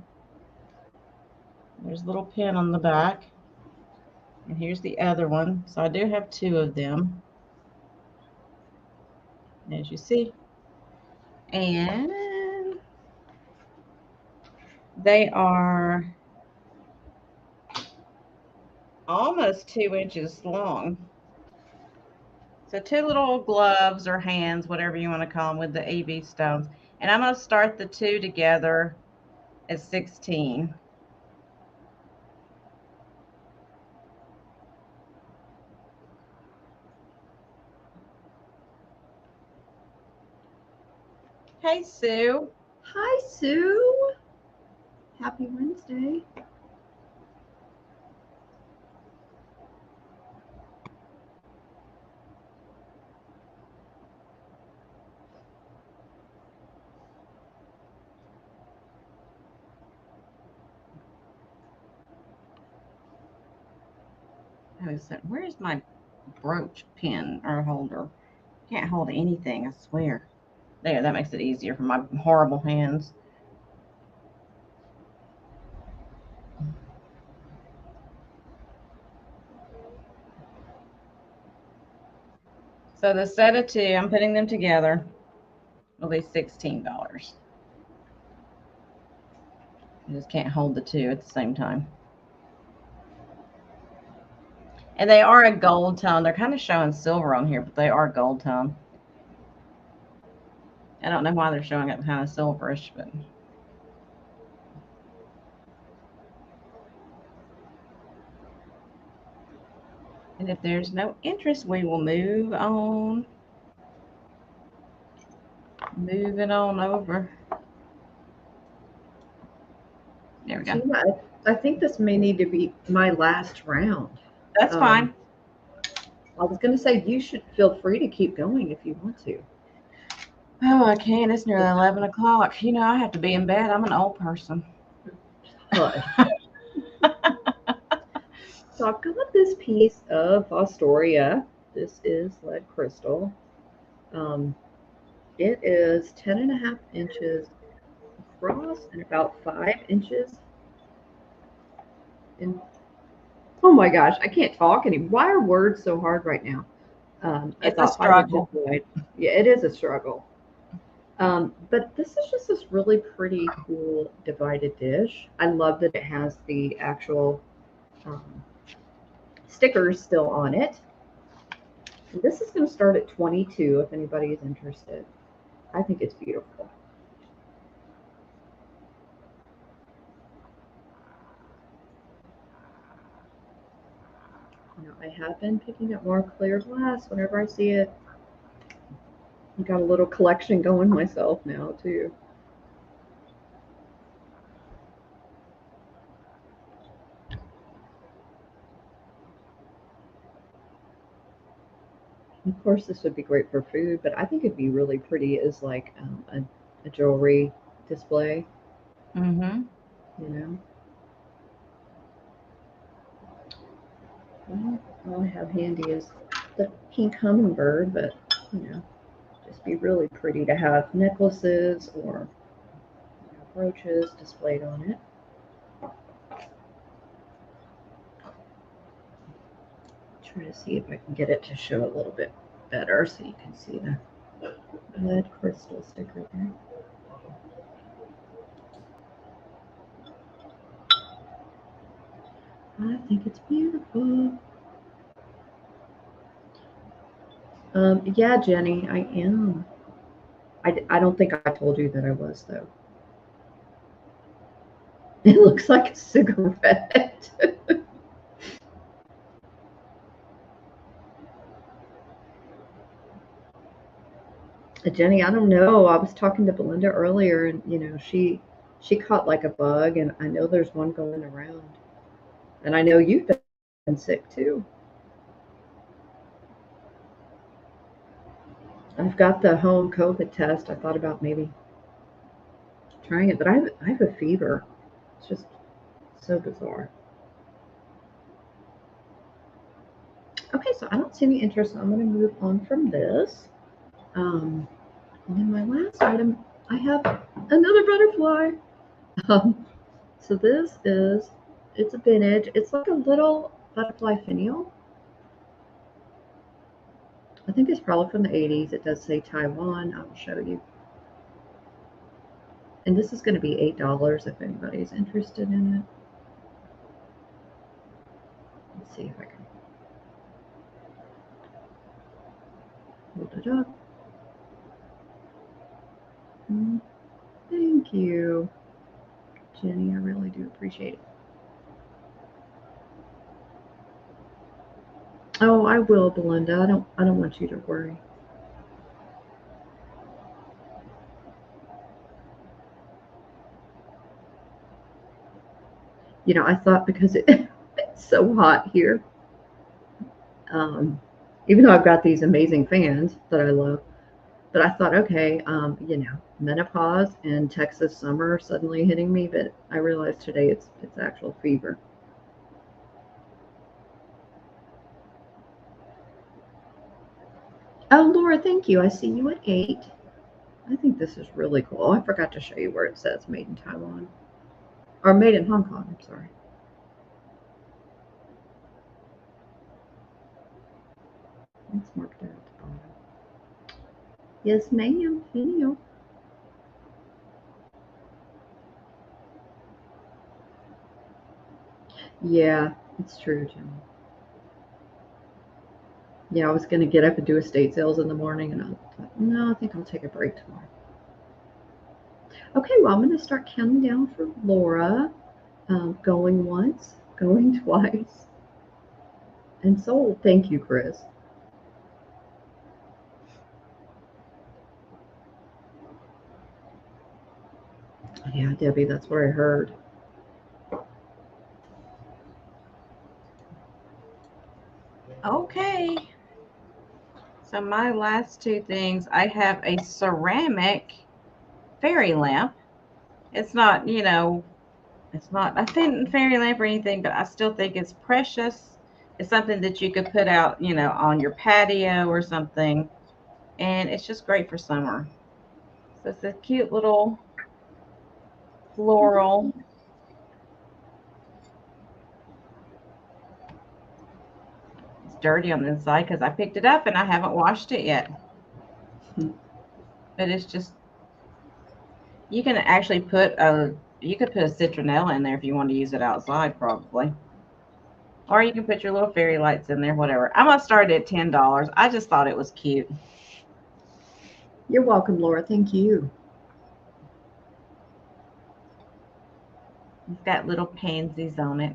There's a little pin on the back. And here's the other one. So I do have 2 of them, as you see. And they are almost 2 inches long. So 2 little gloves or hands, whatever you want to call them, with the AB stones. And I'm going to start the 2 together at 16. Hey, Sue. Hi, Sue. Happy Wednesday. Where's my brooch pin or holder? Can't hold anything, I swear. There, that makes it easier for my horrible hands. So the set of 2, I'm putting them together. will be $16. You just can't hold the two at the same time. And they are a gold tone. They're kind of showing silver on here, but they are gold tone. I don't know why they're showing it kind of silverish, but. And if there's no interest, we will move on. Move it on over. There we go. Gina, I think this may need to be my last round. That's fine. I was going to say you should feel free to keep going if you want to. Oh, I can. It's nearly 11 o'clock. You know, I have to be in bed. I'm an old person. So I've got this piece of Astoria. This is lead crystal. It is 10.5 inches across and about 5 inches in. Oh my gosh, I can't talk anymore. Why are words so hard right now? It's a struggle. Yeah, it is a struggle. But this is just this really pretty, cool divided dish. I love that it has the actual stickers still on it. And this is going to start at 22 if anybody is interested. I think it's beautiful. Now, I have been picking up more clear glass whenever I see it. I've got a little collection going myself now, too. Of course, this would be great for food, but I think it'd be really pretty as like a jewelry display. Mm-hmm. You know. Well, all I have handy is the pink hummingbird, but you know, just be really pretty to have necklaces or brooches displayed on it. Try to see if I can get it to show a little bit better so you can see the lead crystal sticker there. I think it's beautiful. Yeah, Jenny, I am. I don't think I told you that I was, though. It looks like a cigarette. Jenny, I don't know. I was talking to Belinda earlier, and you know, she caught like a bug, and I know there's one going around. And I know you've been sick too. I've got the home COVID test. I thought about maybe trying it, but I have a fever. It's just so bizarre. Okay, so I don't see any interest. So I'm going to move on from this. And then my last item, I have another butterfly. So this is, it's a vintage. It's like a little butterfly finial. I think it's probably from the 80s. It does say Taiwan. I'll show you. And this is going to be $8 if anybody's interested in it. Let's see if I can hold it up. Thank you, Jenny. I really do appreciate it. Oh, I will, Belinda. I don't want you to worry. You know, I thought because it's so hot here, even though I've got these amazing fans that I love, but I thought, okay, you know, menopause and Texas summer suddenly hitting me, but I realized today it's actual fever. Oh, Laura, thank you. I see you at 8. I think this is really cool. Oh, I forgot to show you where it says made in Taiwan. Or made in Hong Kong, I'm sorry. It's marked out at the bottom. Yes, ma'am, Finial. Yeah, it's true, Jim. Yeah, I was going to get up and do estate sales in the morning, and I thought, no, I think I'll take a break tomorrow. Okay, well, I'm going to start counting down for Laura. Going once, going twice, and sold. Thank you, Chris. Yeah, Debbie, that's what I heard. Okay. So my last two things, I have a ceramic fairy lamp. It's not, you know, it's not a thin fairy lamp or anything, but I still think it's precious. It's something that you could put out, you know, on your patio or something. And it's just great for summer. So it's a cute little floral. It's dirty on the inside because I picked it up and I haven't washed it yet. But it's just, you can actually put you could put a citronella in there if you want to use it outside, probably. Or you can put your little fairy lights in there, whatever. I'm going to start at $10. I just thought it was cute. You're welcome, Laura. Thank you. It's got little pansies on it.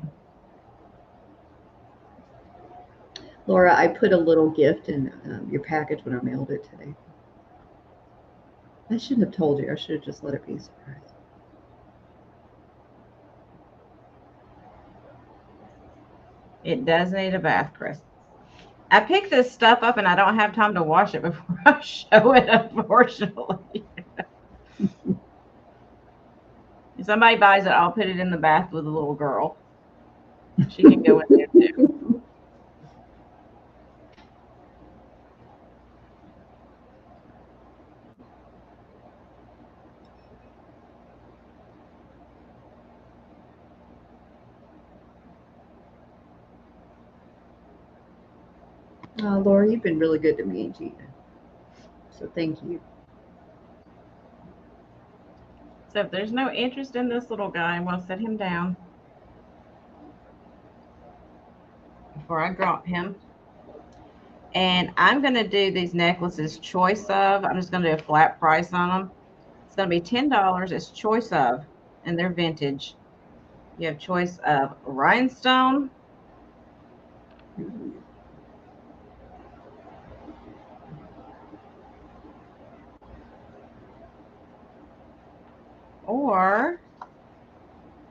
Laura, I put a little gift in your package when I mailed it today. I shouldn't have told you. I should have just let it be a surprise. It does need a bath, Chris. I picked this stuff up and I don't have time to wash it before I show it, unfortunately. If somebody buys it, I'll put it in the bath with a little girl. She can go in there too. Laura, you've been really good to me and Gina. So thank you. So if there's no interest in this little guy, I'm going to set him down before I drop him. And I'm going to do these necklaces choice of. I'm just going to do a flat price on them. It's going to be $10. It's choice of, and they're vintage. You have choice of rhinestone, or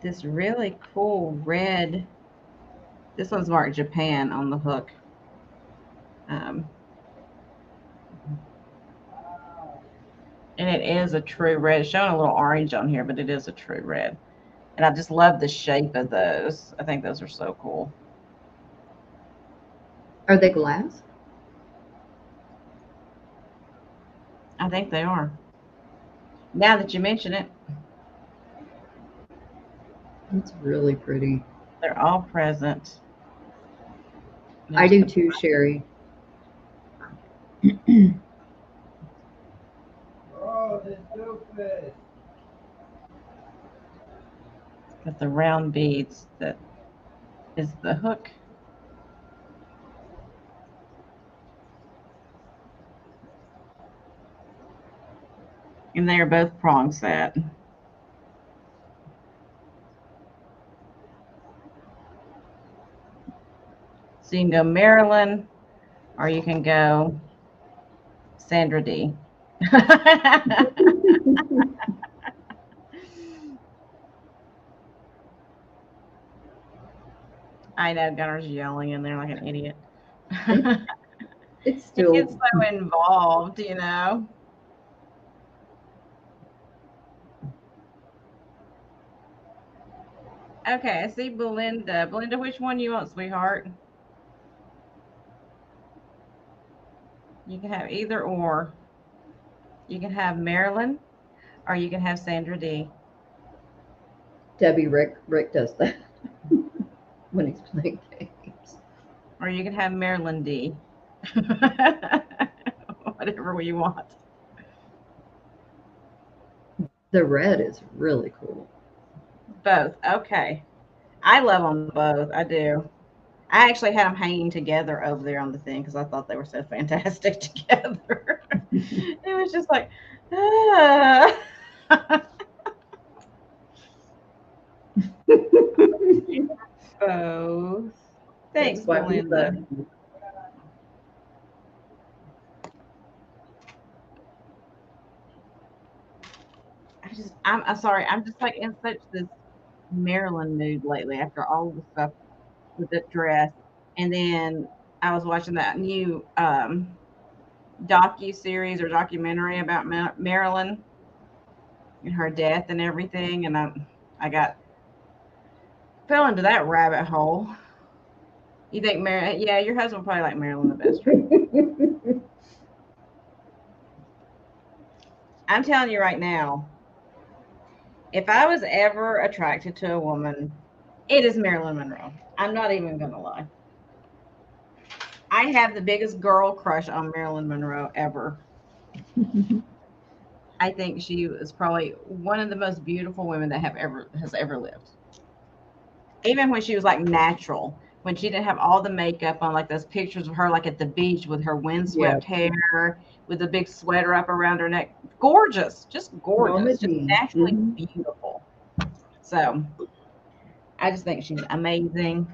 this really cool red. This one's marked Japan on the hook. And it is a true red. It's showing a little orange on here, but it is a true red. And I just love the shape of those. I think those are so cool. Are they glass? I think they are. Now that you mention it. It's really pretty. They're all present. I do too, Sherry. Oh, this stupid. Got the round beads that is the hook. And they are both prong set. So you can go Marilyn, or you can go Sandra D. I know Gunner's yelling in there like an idiot. It's still. He gets so involved, you know. Okay, I see Belinda. Belinda, which one you want, sweetheart? You can have either or. You can have Marilyn, or you can have Sandra D. Debbie, Rick does that when he's playing games. Or you can have Marilyn D. Whatever you want. The red is really cool. Both. Okay. I love them both. I do. I actually had them hanging together over there on the thing because I thought they were so fantastic together. It was just like, ah. Both. Thanks, That's why we love Belinda. you. I'm sorry. I'm just like in such this Maryland mood lately after all the stuff with the dress. And then I was watching that new docu series or documentary about Marilyn and her death and everything, and I got fell into that rabbit hole. You think Yeah, your husband probably like Marilyn the best, right? I'm telling you right now, if I was ever attracted to a woman, it is Marilyn Monroe. I'm not even gonna lie. I have the biggest girl crush on Marilyn Monroe ever. I think she is probably one of the most beautiful women that has ever lived. Even when she was like natural, when she didn't have all the makeup on, like those pictures of her like at the beach with her windswept hair, with the big sweater up around her neck. Gorgeous, just gorgeous, just naturally beautiful. So I just think she's amazing.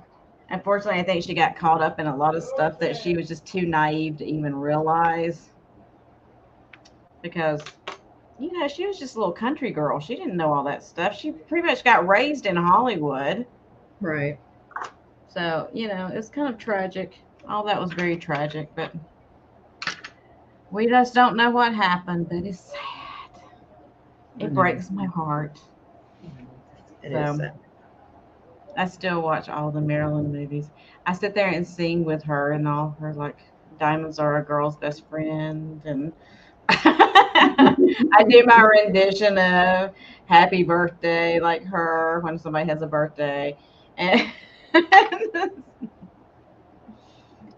Unfortunately, I think she got caught up in a lot of stuff that she was just too naive to even realize. Because, she was just a little country girl. She didn't know all that stuff. She pretty much got raised in Hollywood. Right. So, it's kind of tragic. All that was very tragic, but we just don't know what happened, but it's sad. It breaks my heart. It is sad. I still watch all the Marilyn movies. I sit there and sing with her and all her, like, Diamonds Are a Girl's Best Friend, and I do my rendition of Happy Birthday, like her, when somebody has a birthday. And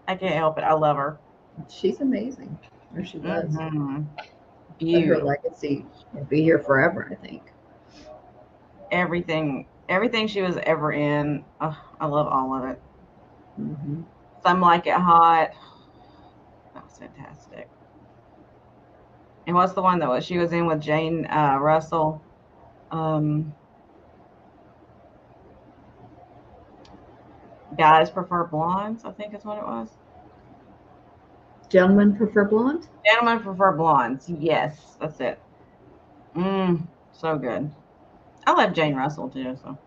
I can't help it. I love her. She's amazing. Or she was. Mm-hmm. Let her legacy be here forever, I think. Everything she was ever in. Oh, I love all of it. Mm-hmm. Some Like It Hot. That was fantastic. And what's the one that she was in with Jane Russell? Guys Prefer Blondes, I think is what it was. Gentlemen Prefer Blonde? Gentlemen Prefer Blondes. Yes, that's it. So good. I love Jane Russell too, so,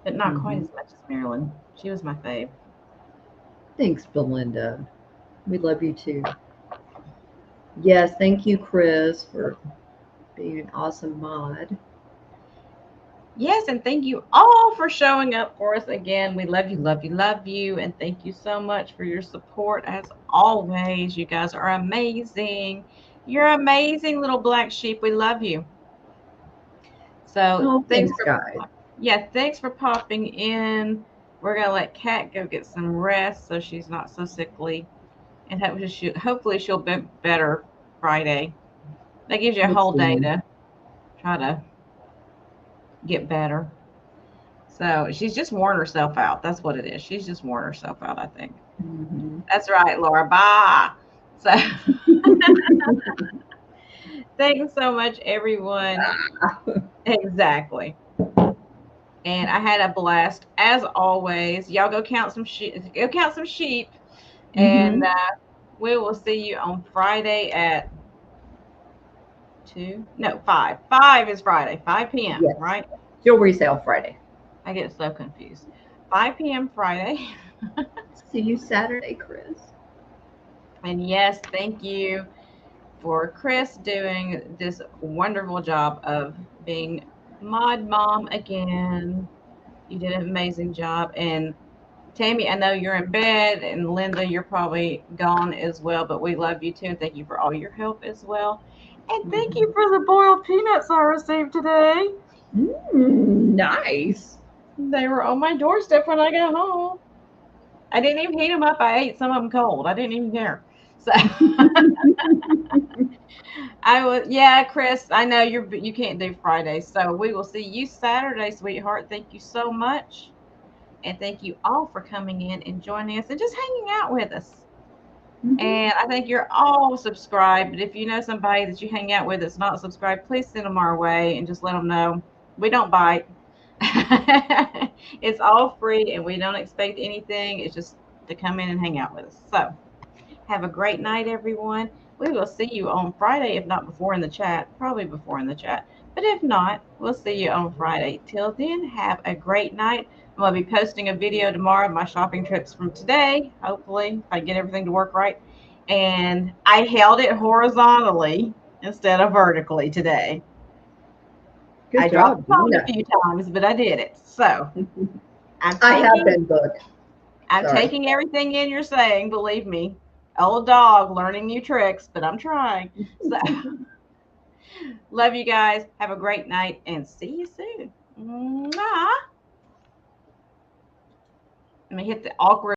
but not quite as much as Marilyn. She was my fave. Thanks, Belinda. We love you too. Yes, thank you, Chris, for being an awesome mod. Yes, and thank you all for showing up for us again. We love you, love you, love you, and thank you so much for your support as always. You guys are amazing. You're amazing, little black sheep. We love you. So thanks, guys. Yeah, thanks for popping in. We're gonna let Kat go get some rest so she's not so sickly, and hopefully she'll be better Friday. That gives you a whole day to try to get better. So she's just worn herself out. That's what it is. She's just worn herself out, I think. Mm-hmm. That's right, Laura. Bye. So thanks so much, everyone. Exactly. And I had a blast as always. Y'all go count some sheep. And we will see you on Friday at 2. No, 5. 5 is Friday. 5 p.m. Yes. Right? Jewelry sale Friday. I get so confused. 5 p.m. Friday. See you Saturday, Chris. And yes, thank you for Chris doing this wonderful job of being mod mom again. You did an amazing job. And Tammy, I know you're in bed, and Linda, you're probably gone as well, but we love you too, and thank you for all your help as well. And thank you for the boiled peanuts I received today. Nice. They were on my doorstep when I got home. I didn't even heat them up. I ate some of them cold. I didn't even care. So yeah, Chris, I know you can't do Fridays, so we will see you Saturday, sweetheart. Thank you so much. And thank you all for coming in and joining us and just hanging out with us. And I think you're all subscribed. But if you know somebody that you hang out with that's not subscribed, please send them our way and just let them know. We don't bite. It's all free and we don't expect anything. It's just to come in and hang out with us. So have a great night, everyone. We will see you on Friday, if not before in the chat, probably before in the chat. But if not, we'll see you on Friday. Till then, have a great night. I'm going to be posting a video tomorrow of my shopping trips from today, hopefully, if I get everything to work right. And I held it horizontally instead of vertically today. Good I job. dropped the phone a few times, but I did it. So I have been booked. I'm taking everything in you're saying, believe me. Old dog learning new tricks, but I'm trying. So love you guys. Have a great night and see you soon. Mwah. Let me hit the awkward